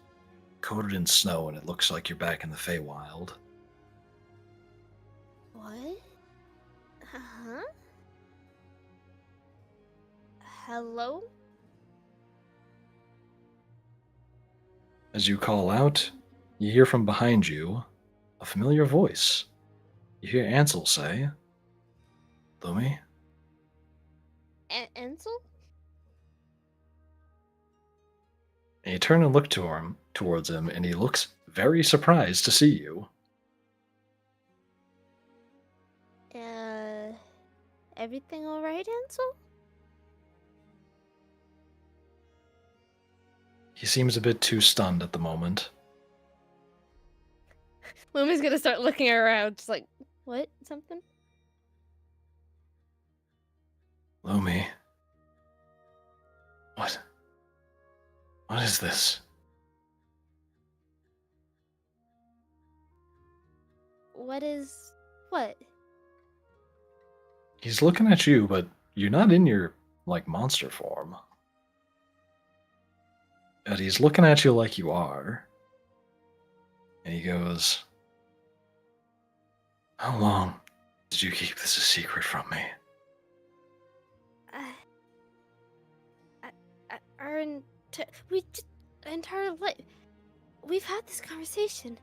coated in snow, and it looks like you're back in the Feywild. What? Huh? Hello? As you call out, you hear from behind you a familiar voice. You hear Ansel say, Lumi? Ansel? and you turn and look towards him, and he looks very surprised to see you. Everything alright, Ansel? He seems a bit too stunned at the moment. Lumi's gonna start looking around, just like, what? Something? Lumi? What is this? What is... what? He's looking at you, but you're not in your, like, monster form. But he's looking at you like you are. And he goes, How long did you keep this a secret from me? We just... entire life... We've had this conversation.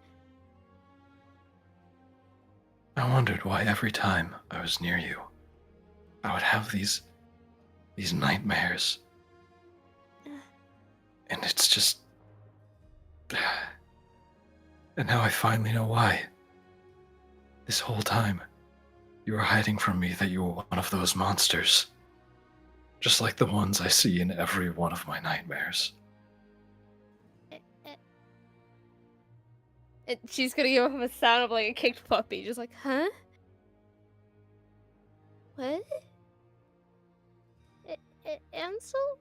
I wondered why every time I was near you, I would have these nightmares. And it's just... And now I finally know why. This whole time, you were hiding from me that you were one of those monsters. Just like the ones I see in every one of my nightmares. She's gonna give him a sound of like a kicked puppy, just like, huh? What? Ansel?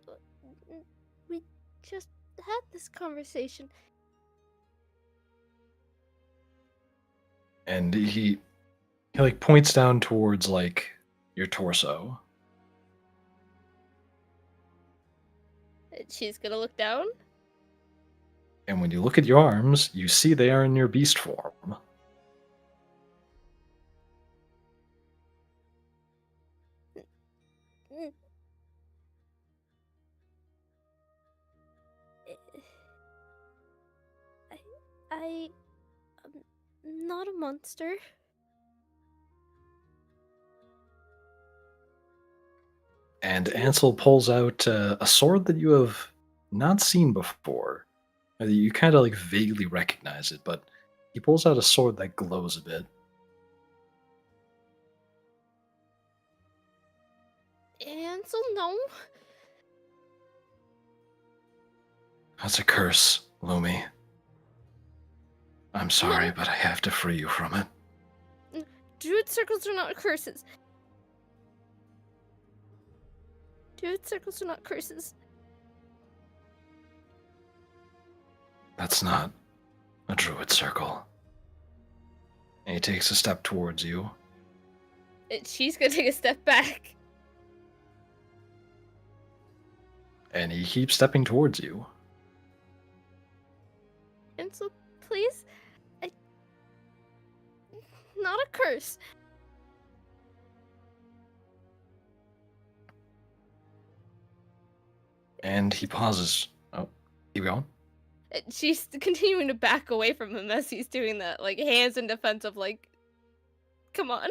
We just had this conversation. and he like points down towards like your torso. She's gonna look down. And when you look at your arms, you see they are in your beast form. I'm not a monster. And Ansel pulls out a sword that you have not seen before. You kind of like vaguely recognize it, but he pulls out a sword that glows a bit. Ansel, no. That's a curse, Lumi. I'm sorry, No. but I have to free you from it. Druid circles are not curses. Druid circles are not curses. That's not a druid circle. And he takes a step towards you. She's gonna take a step back. And he keeps stepping towards you. Ansel, please? Not a curse. And he pauses. Oh, keep going. She's continuing to back away from him as he's doing that, like hands in defense of like, come on,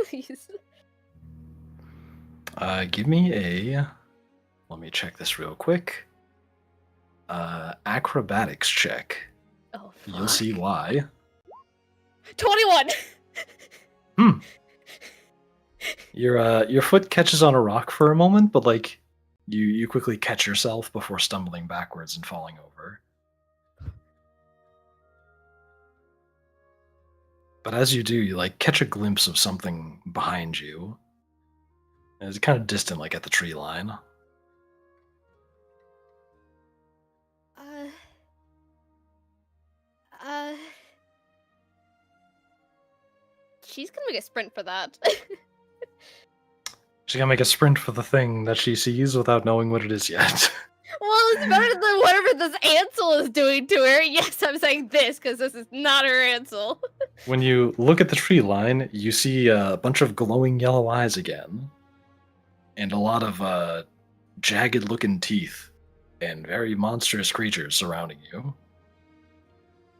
please. Give me a. Let me check this real quick. Acrobatics check. Oh, You'll see why. 21. Your foot catches on a rock for a moment, but like you quickly catch yourself before stumbling backwards and falling over. But as you do, you like catch a glimpse of something behind you. And it's kind of distant, like at the tree line. She's gonna make a sprint for that. She's gonna make a sprint for the thing that she sees without knowing what it is yet. Well, it's better than whatever this Ansel is doing to her. Yes, I'm saying this because this is not her Ansel. When you look at the tree line, you see a bunch of glowing yellow eyes again. And a lot of jagged-looking teeth. And very monstrous creatures surrounding you.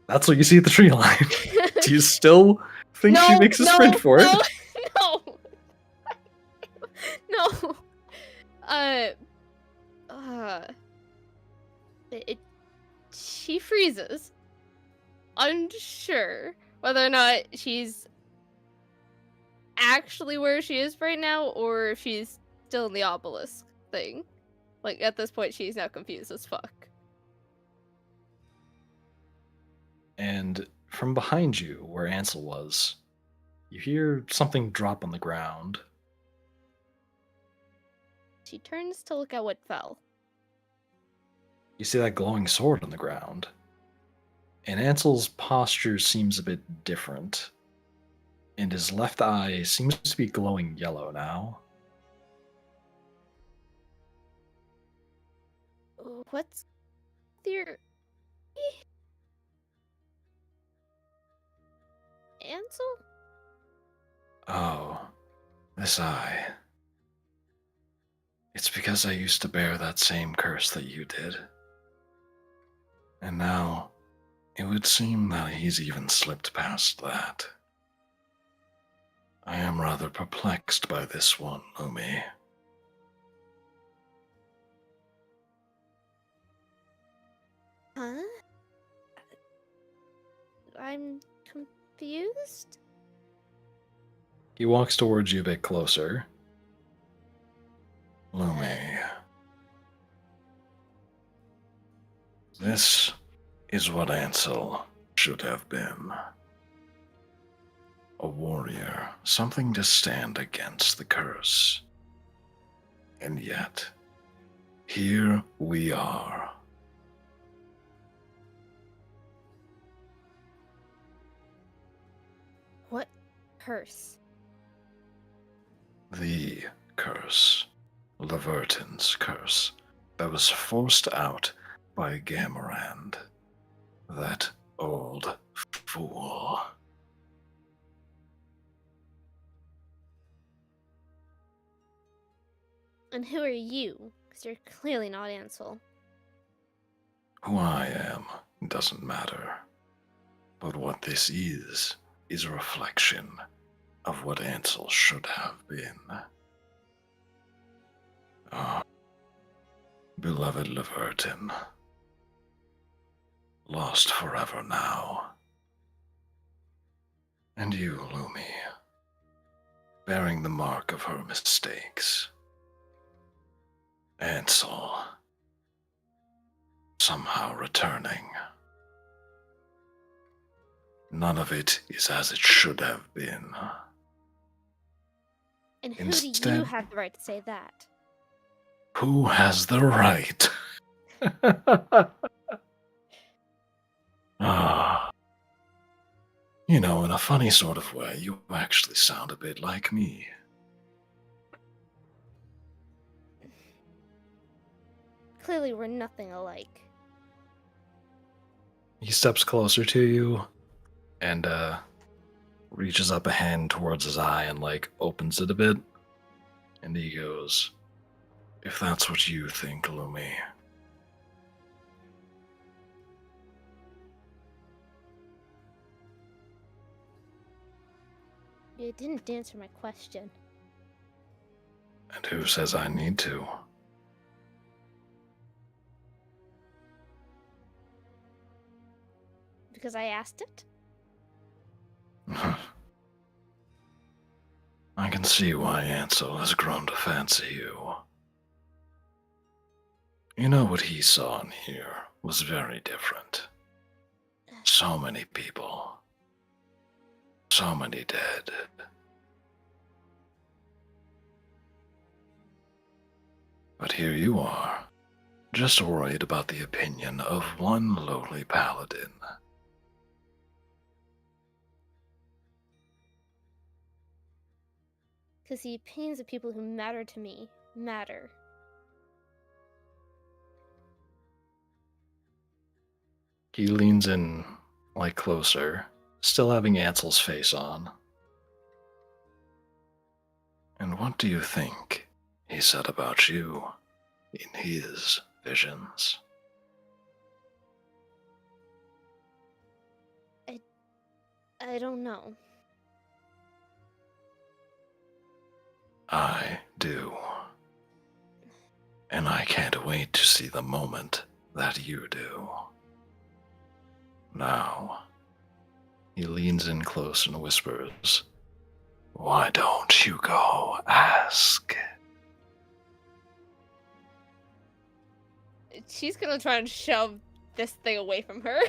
That's what you see at the tree line. Do you still think she makes a sprint for it? No. No. She freezes. Unsure whether or not she's actually where she is right now or if she's still in the obelisk thing. Like, at this point, she's now confused as fuck. And from behind you, where Ansel was, you hear something drop on the ground. She turns to look at what fell. You see that glowing sword on the ground. And Ansel's posture seems a bit different. And his left eye seems to be glowing yellow now. What's your... Ansel? Oh, this eye. It's because I used to bear that same curse that you did. And now, it would seem that he's even slipped past that. I am rather perplexed by this one, Lumi. Huh? I'm confused? He walks towards you a bit closer. Lumi. This is what Ansel should have been. A warrior, something to stand against the curse. And yet, here we are. What curse? The curse. Leverton's curse. That was forced out by Gamarand. That old fool. And who are you? Because you're clearly not Ansel. Who I am doesn't matter. But what this is a reflection of what Ansel should have been. Ah, beloved Leverton. Lost forever now. And you, Lumi, bearing the mark of her mistakes. Ansel, somehow returning. None of it is as it should have been. And who do you Instead- have the right to say that? Who has the right? Ah. You know, in a funny sort of way, you actually sound a bit like me. Clearly, we're nothing alike. He steps closer to you and reaches up a hand towards his eye and like opens it a bit. And he goes, If that's what you think, Lumi. You didn't answer my question. And who says I need to? Because I asked it? I can see why Ansel has grown to fancy you. You know what he saw in here was very different. So many people. So many dead. But here you are, just worried about the opinion of one lowly paladin. Because the opinions of people who matter to me matter. he leans in like closer, still having Ansel's face on. And what do you think he said about you in his visions? I don't know. I do. And I can't wait to see the moment that you do. Now, He leans in close and whispers, why don't you go ask? She's gonna try and shove this thing away from her.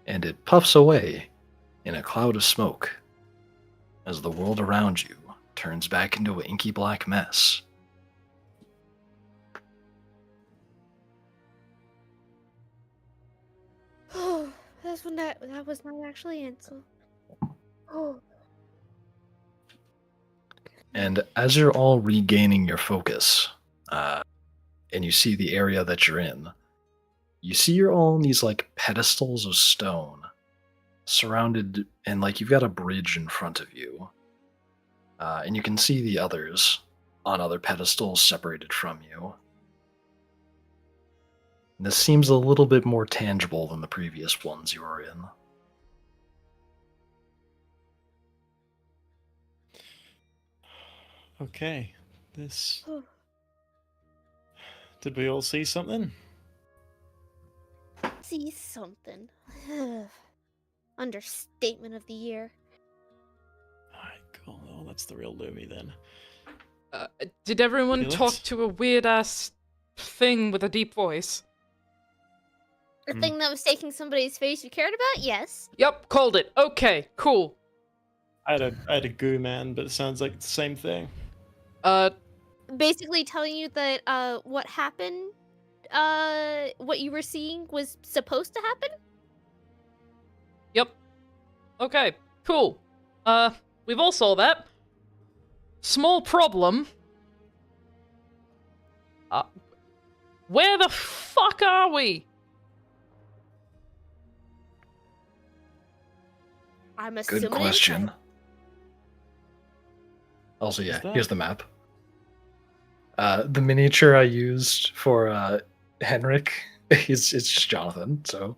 and it puffs away in a cloud of smoke as the world around you turns back into an inky black mess. Oh, that was not actually Ansel. Oh. And as you're all regaining your focus, and you see the area that you're in, you see you're all on these like pedestals of stone, surrounded, and like you've got a bridge in front of you. And you can see the others on other pedestals separated from you. And this seems a little bit more tangible than the previous ones you were in. Okay, this. Oh. Did we all see something? See something. Understatement of the year. Alright, cool. Oh, that's the real Lumi then. Did everyone Felix? talk to a weird ass thing with a deep voice? The Hmm. thing that was taking somebody's face you cared about? Yes. Yep, called it. Okay, cool. I had a goo man, but it sounds like it's the same thing. Basically telling you that what happened, what you were seeing was supposed to happen? Yep. Okay, cool. We've all saw that. Small problem. Where the fuck are we? I'm assuming Good question. Also, yeah, that- here's the map. The miniature I used for Henrik, it's just Jonathan, so don't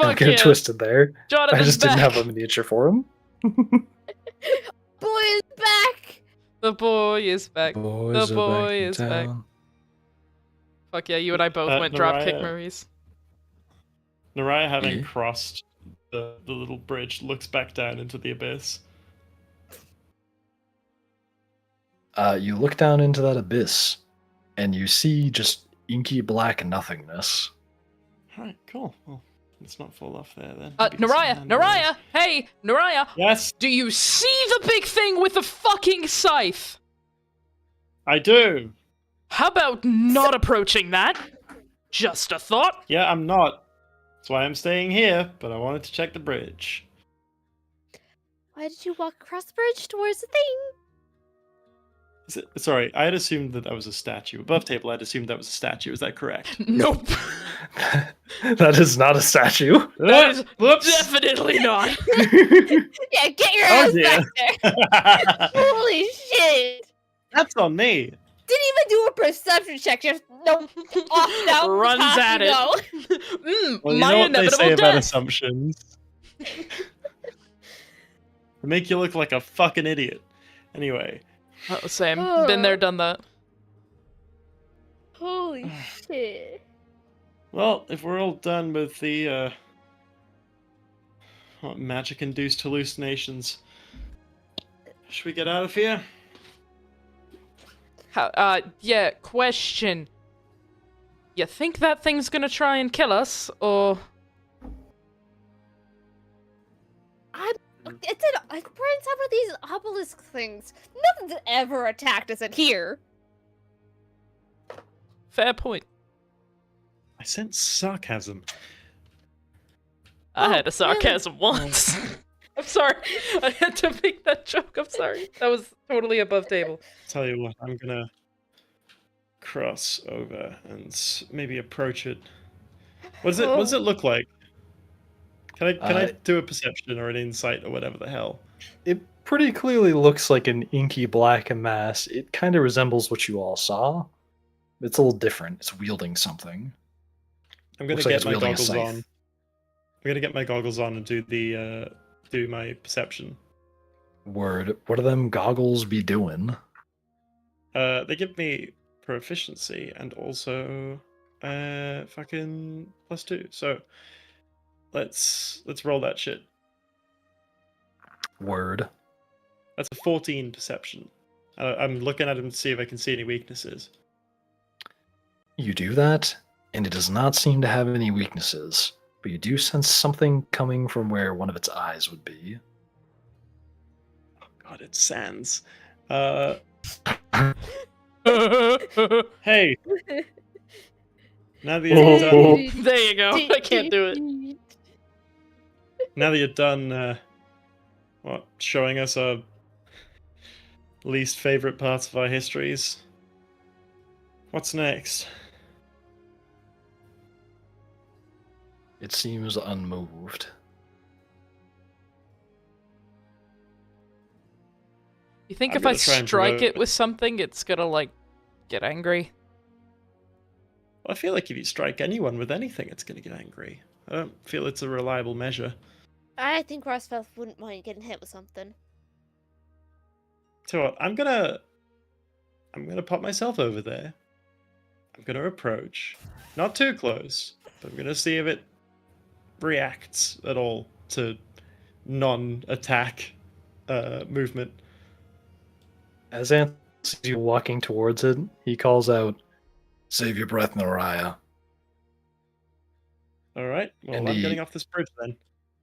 Fuck get it yeah. twisted there. I Jonathan's just back. didn't have a miniature for him. Boy is back. The boy is back. Boys The are boy back in is back. town. Fuck yeah, you and I both went dropkick Naraya- Maurice. Naraya, having Yeah. crossed the little bridge, looks back down into the abyss. You look down into that abyss, and you see just inky black nothingness. Alright, cool. Well, let's not fall off there then. Maybe get some Naraya! hand rails. Naraya! Hey! Naraya! Yes, Do you see the big thing with the fucking scythe? I do! How about not approaching that? Just a thought. Yeah, I'm not. That's why I'm staying here, but I wanted to check the bridge. Why did you walk across the bridge towards the thing? Sorry, I had assumed that was a statue. Above table, I'd assumed that was a statue. Is that correct? Nope. That is not a statue. That is Whoops! definitely not. Yeah, get your Oh, ass dear. back there. Holy shit. That's on me. Didn't even do a perception check. Just no off down Runs path at you it. go. Well, you My know what they inevitable say about death. assumptions. They make you look like a fucking idiot. Anyway, Oh, same. Been there, done that. Holy shit. well, if we're all done with the magic-induced hallucinations, should we get out of here? Yeah, question. You think that thing's gonna try and kill us, or... It's an we're inside one of these obelisk things. Nothing's ever attacked us in here. Fair point. I sense sarcasm. I Oh, had a sarcasm once. I'm sorry. I had to make that joke. I'm sorry. That was totally above table. Tell you what, I'm gonna cross over and maybe approach it. What does it look like? Can I do a perception or an insight or whatever the hell? It pretty clearly looks like an inky black mass. It kind of resembles what you all saw. It's a little different. It's wielding something. I'm gonna Looks like get it's my wielding a goggles scythe. on. I'm gonna get my goggles on and do my perception. Word. What do them goggles be doing? They give me proficiency and also fucking +2. So let's roll that shit. Word. That's a 14 perception. I'm looking at him to see if I can see any weaknesses. You do that, and it does not seem to have any weaknesses, but you do sense something coming from where one of its eyes would be. God, it's Sans. Hey, now that you're done, There you go. I can't do it. now that you're done, showing us our least favorite parts of our histories, what's next? It seems unmoved. You think I'm if I gonna try and strike provoke- it with something, it's gonna, like, get angry? Well, I feel like if you strike anyone with anything, it's going to get angry. I don't feel it's a reliable measure. I think Rosfelth wouldn't mind getting hit with something. So what, I'm gonna pop myself over there. I'm gonna approach, not too close, but I'm gonna see if it reacts at all to non-attack movement. As Anthony sees you walking towards it, he calls out, Save your breath, Naraya. All right, well, And I'm he- getting off this bridge then.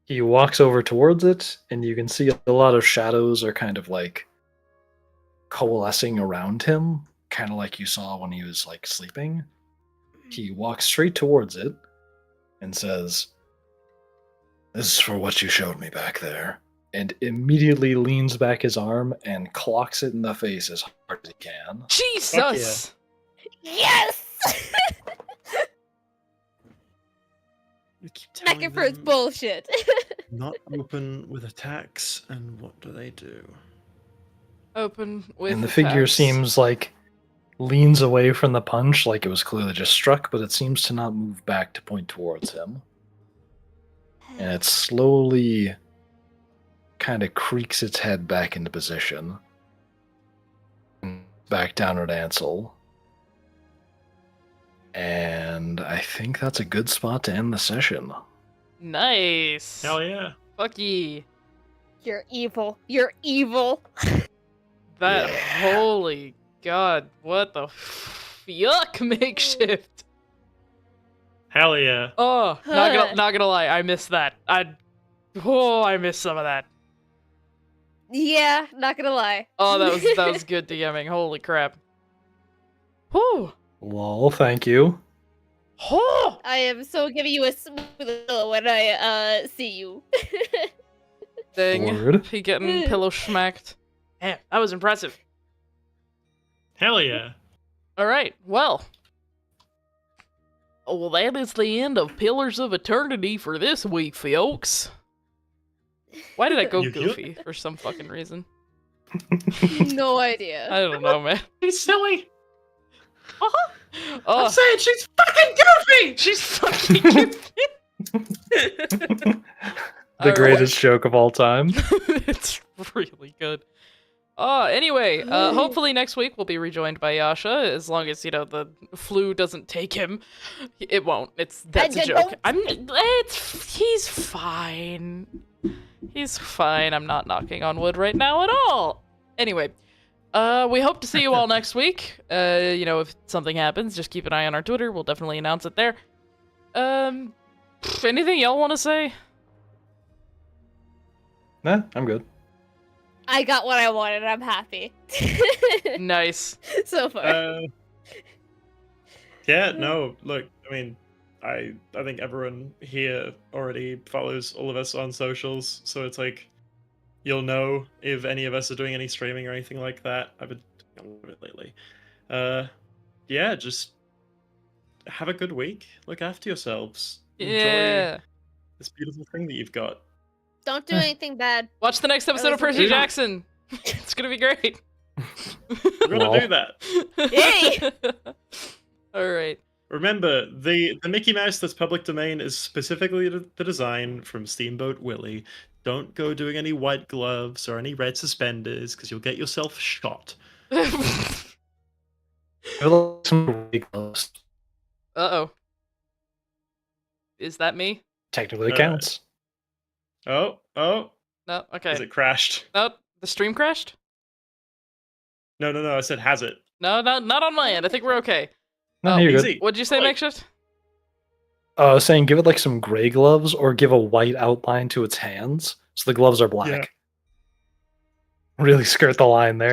he walks over towards it, and you can see a lot of shadows are kind of like coalescing around him, kind of like you saw when he was like sleeping. He walks straight towards it and says, This is for what you showed me back there. and immediately leans back his arm and clocks it in the face as hard as he can. Jesus! Yes! You keep Back telling for his them bullshit. not open with attacks, and what do they do? Open with And the figure attacks. seems like leans away from the punch like it was clearly just struck, but it seems to not move back to point towards him. And it slowly kind of creaks its head back into position. Back down at Ansel. And I think that's a good spot to end the session. Nice. Hell yeah. Fuck ye. You're evil. You're evil. That Yeah. holy god, what the yuck makeshift. Hell yeah. Oh, not gonna lie, I missed that. I missed some of that. Yeah, not gonna lie. Oh, that was good DMing. Holy crap. Whew. Lol, thank you. Oh! I am so giving you a smooth pillow when I see you. Dang. Word. He getting pillow schmacked. Damn, that was impressive. Hell yeah. Alright, well, that is the end of Pillars of Eternity for this week, folks. Why did I go You good? goofy for some fucking reason? No idea. I don't know, man. He's silly. I'm Oh, saying she's fucking goofy! she's fucking goofy. The Alright. greatest joke of all time. It's really good. Anyway, hopefully next week we'll be rejoined by Yasha, as long as, the flu doesn't take him. It won't. That's a joke. He's fine. He's fine. I'm not knocking on wood right now at all. Anyway, we hope to see you all next week. If something happens, just keep an eye on our Twitter. We'll definitely announce it there. Anything y'all want to say? Nah, I'm good. I got what I wanted. I'm happy. Nice. So far. Yeah, no, look, I mean, I think everyone here already follows all of us on socials, so it's like, you'll know if any of us are doing any streaming or anything like that. I've been doing a little bit lately. Yeah, just have a good week. Look after yourselves. Yeah. Enjoy this beautiful thing that you've got. Don't do anything bad. Watch the next episode of listen to Percy you. Jackson. It's gonna be great. We're gonna Lol. do that. Yay! All right. Remember, the Mickey Mouse that's public domain is specifically the design from Steamboat Willie. Don't go doing any white gloves or any red suspenders, because you'll get yourself shot. Uh-oh. Is that me? Technically it counts. Oh, No, has okay. it crashed? No, the stream crashed? No, I said has it. No, not on my end. I think we're okay. No, Oh, you're good. Easy. What'd you say, Like- Makeshift? I was saying give it like some gray gloves or give a white outline to its hands so the gloves are black. Yeah. Really skirt the line there.